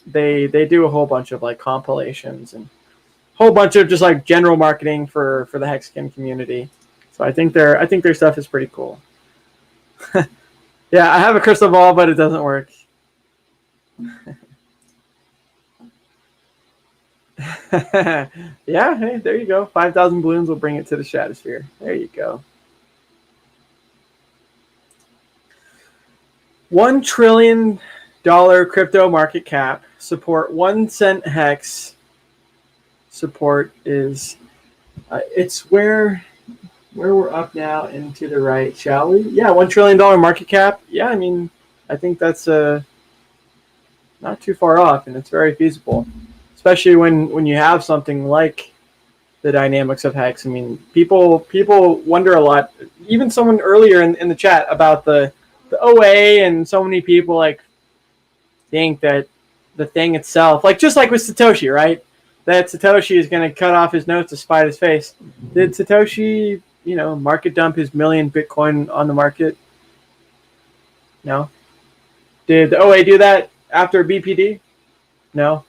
do a whole bunch of like compilations and a whole bunch of just like general marketing for the Hexican community. So I think their stuff is pretty cool. Yeah, I have a crystal ball, but it doesn't work. Yeah, hey, there you go. 5,000 balloons will bring it to the stratosphere. There you go. $1 trillion crypto market cap. Support 1 cent Hex. Support is it's where we're up now and to the right, shall we? Yeah, $1 trillion market cap. Yeah, I mean, I think that's not too far off, and it's very feasible. Especially when you have something like the dynamics of Hex. I mean, people wonder a lot. Even someone earlier in the chat about the OA, and so many people like think that the thing itself, like just like with Satoshi, right? That Satoshi is going to cut off his nose to spite his face. Did Satoshi, market dump his million Bitcoin on the market? No. Did the OA do that after BPD? No.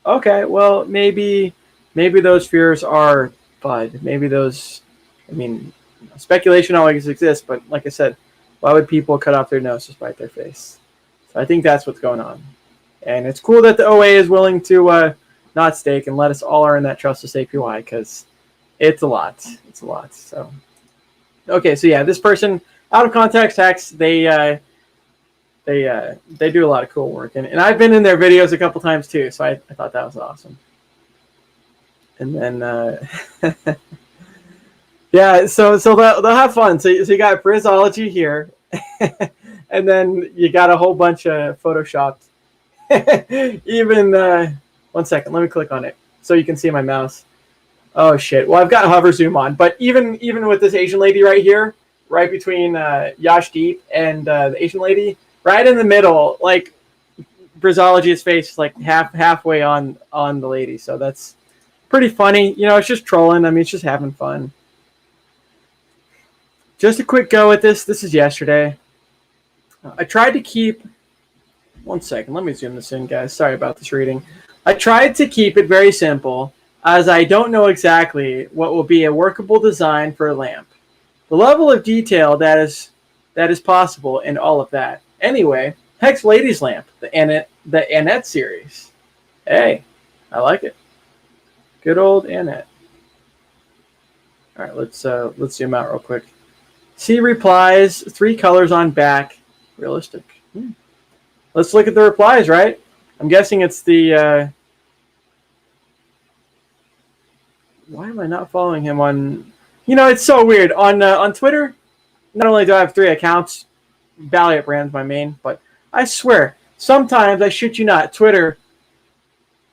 Okay, well, maybe those fears are FUD. Maybe those, I mean, speculation always exists, but like I said, why would people cut off their nose to spite their face? So I think that's what's going on. And it's cool that the OA is willing to not stake and let us all earn that trustless APY, because it's a lot. It's a lot. So, okay, so yeah, this person, out of context Hex, they do a lot of cool work, and I've been in their videos a couple times too, so I thought that was awesome. And then yeah, so they'll have fun. So you got Frizzology here, and then you got a whole bunch of photoshopped. Even 1 second, let me click on it so you can see my mouse. Oh shit! Well, I've got hover zoom on, but even with this Asian lady right here, right between Yash Deep and the Asian lady. Right in the middle, like Brizology's face is like halfway on the lady, so that's pretty funny. You know, it's just trolling. I mean, it's just having fun. Just a quick go at this. This is yesterday. I tried to keep... One second. Let me zoom this in, guys. Sorry about this reading. I tried to keep it very simple, as I don't know exactly what will be a workable design for a lamp. The level of detail that is possible in all of that. Anyway, Hex Ladies Lamp, the Annette series. Hey, I like it. Good old Annette. All right, let's zoom out real quick. See replies, 3 colors on back. Realistic. Let's look at the replies, right? I'm guessing it's the... Why am I not following him on... You know, it's so weird. On Twitter, not only do I have 3 accounts, BallietBran's my main, but I swear, sometimes, I shit you not, Twitter,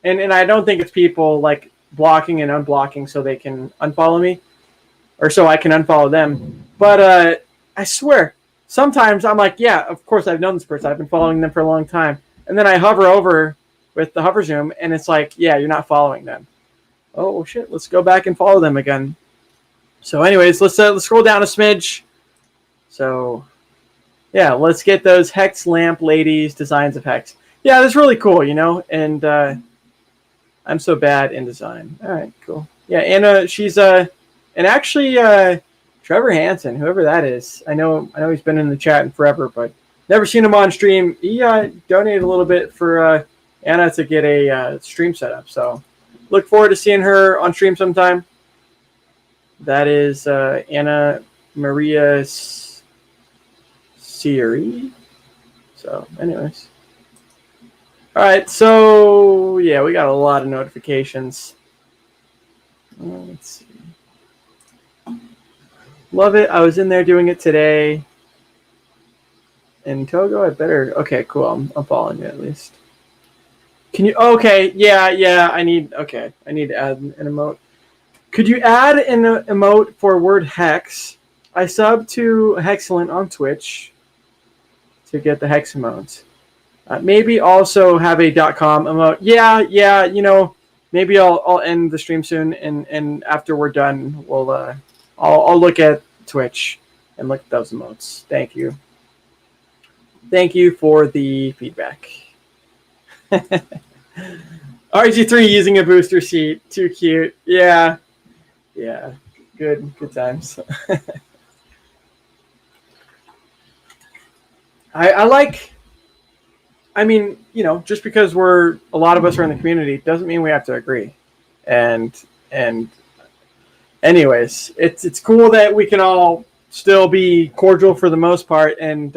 and I don't think it's people like blocking and unblocking so they can unfollow me, or so I can unfollow them. But I swear, sometimes I'm like, yeah, of course I've known this person. I've been following them for a long time. And then I hover over with the hover zoom, and it's like, yeah, you're not following them. Oh, shit, let's go back and follow them again. So anyways, let's scroll down a smidge. So, yeah, let's get those Hex lamp ladies designs of Hex. Yeah, that's really cool, you know, and I'm so bad in design. All right, cool. Yeah, Anna, she's and actually Trevor Hansen, whoever that is. I know he's been in the chat forever, but never seen him on stream. He donated a little bit for Anna to get a stream set up. So look forward to seeing her on stream sometime. That is Anna Maria Siri. So anyways. All right, so yeah, we got a lot of notifications. Let's see. Love it. I was in there doing it today. And Togo, I better... Okay, cool. I'm following you at least. Can you... Okay, yeah, I need to add an emote. Could you add an emote for word hex? I sub to Hexcellent on Twitch to get the hex emote. Maybe also have a .com emote. Yeah, you know, maybe I'll end the stream soon, and after we're done, we'll I'll look at Twitch and look at those emotes. Thank you. Thank you for the feedback. RG3 using a booster seat. Too cute. Yeah. Good times. I like... I mean, you know, just because a lot of us are in the community doesn't mean we have to agree. And anyways, it's cool that we can all still be cordial for the most part, and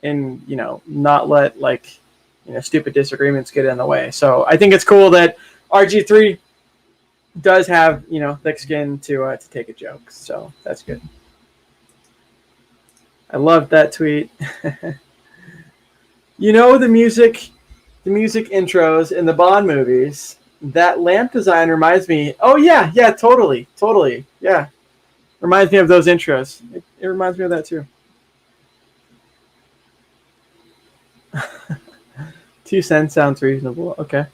you know, not let stupid disagreements get in the way. So I think it's cool that RG3 does have, you know, thick skin to take a joke. So that's good. I love that tweet. You know, the music intros in the Bond movies, that lamp design reminds me... Oh, yeah, totally. Yeah. Reminds me of those intros. It reminds me of that, too. 2 cents sounds reasonable. Okay.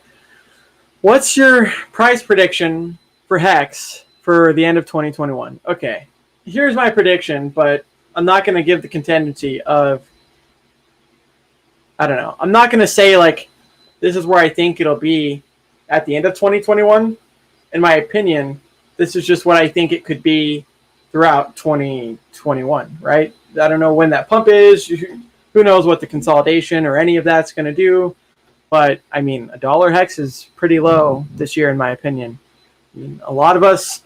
What's your price prediction for Hex for the end of 2021? Okay. Here's my prediction, but I'm not going to give the contingency of... I don't know. I'm not going to say, like, this is where I think it'll be at the end of 2021. In my opinion, this is just what I think it could be throughout 2021, right? I don't know when that pump is. Who knows what the consolidation or any of that's going to do. But, I mean, $1 Hex is pretty low this year, in my opinion. I mean, a lot of us,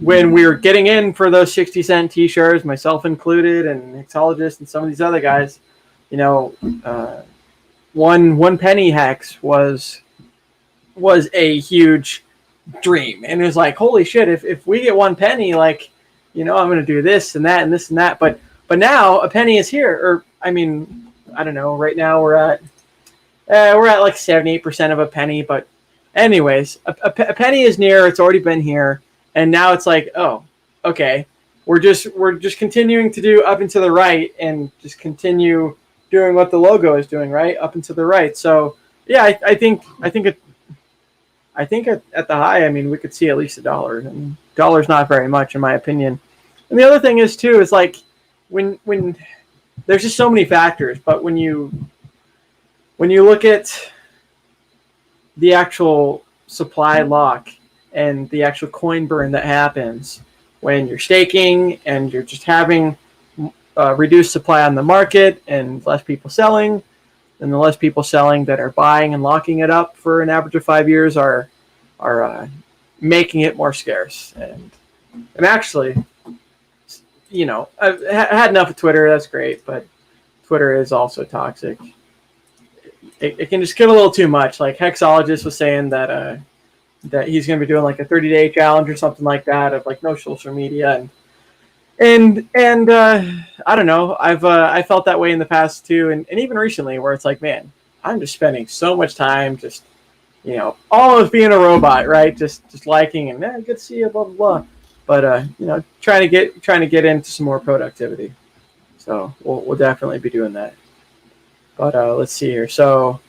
when we were getting in for those 60-cent T-shirts, myself included, and Hexologists and some of these other guys, you know, one penny Hex was a huge dream, and it was like, holy shit, if we get 1 penny, like, you know, I'm going to do this and that and this and that. But now a penny is here, or I mean, I don't know. Right now we're at like 78% of a penny. But anyways, a penny is near. It's already been here, and now it's like, oh, okay, we're just continuing to do up and to the right, and just continue doing what the logo is doing, right, up and to the right. So yeah, I think at the high, I mean, we could see at least $1. And $1's not very much in my opinion. And the other thing is too is like when there's just so many factors, but when you look at the actual supply lock and the actual coin burn that happens when you're staking and you're just having reduced supply on the market and less people selling, and the less people selling that are buying and locking it up for an average of 5 years are making it more scarce. And actually, you know, I've had enough of Twitter. That's great, but Twitter is also toxic. It can just get a little too much. Like Hexologist was saying that he's going to be doing like a 30-day challenge or something like that of like no social media, and I don't know. I felt that way in the past too, and even recently, where it's like, man, I'm just spending so much time just, you know, almost being a robot, right? Just liking and good to see you, blah blah blah. But you know, trying to get into some more productivity. So we'll definitely be doing that. But let's see here. So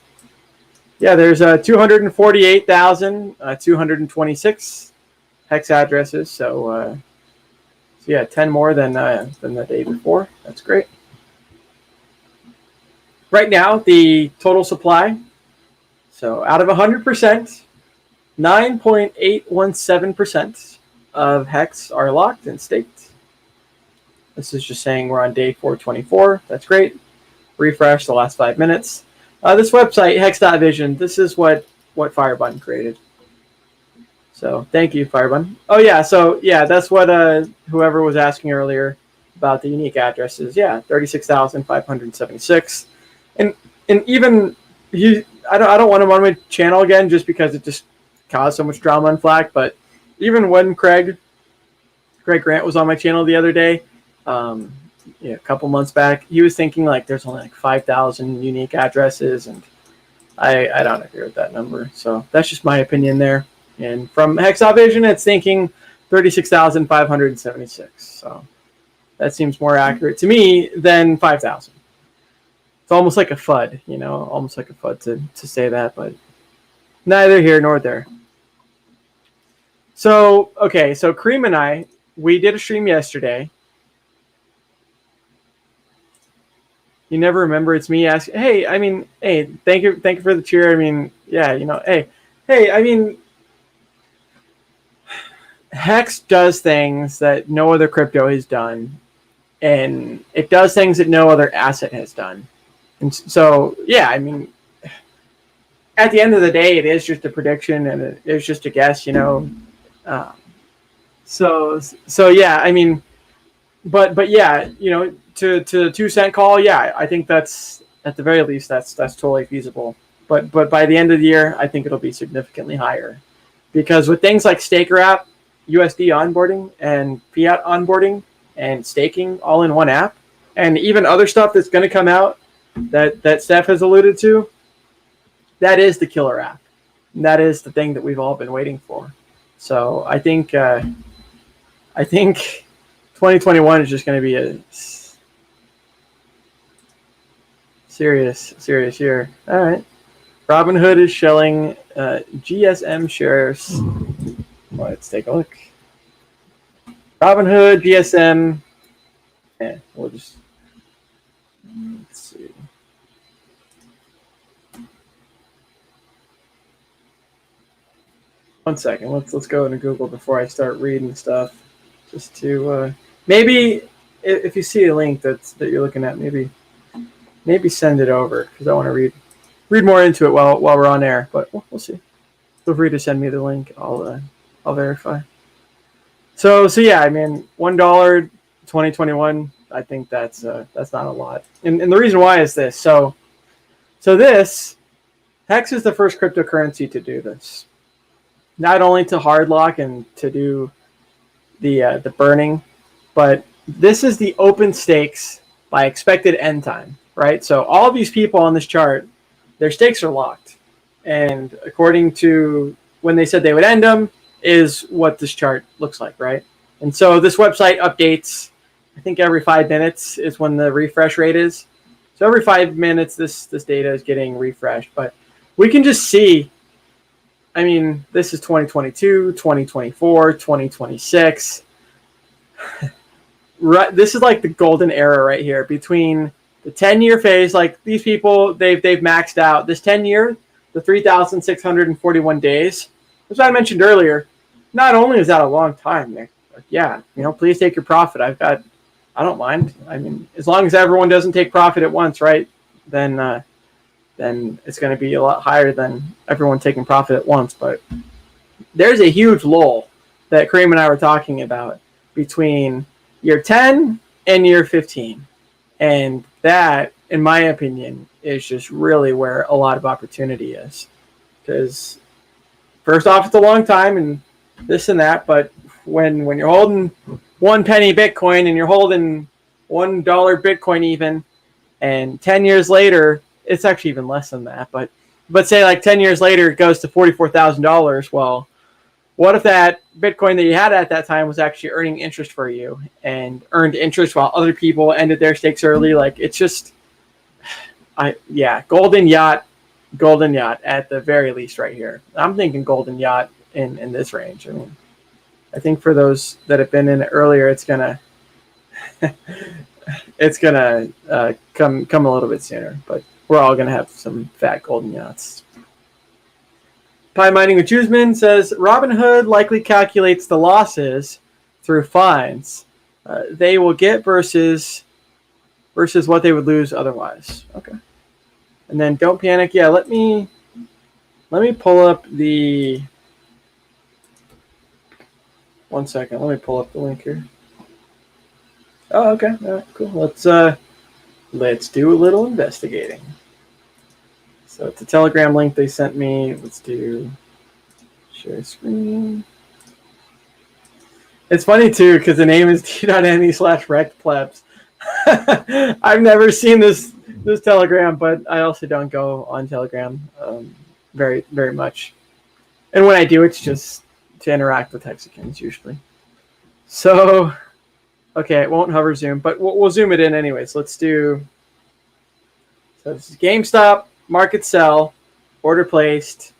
yeah, there's 248,226 hex addresses. So yeah, 10 more than the day before. That's great. Right now, the total supply. So out of 100%, 9.817% of hex are locked and staked. This is just saying we're on day 424. That's great. Refresh the last 5 minutes. This website, Hex.vision, this is what Firebun created. So thank you, Firebun. Oh yeah, so yeah, that's what whoever was asking earlier about the unique addresses. Yeah, 36,576. And even I don't want him on my channel again just because it just caused so much drama and flack. But even when Craig Grant was on my channel the other day, a couple months back, he was thinking like there's only like 5,000 unique addresses, and I don't agree with that number. So that's just my opinion there. And from Hex.vision, it's thinking 36,576. So that seems more accurate to me than 5,000. It's almost like a FUD, you know, almost like a FUD to say that, but neither here nor there. So, okay, so Kareem and I, we did a stream yesterday. You never remember it's me asking, hey, thank you for the cheer. I mean, yeah, you know, hey, I mean, Hex does things that no other crypto has done, and it does things that no other asset has done. And so, yeah, I mean, at the end of the day, it is just a prediction and it is just a guess, you know. So yeah, I mean, but yeah, you know, to 2 cent call, yeah, I think that's at the very least that's totally feasible. But by the end of the year, I think it'll be significantly higher, because with things like Staker app, USD onboarding, and fiat onboarding, and staking all in one app, and even other stuff that's going to come out that Steph has alluded to, that is the killer app. And that is the thing that we've all been waiting for. So I think 2021 is just going to be a serious year. All right. Robinhood is shelling GSM shares. Let's take a look. Robinhood, GSM. Yeah, we'll just let's see. One second. Let's go into Google before I start reading stuff. Just to maybe if you see a link that you're looking at, maybe send it over, because I want to read more into it while we're on air. But we'll see. Feel free to send me the link. I'll verify. So yeah, I mean, $1 2021. I think that's not a lot. And the reason why is this. So this Hex is the first cryptocurrency to do this. Not only to hard lock and to do the burning, but this is the open stakes by expected end time, right? So all of these people on this chart, their stakes are locked, and according to when they said they would end them is what this chart looks like, right? And so this website updates, I think every 5 minutes is when the refresh rate is. So every 5 minutes, this data is getting refreshed. But we can just see, I mean, this is 2022, 2024, 2026. Right, this is like the golden era right here between the 10-year phase. Like these people, they've maxed out this 10-year, the 3,641 days. As I mentioned earlier, not only is that a long time, Nick, but yeah, please take your profit. I don't mind. I mean, as long as everyone doesn't take profit at once, right? Then it's going to be a lot higher than everyone taking profit at once. But there's a huge lull that Kareem and I were talking about between year 10 and year 15. And that, in my opinion, is just really where a lot of opportunity is. Because first off, it's a long time and this and that, but when you're holding 1 penny Bitcoin and you're holding $1 Bitcoin even, and 10 years later, it's actually even less than that, but say like 10 years later, it goes to $44,000. Well, what if that Bitcoin that you had at that time was actually earning interest for you and earned interest while other people ended their stakes early? Like, it's just, golden yacht at the very least right here. I'm thinking golden yacht in this range. I mean, I think for those that have been in it earlier, it's gonna come a little bit sooner, but we're all gonna have some fat golden yachts. Pie Mining with Juzman says Robinhood likely calculates the losses through fines they will get versus what they would lose otherwise. Okay. And then don't panic. Yeah, let me pull up the 1 second. Let me pull up the link here. Oh, okay. All right, cool. Let's do a little investigating. So it's a Telegram link they sent me. Let's do share screen. It's funny too because the name is t.me/rectplebs. I've never seen this Telegram, but I also don't go on Telegram very, very much. And when I do, it's just to interact with Hexicans usually. So, okay, it won't hover zoom, but we'll zoom it in anyways. Let's do. So this is GameStop. Market sell, order placed.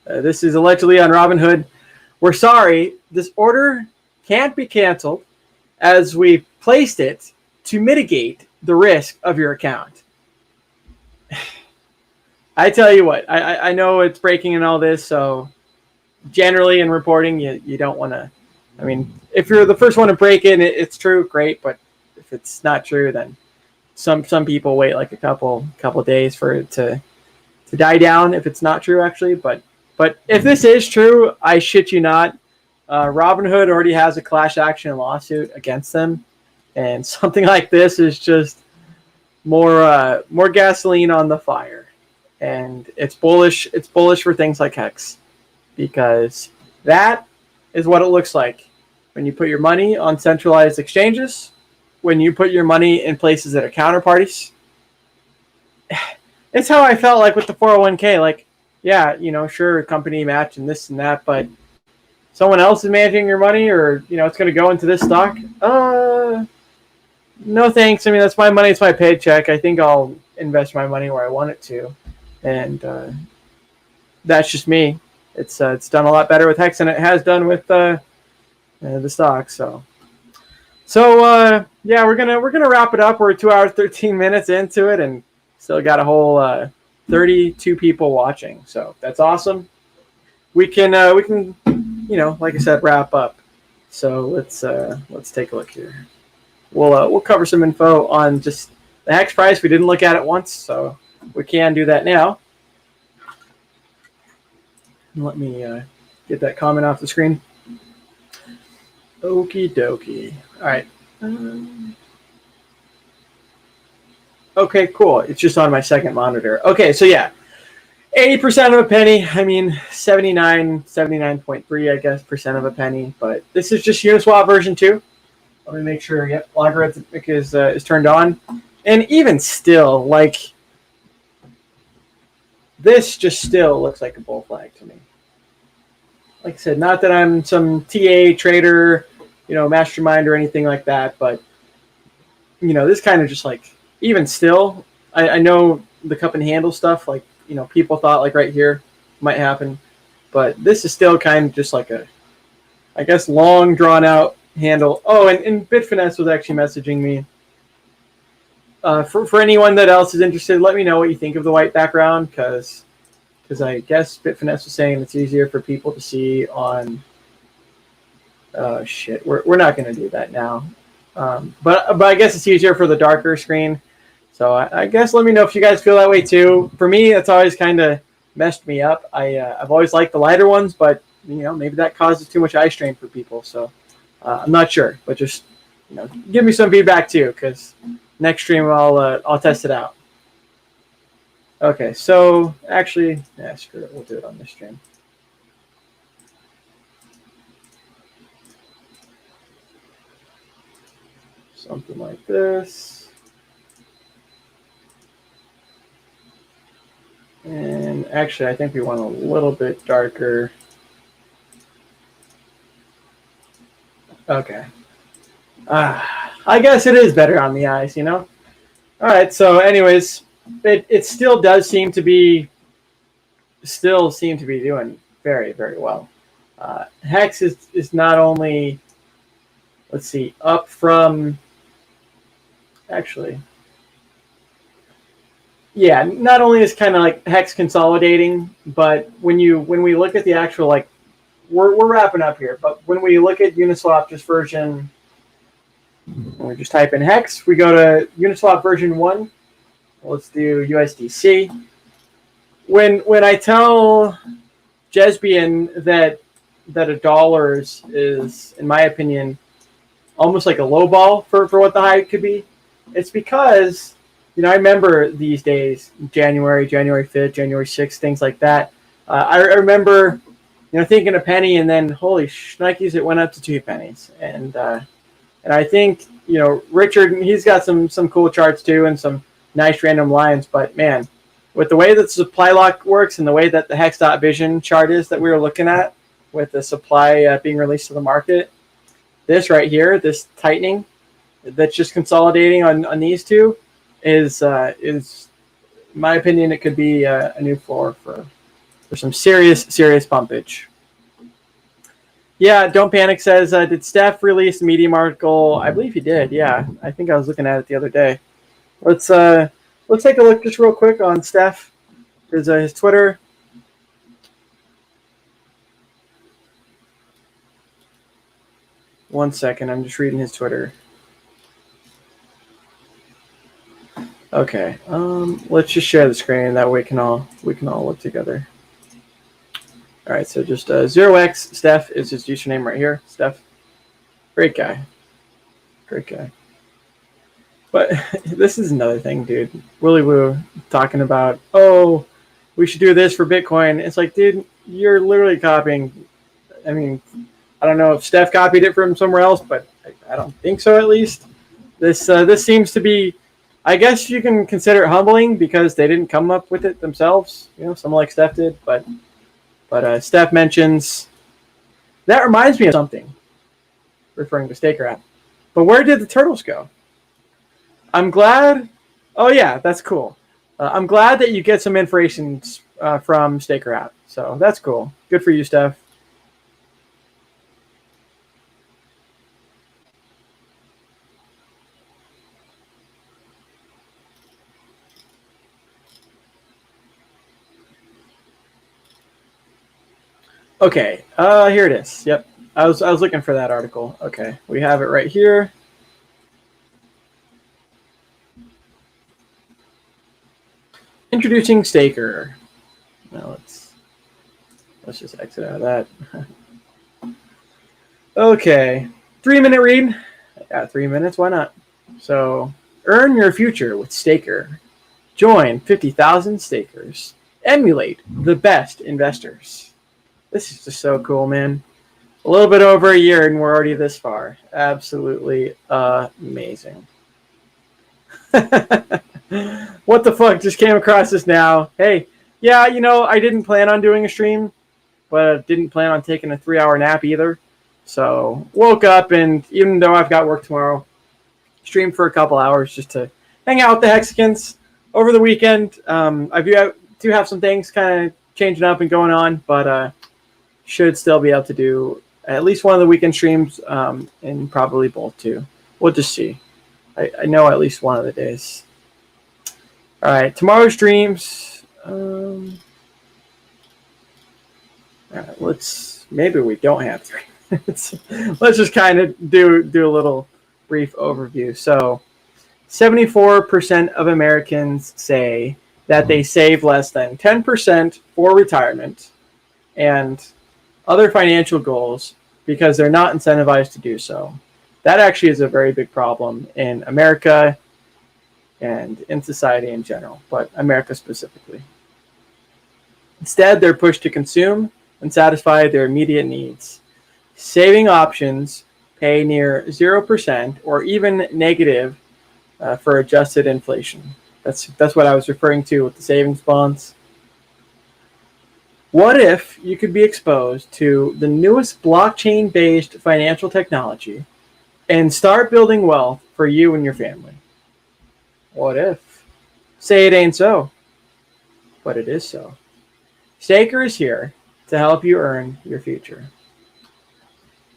This is allegedly on Robinhood. We're sorry, this order can't be canceled as we placed it to mitigate the risk of your account. I tell you what, I know it's breaking and all this, so generally in reporting, you don't want to. I mean, if you're the first one to break it, it's true, great, but if it's not true, then some people wait like a couple days for it to die down if it's not true actually. But if this is true, I shit you not, Robinhood already has a class action lawsuit against them, and something like this is just more gasoline on the fire. And it's bullish. It's bullish for things like Hex, because that is what it looks like when you put your money on centralized exchanges. When you put your money in places that are counterparties, it's how I felt like with the 401k. Like, yeah, sure, company match and this and that, but someone else is managing your money, or it's going to go into this stock. No thanks. I mean, that's my money. It's my paycheck. I think I'll invest my money where I want it to, and that's just me. It's done a lot better with Hex than it has done with the stock. So yeah, we're gonna wrap it up. We're 2 hours 13 minutes into it, and still got a whole 32 people watching. So that's awesome. We can like I said, wrap up. So let's take a look here. We'll cover some info on just the Hex price. We didn't look at it once, so we can do that now. Let me get that comment off the screen. Okie dokie. All right. Okay, cool. It's just on my second monitor. Okay, so yeah, 80% of a penny. I mean, 79.3, I guess, percent of a penny. But this is just Uniswap version 2. Let me make sure. Yep, logarithmic is turned on. And even still, like, this just still looks like a bull flag to me. Like I said, not that I'm some TA trader, mastermind or anything like that, but this kind of just like, even still, I know the cup and handle stuff, like, you know, people thought like right here might happen, but this is still kind of just like a, I guess, long drawn out handle. Oh, and Bitfinesse was actually messaging me. For anyone that else is interested, let me know what you think of the white background, because I guess Bitfinesse was saying it's easier for people to see on. Oh shit, we're not going to do that now. But I guess it's easier for the darker screen. So I guess let me know if you guys feel that way too. For me, that's always kind of messed me up. I've always liked the lighter ones, but you know, maybe that causes too much eye strain for people. So I'm not sure, but just, you know, give me some feedback too, because next stream I'll test it out. Okay, so actually, yeah, screw it. We'll do it on this stream. Something like this. And actually, I think we want a little bit darker. Okay. I guess it is better on the eyes, you know? All right, so anyways, it still does seem to be doing very, very well. Hex is not only, let's see, up from, actually, yeah, not only is kind of like Hex consolidating, but when we look at the actual, like, we're wrapping up here, but when we look at Uniswap just version, when we just type in Hex, we go to Uniswap version 1. Let's do USDC. When I tell Jesbian that $1 is, in my opinion, almost like a low ball for what the high could be, it's because, you know, I remember these days, January 5th, January 6th, things like that. I remember, you know, thinking a penny, and then holy shnikes, it went up to 2 pennies. And I think, you know, Richard, he's got some cool charts too, and some nice random lines. But man, with the way that the supply lock works and the way that the Hex.vision chart is that we were looking at, with the supply being released to the market, this right here, this tightening that's just consolidating on these two, is in my opinion, it could be a new floor for some serious pumpage. Yeah, Don't Panic says, did Steph release the Medium article? I believe he did. Yeah, I think I was looking at it the other day. Let's take a look just real quick on Steph. There's his Twitter. One second, I'm just reading his Twitter. Okay, let's just share the screen. That way we can all look together. All right, so just 0x Steph is his username right here. Steph, great guy. But this is another thing, dude. Willy Woo talking about, oh, we should do this for Bitcoin. It's like, dude, you're literally copying. I mean, I don't know if Steph copied it from somewhere else, but I don't think so, at least. This seems to be, I guess you can consider it humbling because they didn't come up with it themselves. You know, someone like Steph did, but Steph mentions, that reminds me of something, referring to Staker app. But where did the turtles go? I'm glad. Oh yeah, that's cool. I'm glad that you get some information from Staker app. So that's cool. Good for you, Steph. Okay, here it is. Yep, I was looking for that article. Okay, we have it right here. Introducing Staker. Now let's just exit out of that. Okay, 3-minute read. Yeah, 3 minutes. Why not? So, earn your future with Staker. Join 50,000 stakers. Emulate the best investors. This is just so cool, man. A little bit over a year and we're already this far. Absolutely amazing. What the fuck? Just came across this now. Hey, yeah, you know, I didn't plan on doing a stream, but I didn't plan on taking a 3-hour nap either. So woke up, and even though I've got work tomorrow, streamed for a couple hours just to hang out with the Hexicans. over the weekend, I do have some things kind of changing up and going on, but should still be able to do at least one of the weekend streams, and probably both too. We'll just see. I know at least one of the days. All right, tomorrow's streams. All right, maybe we don't have three. Let's just kind of do a little brief overview. So 74% of Americans say that they save less than 10% for retirement and other financial goals because they're not incentivized to do so. That actually is a very big problem in America and in society in general, but America specifically. Instead, they're pushed to consume and satisfy their immediate needs. Saving options pay near 0% or even negative for adjusted inflation. That's what I was referring to with the savings bonds. What if you could be exposed to the newest blockchain-based financial technology and start building wealth for you and your family? What if? Say it ain't so, but it is so. Staker is here to help you earn your future.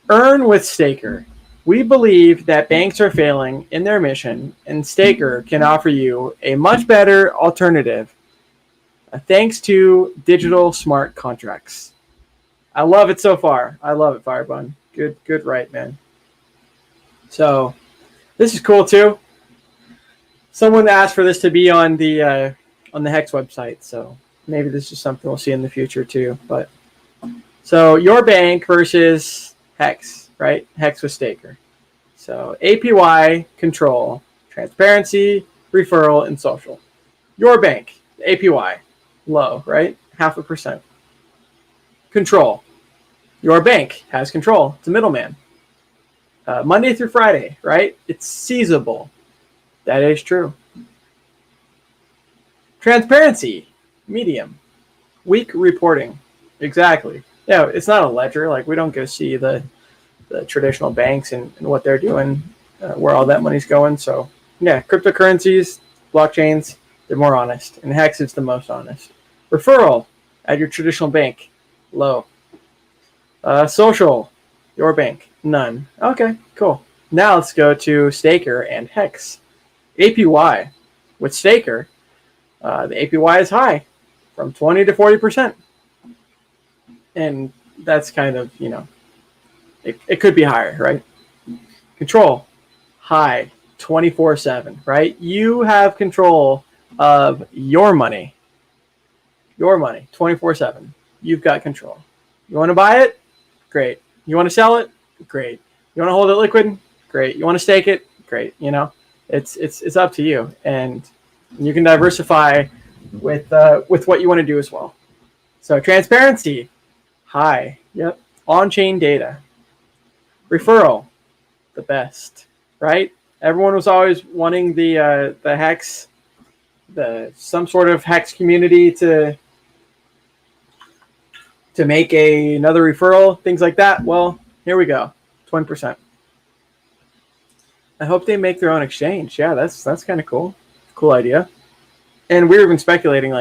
Earn with Staker. We believe that banks are failing in their mission, and Staker can offer you a much better alternative thanks to digital smart contracts. I love it so far. I love it, Firebun. Good right, man. So this is cool too. Someone asked for this to be on the Hex website, so maybe this is something we'll see in the future too. But so your bank versus Hex, right? Hex with Staker. So APY, control, transparency, referral, and social. Your bank, APY, low, right? 0.5%. Control. Your bank has control. It's a middleman. Monday through Friday, right? It's seizable. That is true. Transparency, medium. Weak reporting. Exactly. Yeah, it's not a ledger. Like, we don't go see the traditional banks and what they're doing, where all that money's going. So, yeah, cryptocurrencies, blockchains, they're more honest. And Hex is the most honest. Referral at your traditional bank, low. Social, your bank, none. Okay, cool. Now let's go to Staker and Hex. APY. With Staker, the APY is high, from 20 to 40%. And that's kind of, it could be higher, right? Control, high, 24/7, right? You have control of your money. Your money, 24/7. You've got control. You want to buy it? Great. You want to sell it? Great. You want to hold it liquid? Great. You want to stake it? Great. It's up to you, and you can diversify with what you want to do as well. So transparency, high. Yep. On-chain data. Referral, the best, right? Everyone was always wanting the Hex, some sort of Hex community to make another referral, things like that. Well, here we go, 20%. I hope they make their own exchange. Yeah, that's kind of cool. Cool idea. And we were even speculating,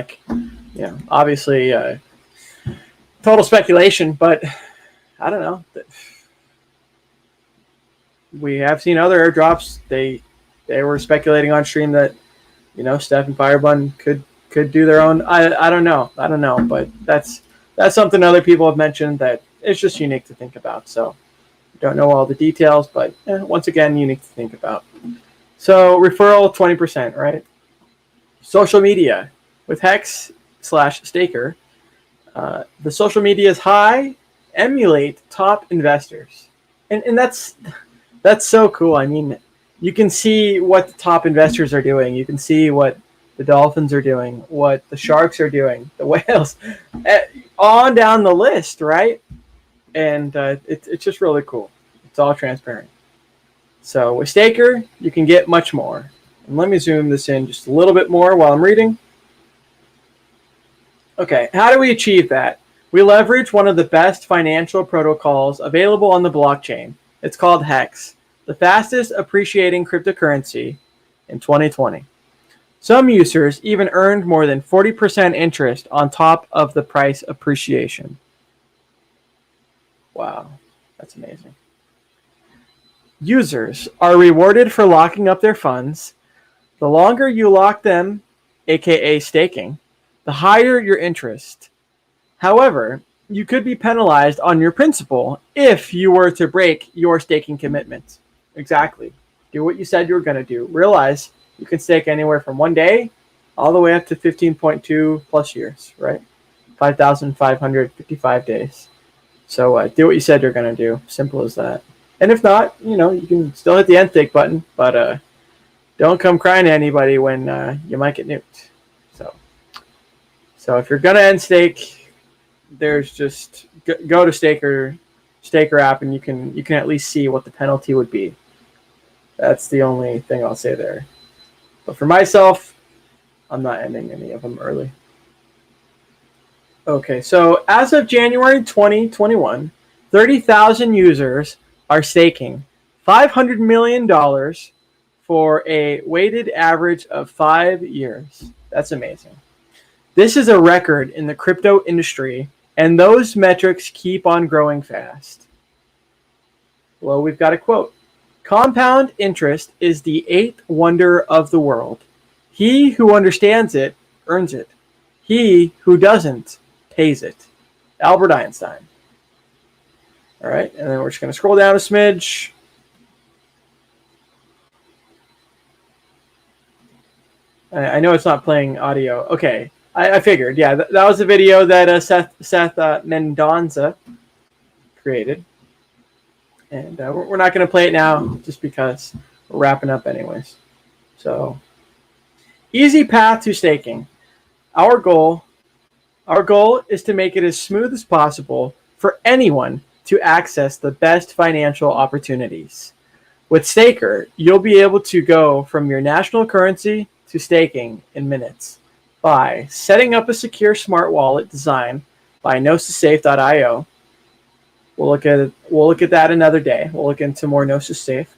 obviously total speculation, but I don't know. We have seen other airdrops. They were speculating on stream that, Steph and Firebun could do their own. I don't know, but that's something other people have mentioned that it's just unique to think about. So don't know all the details, but once again, unique to think about. So referral, 20%, right? Social media with Hex/Staker. The social media is high. Emulate top investors, and that's so cool. I mean, you can see what the top investors are doing. You can see what the dolphins are doing, what the sharks are doing, the whales, on down the list, right? And it's just really cool. It's all transparent. So with Staker, you can get much more. And let me zoom this in just a little bit more while I'm reading. Okay, how do we achieve that? We leverage one of the best financial protocols available on the blockchain. It's called HEX, the fastest appreciating cryptocurrency in 2020. Some users even earned more than 40% interest on top of the price appreciation. Wow, that's amazing. Users are rewarded for locking up their funds. The longer you lock them, aka staking, the higher your interest. However, you could be penalized on your principal if you were to break your staking commitment. Exactly. Do what you said you were going to do. Realize you can stake anywhere from 1 day all the way up to 15.2 plus years, right? 5,555 days. So do what you said you're going to do. Simple as that. And if not, you know, you can still hit the end stake button, but don't come crying to anybody when you might get nuked. So if you're going to end stake, there's just go to Staker app, and you can at least see what the penalty would be. That's the only thing I'll say there. But for myself, I'm not ending any of them early. Okay, so as of January 2021, 30,000 users are staking $500 million for a weighted average of 5 years. That's amazing. This is a record in the crypto industry, and those metrics keep on growing fast. Well, we've got a quote. Compound interest is the 8th wonder of the world. He who understands it earns it. He who doesn't pays it. Albert Einstein. All right, and then we're just going to scroll down a smidge. I know it's not playing audio. Okay, I figured. Yeah, that was a video that Seth Mendonza created. And we're not going to play it now just because we're wrapping up anyways. So, easy path to staking. Our goal is to make it as smooth as possible for anyone to access the best financial opportunities. With Staker, you'll be able to go from your national currency to staking in minutes by setting up a secure smart wallet designed by GnosisSafe.io. We'll look at that another day. We'll look into more Gnosis Safe.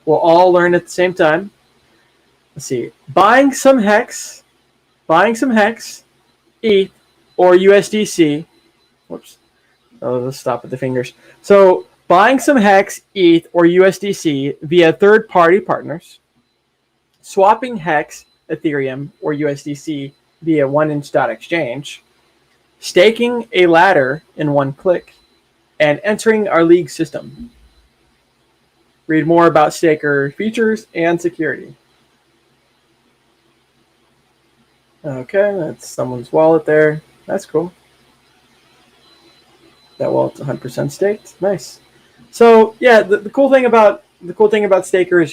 We'll all learn at the same time. Let's see. Buying some Hex, ETH, or USDC. Whoops. Oh, let's stop at the fingers. So buying some Hex, ETH, or USDC via third-party partners. Swapping Hex, Ethereum, or USDC via Exchange. Staking a ladder in one click. And entering our league system. Read more about Staker features and security. Okay, that's someone's wallet there. That's cool. That wallet's 100% staked. Nice. So yeah, the cool thing about Staker is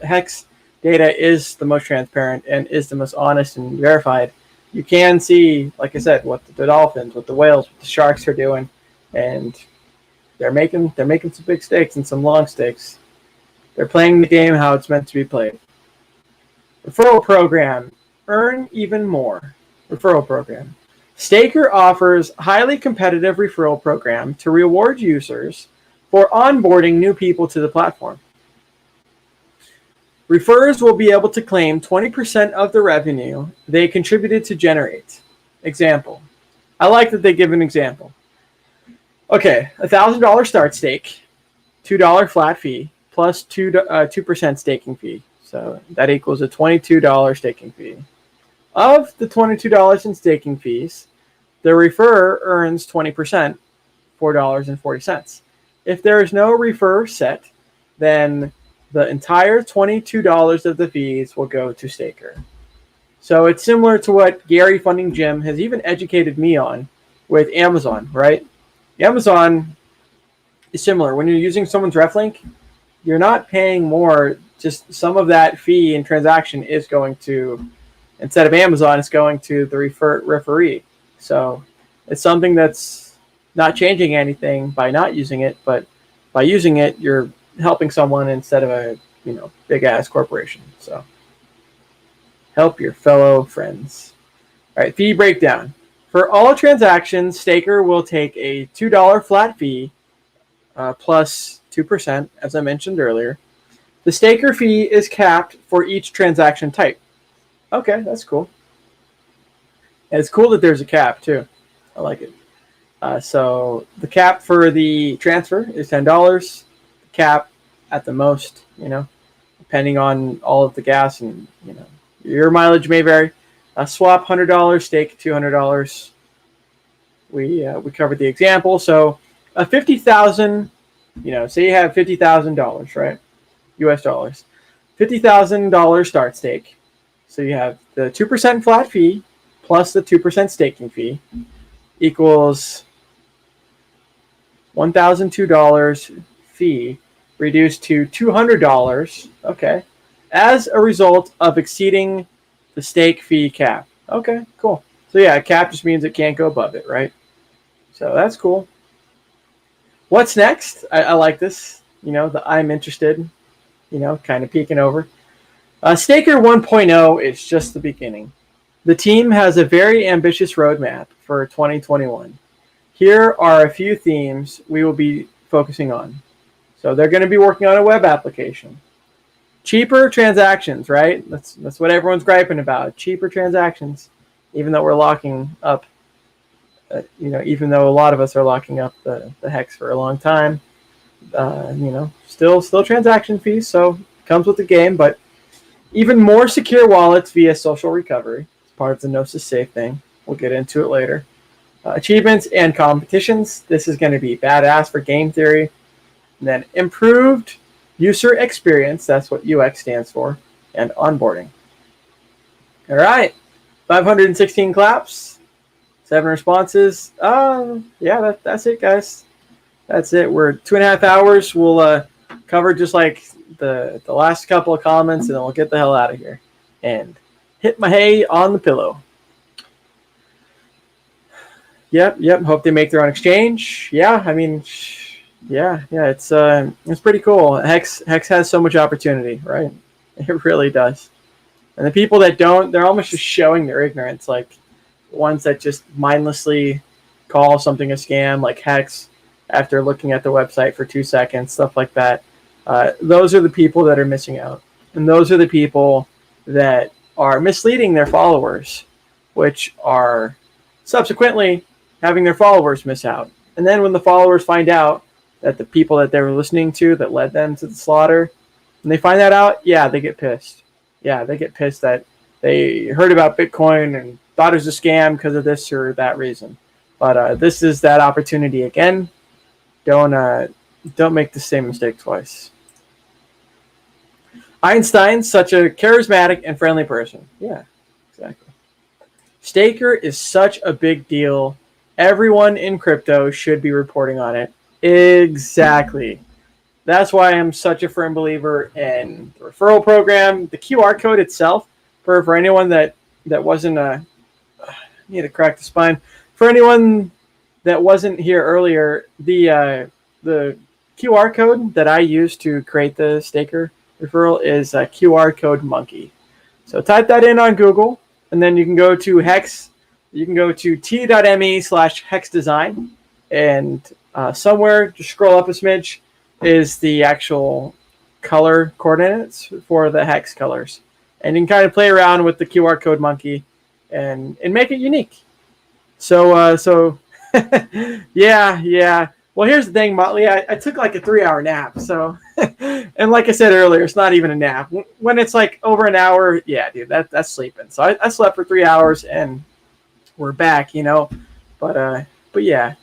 Hex data is the most transparent and is the most honest and verified. You can see, like I said, what the dolphins, what the whales, what the sharks are doing. And they're making some big stakes and some long stakes. They're playing the game how it's meant to be played. Referral program. Earn even more. Referral program. Staker offers highly competitive referral program to reward users for onboarding new people to the platform. Referrers will be able to claim 20% of the revenue they contributed to generate. Example. I like that they give an example. Okay, $1,000 start stake, $2 flat fee, plus 2% staking fee. So that equals a $22 staking fee. Of the $22 in staking fees, the referrer earns 20%, $4.40. If there is no referrer set, then the entire $22 of the fees will go to Staker. So it's similar to what Gary Funding Jim has even educated me on with Amazon, right? Amazon is similar. When you're using someone's ref link, you're not paying more. Just some of that fee and transaction is going to, instead of Amazon, it's going to the referee. So it's something that's not changing anything by not using it, but by using it, you're helping someone instead of a big ass corporation. So help your fellow friends. All right, fee breakdown. For all transactions, Staker will take a $2 flat fee plus 2%, as I mentioned earlier. The Staker fee is capped for each transaction type. Okay, that's cool. And it's cool that there's a cap too. I like it. So the cap for the transfer is $10. The cap at the most, depending on all of the gas and your mileage may vary. Swap $100, stake $200. We covered the example. So 50,000. Say you have $50,000, right? US dollars. $50,000 start stake. So you have the 2% flat fee plus the 2% staking fee equals $1,002 fee reduced to $200, okay, as a result of exceeding the stake fee cap. Okay, cool. So yeah, a cap just means it can't go above it, right? So that's cool. What's next? I like this, the I'm interested, kind of peeking over. Staker 1.0 is just the beginning. The team has a very ambitious roadmap for 2021. Here are a few themes we will be focusing on. So they're going to be working on a web application. Cheaper transactions, right? That's what everyone's griping about. Cheaper transactions, even though we're locking up, even though a lot of us are locking up the Hex for a long time, still transaction fees. So it comes with the game, but even more secure wallets via social recovery. It's part of the Gnosis Safe thing. We'll get into it later. Achievements and competitions. This is going to be badass for game theory. And then improved user experience. That's what UX stands for. And onboarding. All right. 516 claps. 7 responses. Yeah, that's it, guys. That's it. We're 2.5 hours. We'll cover just like the last couple of comments, and then we'll get the hell out of here and hit my hay on the pillow. Yep. Hope they make their own exchange. Yeah, I mean, yeah. It's pretty cool. Hex has so much opportunity, right? It really does. And the people that don't, they're almost just showing their ignorance. Like ones that just mindlessly call something a scam, like Hex, after looking at the website for 2 seconds, stuff like that. Those are the people that are missing out, and those are the people that are misleading their followers, which are subsequently having their followers miss out. And then when the followers find out that the people that they were listening to that led them to the slaughter, when they find that out, yeah, they get pissed. Yeah, they get pissed that they heard about Bitcoin and thought it was a scam because of this or that reason. But this is that opportunity again. Don't make the same mistake twice. Einstein's such a charismatic and friendly person. Yeah, exactly. Staker is such a big deal. Everyone in crypto should be reporting on it. Exactly. That's why I'm such a firm believer in the referral program. The QR code itself, for anyone that wasn't, need to crack the spine. For anyone that wasn't here earlier, the QR code that I use to create the Staker referral is a QR code monkey. So type that in on Google, and then you can go to Hex. You can go to t.me/hexdesign, and somewhere, just scroll up a smidge, is the actual color coordinates for the Hex colors. And you can kind of play around with the QR code monkey and make it unique. So yeah. Well, here's the thing, Motley. I took like a 3-hour nap. So, and like I said earlier, it's not even a nap. When it's like over an hour, yeah, dude, that's sleeping. So I slept for 3 hours and we're back, But yeah,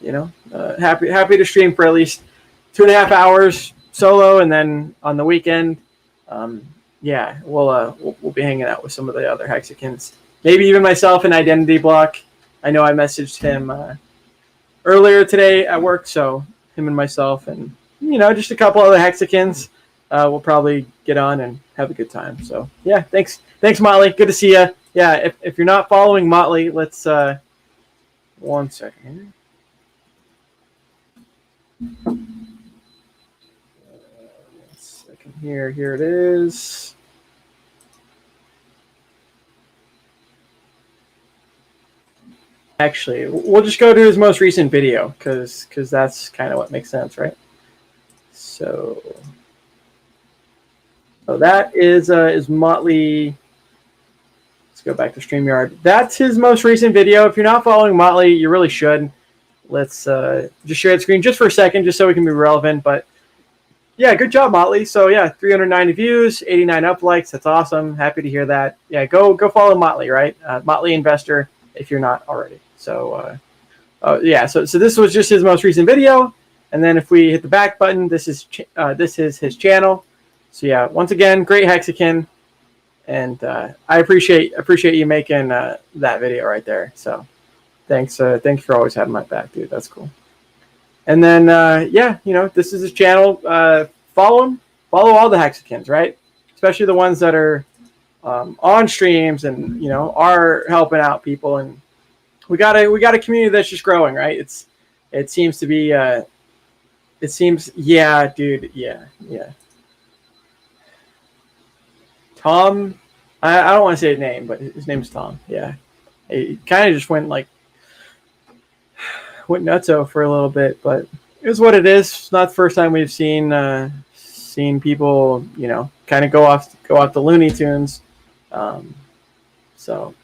happy to stream for at least 2.5 hours solo, and then on the weekend, yeah, we'll be hanging out with some of the other Hexicans. Maybe even myself in Identity Block. I know I messaged him earlier today at work, so him and myself and just a couple other Hexicans we'll probably get on and have a good time. So yeah, thanks Motley, good to see you. Yeah, if you're not following Motley, let's 1 second here. Here it is. Actually, we'll just go to his most recent video because that's kind of what makes sense, right? So that is Motley Let's go back to StreamYard. That's his most recent video. If you're not following Motley, you really should. Let's just share the screen just for a second, just so we can be relevant. But yeah, good job, Motley. So yeah, 390 views, 89 up likes. That's awesome. Happy to hear that. Yeah, go follow Motley, right? Motley Investor, if you're not already. So yeah, so this was just his most recent video. And then if we hit the back button, this is his channel. So yeah, once again, great Hexican. And I appreciate you making that video right there. So thanks for always having my back, dude. That's cool. And then yeah, this is his channel. Follow him. Follow all the Hexicans, right? Especially the ones that are on streams and are helping out people. And we got a community that's just growing, right? It seems to be. Yeah, dude. Yeah. Tom, I don't want to say his name, but his name is Tom. Yeah, he kind of just went nutso for a little bit, but it is what it is. It's not the first time we've seen people, kind of go off the Looney Tunes. So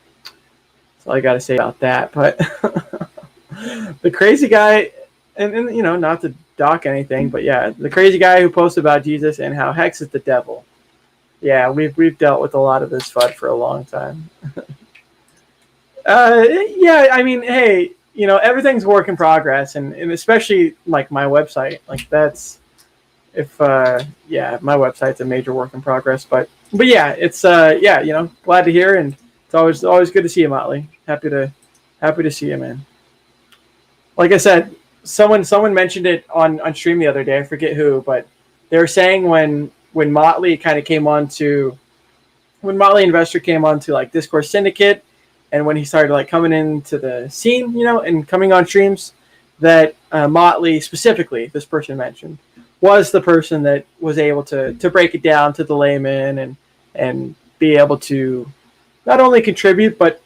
that's all I got to say about that. But the crazy guy, and not to dock anything, but yeah, the crazy guy who posted about Jesus and how Hex is the devil. Yeah, we've dealt with a lot of this FUD for a long time. Yeah, I mean, hey, everything's a work in progress, and especially like my website, like that's yeah, my website's a major work in progress, but yeah, it's yeah, glad to hear, and it's always good to see you, Motley. Happy to see you, man. Like I said, someone mentioned it on stream the other day. I forget who, but they were saying when Motley kind of came on to, when Motley Investor came on to like Discourse Syndicate, and when he started like coming into the scene, and coming on streams, that Motley specifically, this person mentioned, was the person that was able to break it down to the layman and be able to not only contribute, but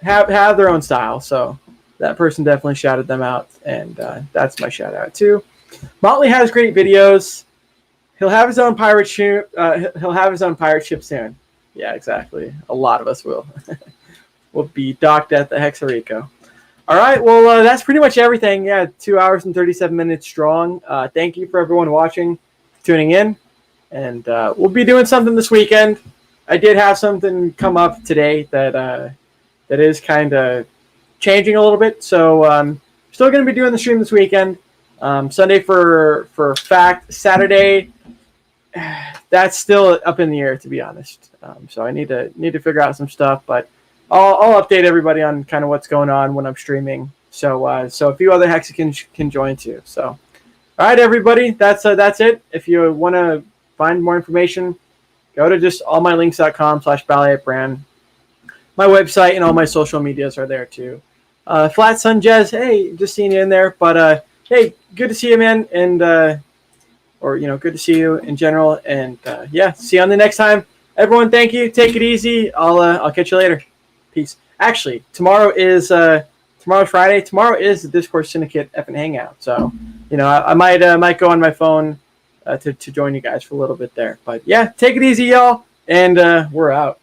have their own style. So that person definitely shouted them out, and that's my shout out too. Motley has great videos. He'll have his own pirate ship. He'll have his own pirate ship soon. Yeah, exactly. A lot of us will. We'll be docked at the Hexarico. All right. Well, that's pretty much everything. Yeah, 2 hours and 37 minutes strong. Thank you for everyone watching, tuning in, and we'll be doing something this weekend. I did have something come up today that is kind of changing a little bit. So still going to be doing the stream this weekend. Sunday for fact. Saturday, that's still up in the air, to be honest. So I need to figure out some stuff, but I'll update everybody on kind of what's going on when I'm streaming. So a few other Hexicans can join too. So all right, everybody, that's it. If you want to find more information, go to just allmylinks.com/BallietBran. My website and all my social medias are there too. Flat Sun Jazz, hey, just seeing you in there, but hey, good to see you, man, and or good to see you in general, and yeah, see you on the next time. Everyone, thank you. Take it easy. I'll catch you later. Peace. Actually, tomorrow's Friday. Tomorrow is the Discourse Syndicate effing Hangout. So I might go on my phone to join you guys for a little bit there. But yeah, take it easy, y'all, and we're out.